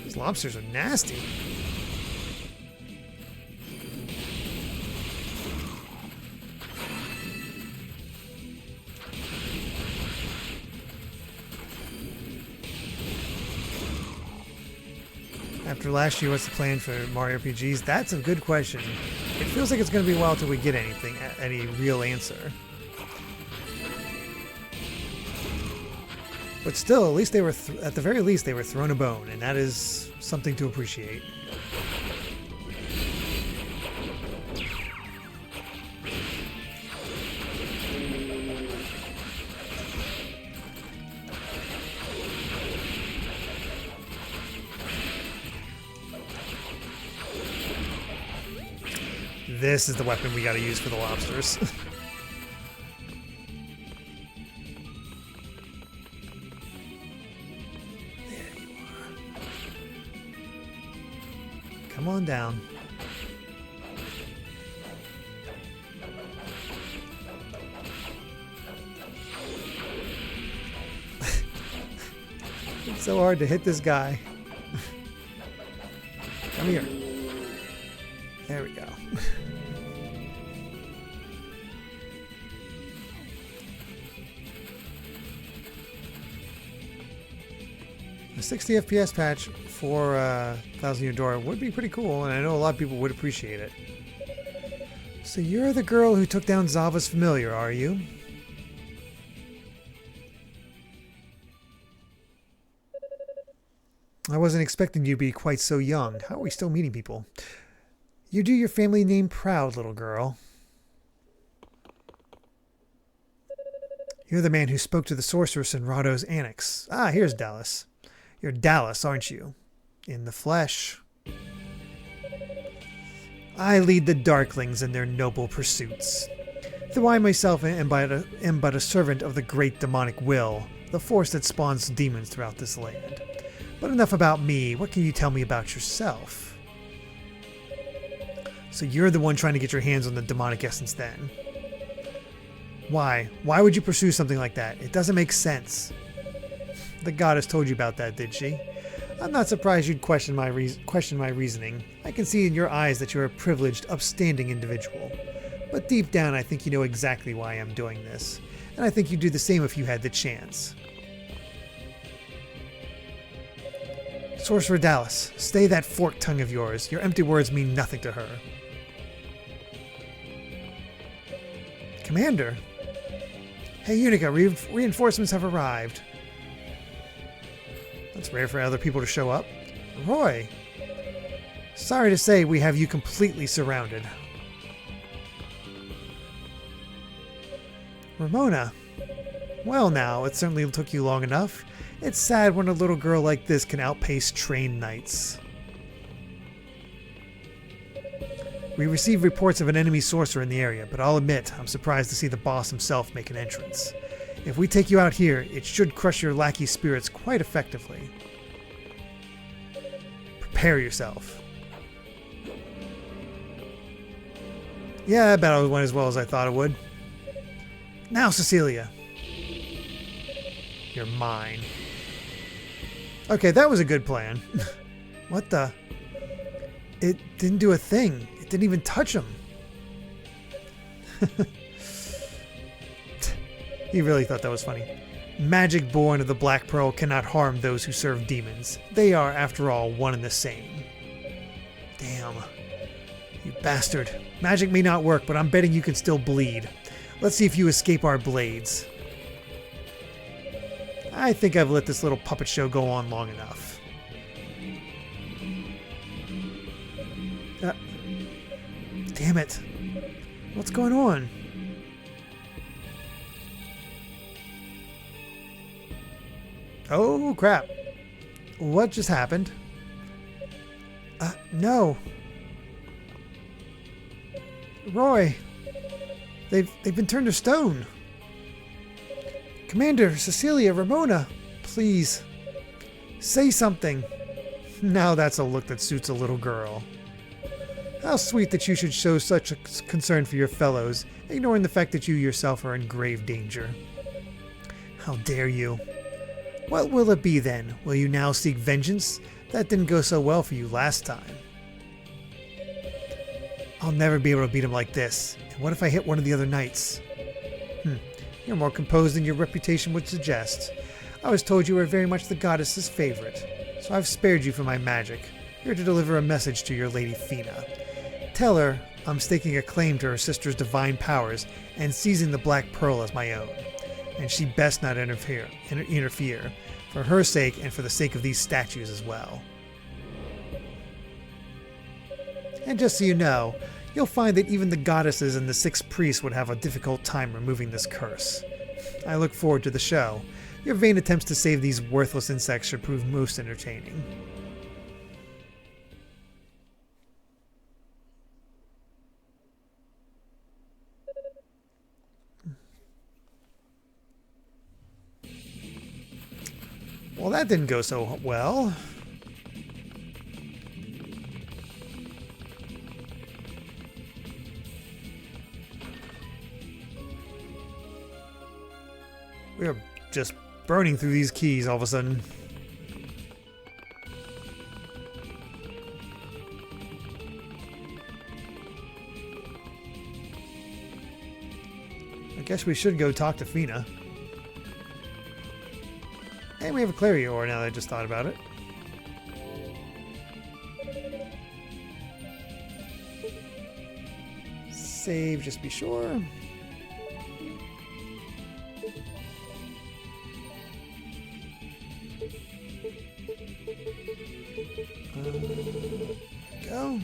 A: These lobsters are nasty. After last year, what's the plan for Mario RPGs? That's a good question. It feels like it's going to be a while till we get any real answer. But still, at least they were, at the very least, they were thrown a bone, and that is something to appreciate. This is the weapon we gotta use for the lobsters. There you are. Come on down. It's so hard to hit this guy. Come here. There we go. A 60 FPS patch for Thousand Year Door would be pretty cool, and I know a lot of people would appreciate it. So you're the girl who took down Zava's familiar, are you? I wasn't expecting you to be quite so young. How are we still meeting people? You do your family name proud, little girl. You're the man who spoke to the sorceress in Rado's annex. Ah, here's Dallas. You're Dallas, aren't you? In the flesh. I lead the Darklings in their noble pursuits. Though I myself am but a servant of the great demonic will, the force that spawns demons throughout this land. But enough about me. What can you tell me about yourself? So you're the one trying to get your hands on the demonic essence then. Why? Why would you pursue something like that? It doesn't make sense. The goddess told you about that, did she? I'm not surprised you'd question my reasoning. I can see in your eyes that you're a privileged, upstanding individual. But deep down, I think you know exactly why I'm doing this. And I think you'd do the same if you had the chance. Sorcerer Dallas, stay that forked tongue of yours. Your empty words mean nothing to her. Commander, Hey, Yunica, reinforcements have arrived. That's rare for other people to show up. Roy, sorry to say we have you completely surrounded. Ramona, well now, it certainly took you long enough. It's sad when a little girl like this can outpace trained knights. We received reports of an enemy sorcerer in the area, but I'll admit I'm surprised to see the boss himself make an entrance. If we take you out here, it should crush your lackey spirits quite effectively. Prepare yourself. Yeah, that battle went as well as I thought it would. Now, Cecilia. You're mine. Okay, that was a good plan. What the? It didn't do a thing. It didn't even touch him. He really thought that was funny. Magic born of the Black Pearl cannot harm those who serve demons. They are, after all, one and the same. Damn. You bastard. Magic may not work, but I'm betting you can still bleed. Let's see if you escape our blades. I think I've let this little puppet show go on long enough. Damn it. What's going on? Oh, crap. What just happened? No. Roy. They've been turned to stone. Commander, Cecilia, Ramona, please. Say something. Now that's a look that suits a little girl. How sweet that you should show such a concern for your fellows, ignoring the fact that you yourself are in grave danger. How dare you? What will it be then? Will you now seek vengeance? That didn't go so well for you last time. I'll never be able to beat him like this. And what if I hit one of the other knights? You're more composed than your reputation would suggest. I was told you were very much the goddess's favorite, so I've spared you from my magic. Here to deliver a message to your Lady Fina. Tell her I'm staking a claim to her sister's divine powers and seizing the Black Pearl as my own. And she best not interfere, for her sake and for the sake of these statues as well. And just so you know, you'll find that even the goddesses and the 6 priests would have a difficult time removing this curse. I look forward to the show. Your vain attempts to save these worthless insects should prove most entertaining. Well, that didn't go so well. We are just burning through these keys all of a sudden. I guess we should go talk to Fina. And we have a Clary ore now that I just thought about it. Save, just be sure. Go.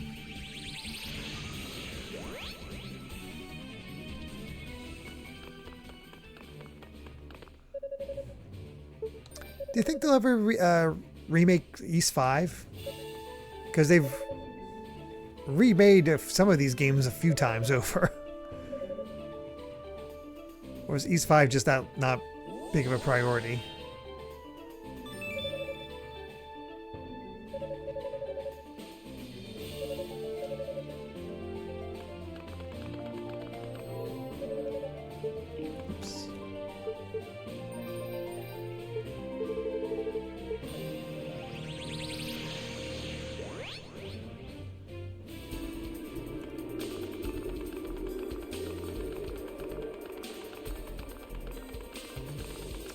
A: Do you think they'll ever remake East 5? Because they've remade some of these games a few times over. Or is East 5 just not big of a priority?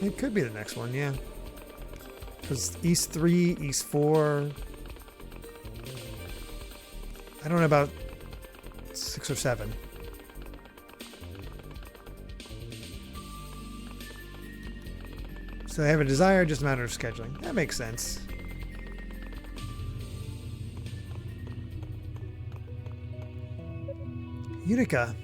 A: It could be the next one, yeah. Because East 3, East 4... I don't know about 6 or 7. So they have a desire, just a matter of scheduling. That makes sense. Yunica.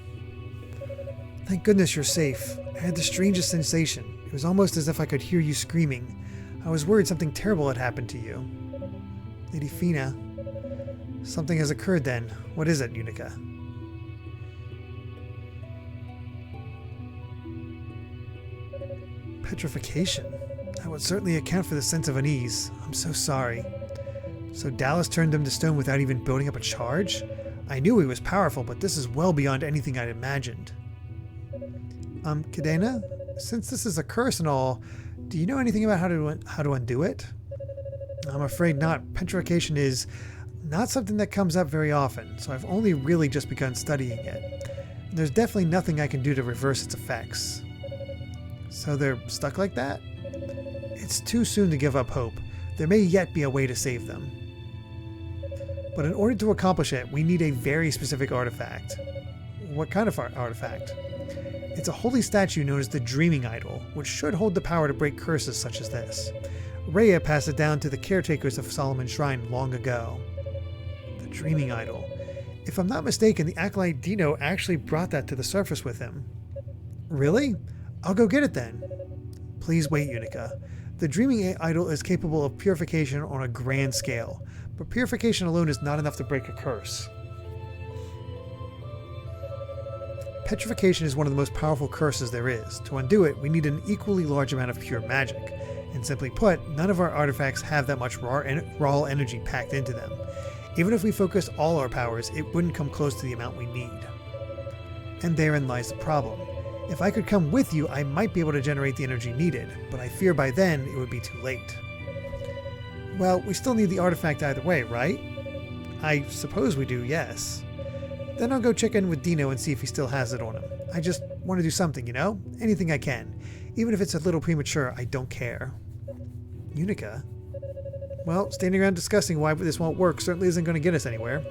A: Thank goodness you're safe. I had the strangest sensation. It was almost as if I could hear you screaming. I was worried something terrible had happened to you. Lady Fina. Something has occurred then. What is it, Yunica? Petrification. That would certainly account for the sense of unease. I'm so sorry. So Dallas turned them to stone without even building up a charge? I knew he was powerful, but this is well beyond anything I'd imagined. Cadena? Since this is a curse and all, do you know anything about how to undo it? I'm afraid not. Petrification is not something that comes up very often, so I've only really just begun studying it. There's definitely nothing I can do to reverse its effects. So they're stuck like that? It's too soon to give up hope. There may yet be a way to save them. But in order to accomplish it, we need a very specific artifact. What kind of artifact? It's a holy statue known as the Dreaming Idol, which should hold the power to break curses such as this. Rhea passed it down to the caretakers of Solomon's Shrine long ago. The Dreaming Idol. If I'm not mistaken, the acolyte Dino actually brought that to the surface with him. Really? I'll go get it then. Please wait, Yunica. The Dreaming Idol is capable of purification on a grand scale, but purification alone is not enough to break a curse. Petrification is one of the most powerful curses there is. To undo it, we need an equally large amount of pure magic. And simply put, none of our artifacts have that much raw energy packed into them. Even if we focused all our powers, it wouldn't come close to the amount we need. And therein lies the problem. If I could come with you, I might be able to generate the energy needed, but I fear by then it would be too late. Well, we still need the artifact either way, right? I suppose we do, yes. Then I'll go check in with Dino and see if he still has it on him. I just want to do something, you know? Anything I can. Even if it's a little premature, I don't care. Yunica? Well, standing around discussing why this won't work certainly isn't going to get us anywhere.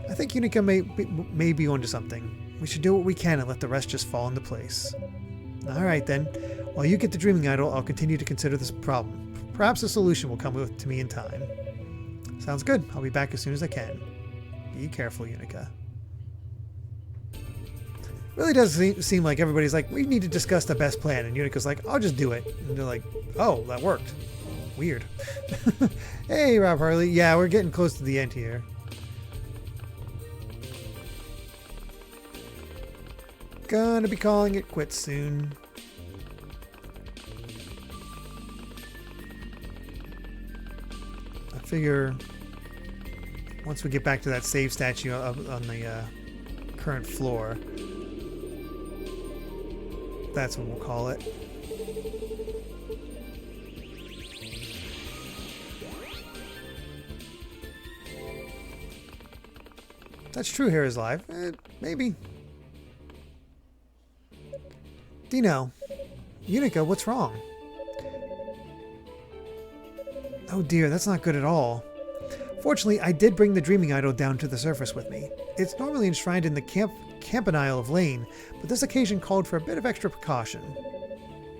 A: I think Yunica may be onto something. We should do what we can and let the rest just fall into place. Alright then. While you get the Dreaming Idol, I'll continue to consider this problem. Perhaps a solution will come to me in time. Sounds good. I'll be back as soon as I can. Be careful, Yunica. Really does seem like everybody's like, we need to discuss the best plan, and Unica's like, I'll just do it. And they're like, oh, that worked. Weird. Hey, Rob Harley. Yeah, we're getting close to the end here. Gonna be calling it quits soon. I figure once we get back to that save statue on the current floor, that's what we'll call it. That's true, here is live. Maybe. Dino. Yunica, what's wrong? Oh dear, that's not good at all. Fortunately, I did bring the Dreaming Idol down to the surface with me. It's normally enshrined in the campanile of Lane, but this occasion called for a bit of extra precaution.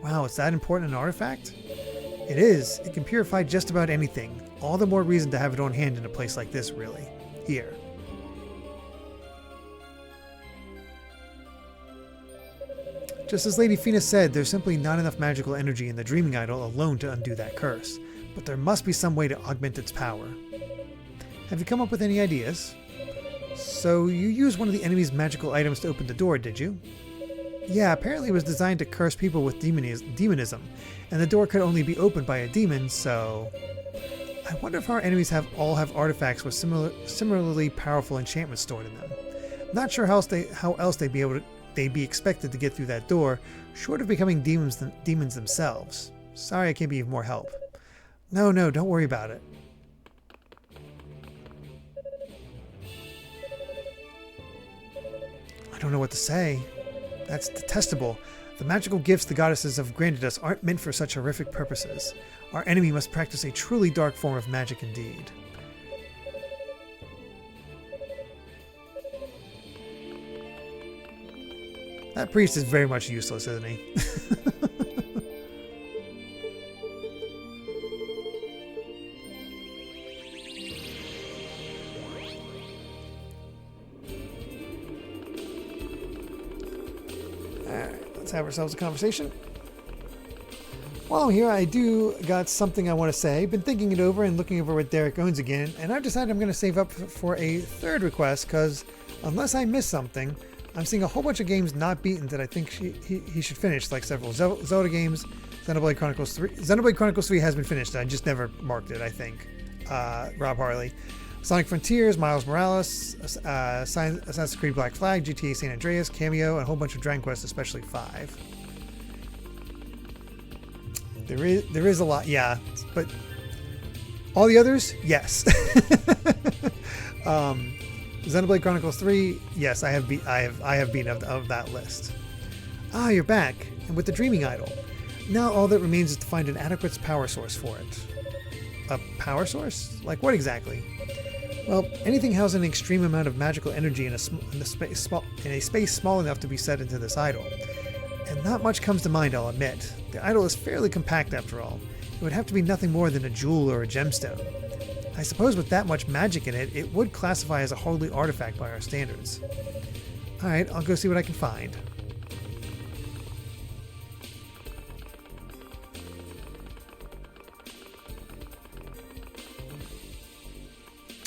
A: Wow, is that important an artifact? It is. It can purify just about anything. All the more reason to have it on hand in a place like this, really. Here. Just as Lady Fina said, there's simply not enough magical energy in the Dreaming Idol alone to undo that curse, but there must be some way to augment its power. Have you come up with any ideas? So you used one of the enemy's magical items to open the door, did you? Yeah, apparently it was designed to curse people with demonism, and the door could only be opened by a demon, so... I wonder if our enemies all have artifacts with similarly powerful enchantments stored in them. Not sure how else they'd be expected to get through that door, short of becoming demons themselves. Sorry I can't be of more help. No, don't worry about it. I don't know what to say. That's detestable. The magical gifts the goddesses have granted us aren't meant for such horrific purposes. Our enemy must practice a truly dark form of magic indeed. That priest is very much useless, isn't he? let's have ourselves a conversation. While I'm here, I do got something I want to say. Been thinking it over and looking over what Derrick owns again, and I've decided I'm going to save up for a third request because unless I miss something, I'm seeing a whole bunch of games not beaten that I think he should finish, like several Zelda games. Xenoblade Chronicles 3. Xenoblade Chronicles 3 has been finished. I just never marked it, I think. Rob Harley. Sonic Frontiers, Miles Morales, Assassin's Creed Black Flag, GTA San Andreas, Cameo, and a whole bunch of Dragon Quest, especially 5. There is a lot, yeah, but all the others, yes. Xenoblade Chronicles 3, yes, I have been of that list. Ah, you're back, and with the Dreaming Idol. Now all that remains is to find an adequate power source for it. A power source? Like what exactly? Well, anything housing an extreme amount of magical energy in a space small enough to be set into this idol. And not much comes to mind, I'll admit. The idol is fairly compact after all. It would have to be nothing more than a jewel or a gemstone. I suppose with that much magic in it, it would classify as a holy artifact by our standards. Alright, I'll go see what I can find.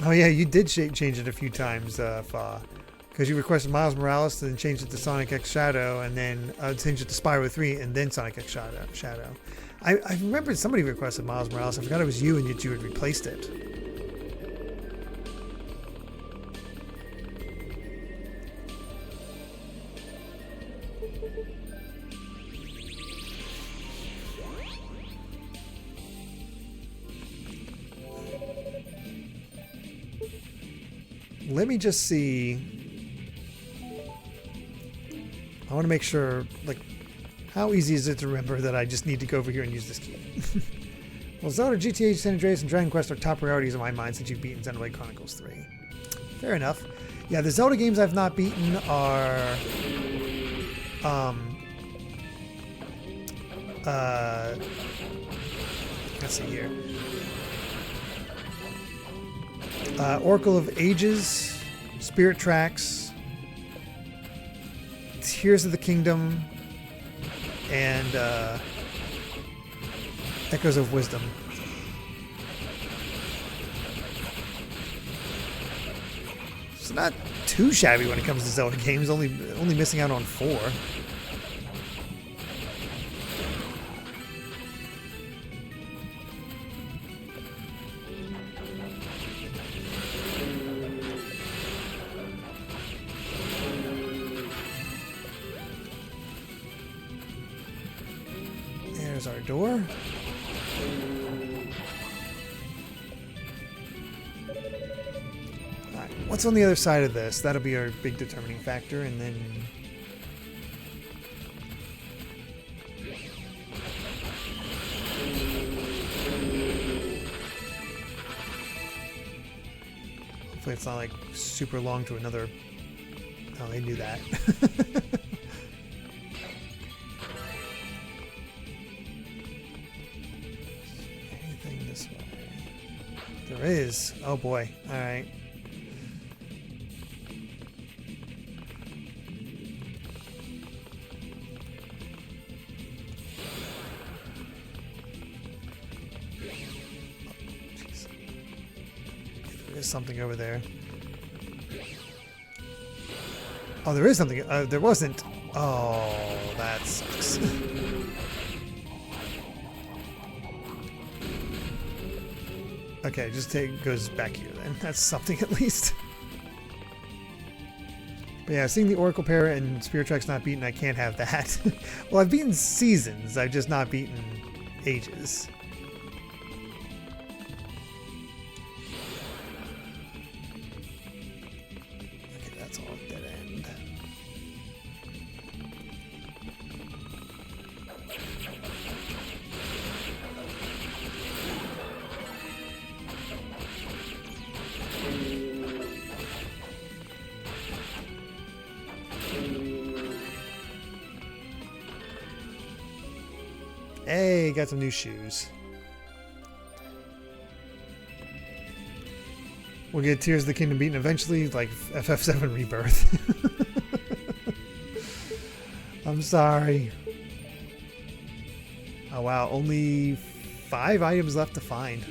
A: Oh yeah, you did change it a few times, Fa. Because you requested Miles Morales, then changed it to Sonic X Shadow, and then changed it to Spyro 3, and then Sonic X Shadow. I remembered somebody requested Miles Morales. I forgot it was you, and yet you had replaced it. Let me just see. I want to make sure, like, how easy is it to remember that I just need to go over here and use this key? Well, Zelda, GTA, San Andreas, and Dragon Quest are top priorities in my mind since you've beaten Xenoblade Chronicles 3. Fair enough. Yeah, the Zelda games I've not beaten are... let's see here. Oracle of Ages, Spirit Tracks, Tears of the Kingdom, and Echoes of Wisdom. It's not too shabby when it comes to Zelda games, only missing out on 4. There's our door. Alright, what's on the other side of this? That'll be our big determining factor, and then... hopefully it's not like super long to another... Oh, they knew that. There is. Oh boy. Alright. There is something over there. Oh, there is something. There wasn't. Oh, that sucks. Okay, just goes back here then. That's something at least. But yeah, seeing the Oracle Pair and Spirit Tracks not beaten, I can't have that. Well, I've beaten Seasons. I've just not beaten Ages. Okay, that's all a dead end. Hey, got some new shoes. We'll get Tears of the Kingdom beaten eventually, like FF7 Rebirth. I'm sorry. Oh wow, only 5 items left to find.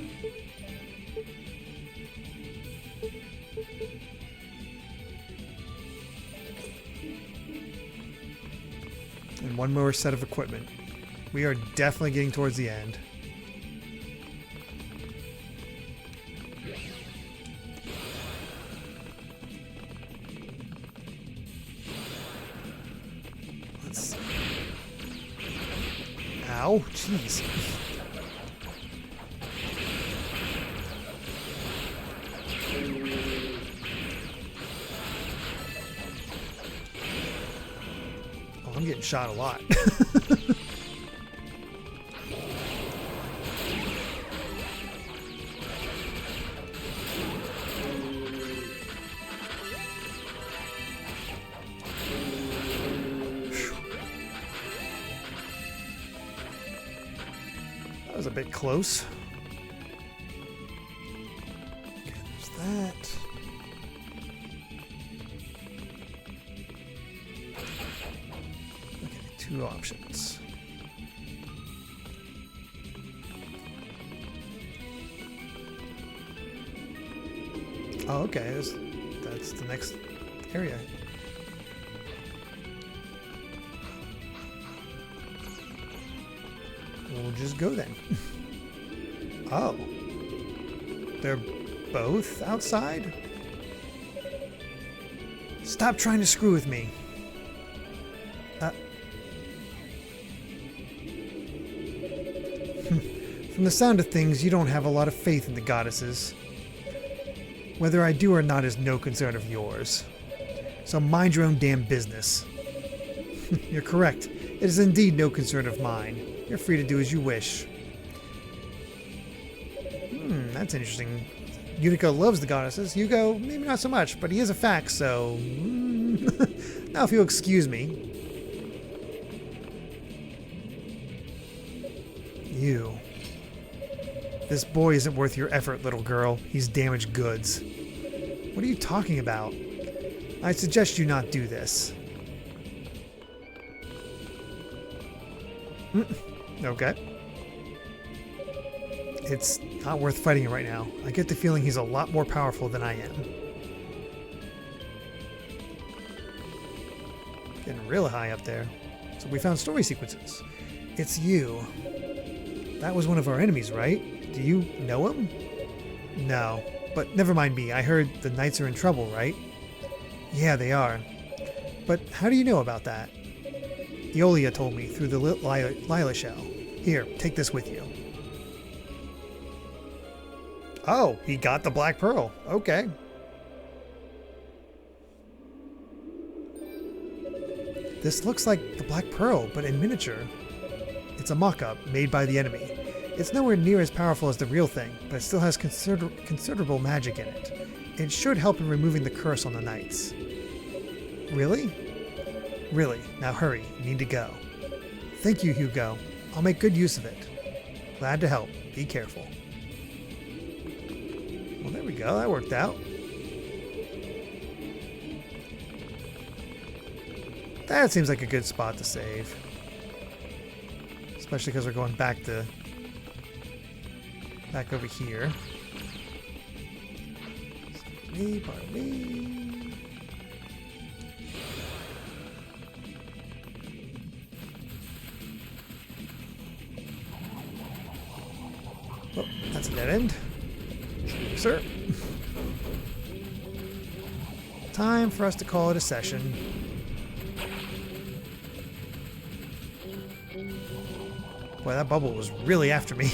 A: And one more set of equipment. We are definitely getting towards the end. Let's... Ow, jeez. Oh, I'm getting shot a lot. That was a bit close. Okay, there's that. Okay, 2 options. Oh, okay. That's the next area. We'll just go then. Oh. They're both outside? Stop trying to screw with me. From the sound of things, you don't have a lot of faith in the goddesses. Whether I do or not is no concern of yours. So mind your own damn business. You're correct. It is indeed no concern of mine. You're free to do as you wish. That's interesting. Yunica loves the goddesses. Hugo, maybe not so much, but he is a fact, so... Now if you'll excuse me. You. This boy isn't worth your effort, little girl. He's damaged goods. What are you talking about? I suggest you not do this. Okay. It's not worth fighting it right now. I get the feeling he's a lot more powerful than I am. Getting real high up there. So we found story sequences. It's you. That was one of our enemies, right? Do you know him? No, but never mind me. I heard the knights are in trouble, right? Yeah, they are. But how do you know about that? Eolia told me through the Lila shell. Here, take this with you. Oh, he got the Black Pearl. Okay. This looks like the Black Pearl, but in miniature. It's a mock-up made by the enemy. It's nowhere near as powerful as the real thing, but it still has considerable magic in it. It should help in removing the curse on the knights. Really? Really. Now hurry. You need to go. Thank you, Hugo. I'll make good use of it. Glad to help. Be careful. Well, there we go. That worked out. That seems like a good spot to save. Especially because we're going back over here. Pardon me. Oh, that's a dead end. Sir. Time for us to call it a session. Boy, that bubble was really after me.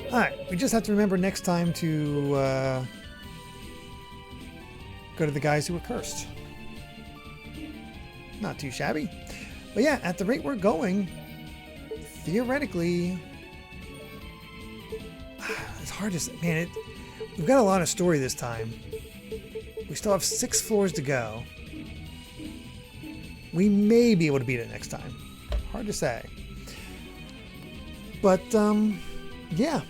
A: Alright, we just have to remember next time to go to the guys who were cursed. Not too shabby. But yeah, at the rate we're going, theoretically, it's hard to say. Man, we've got a lot of story this time. We still have 6 floors to go. We may be able to beat it next time. Hard to say. But, yeah.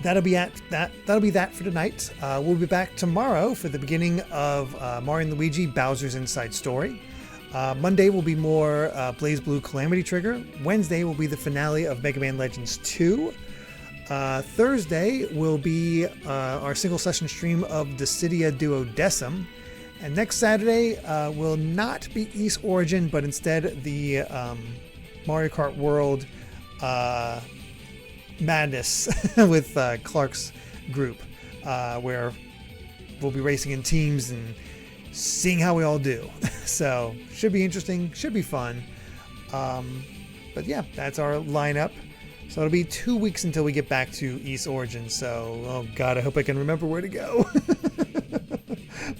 A: that'll be that for tonight. We'll be back tomorrow for the beginning of Mario and Luigi Bowser's Inside Story. Monday will be more Blaze Blue Calamity Trigger. Wednesday will be the finale of Mega Man Legends 2. Thursday will be our single session stream of Dissidia Duodecim. And next Saturday will not be East Origin, but instead the Mario Kart World Madness with Clark's group, where we'll be racing in teams and seeing how we all do. So should be interesting, should be fun. But yeah, that's our lineup. So it'll be 2 weeks until we get back to East Origin. So, oh God, I hope I can remember where to go.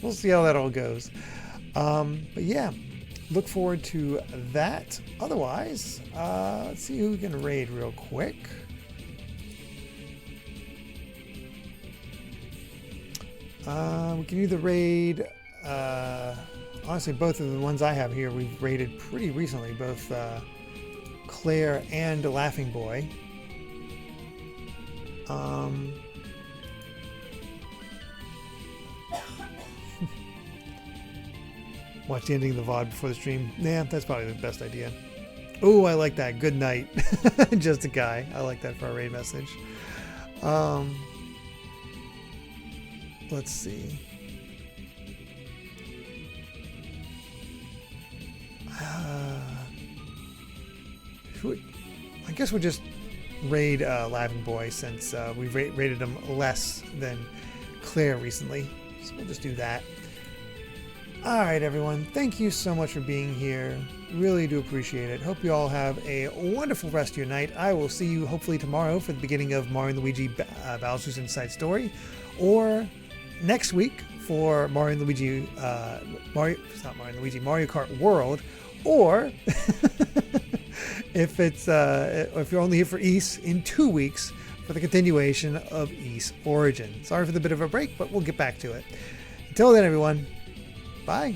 A: We'll see how that all goes. But yeah, look forward to that. Otherwise, let's see who we can raid real quick. We can either raid, honestly, both of the ones I have here we've raided pretty recently, both Claire and Laughing Boy. Watch the ending of the VOD before the stream. Yeah, that's probably the best idea. Oh, I like that. Good night. Just a guy. I like that for a raid message. Let's see. I guess we'll just raid Laughing Boy since we've rated him less than Claire recently. So we'll just do that. Alright everyone, thank you so much for being here. Really do appreciate it. Hope you all have a wonderful rest of your night. I will see you hopefully tomorrow for the beginning of Mario and Luigi Bowser's Inside Story, or next week for Mario and Luigi Mario Kart World, or if you're only here for East, in 2 weeks for the continuation of East Origin. Sorry for the bit of a break, but we'll get back to it. Until then, everyone, bye.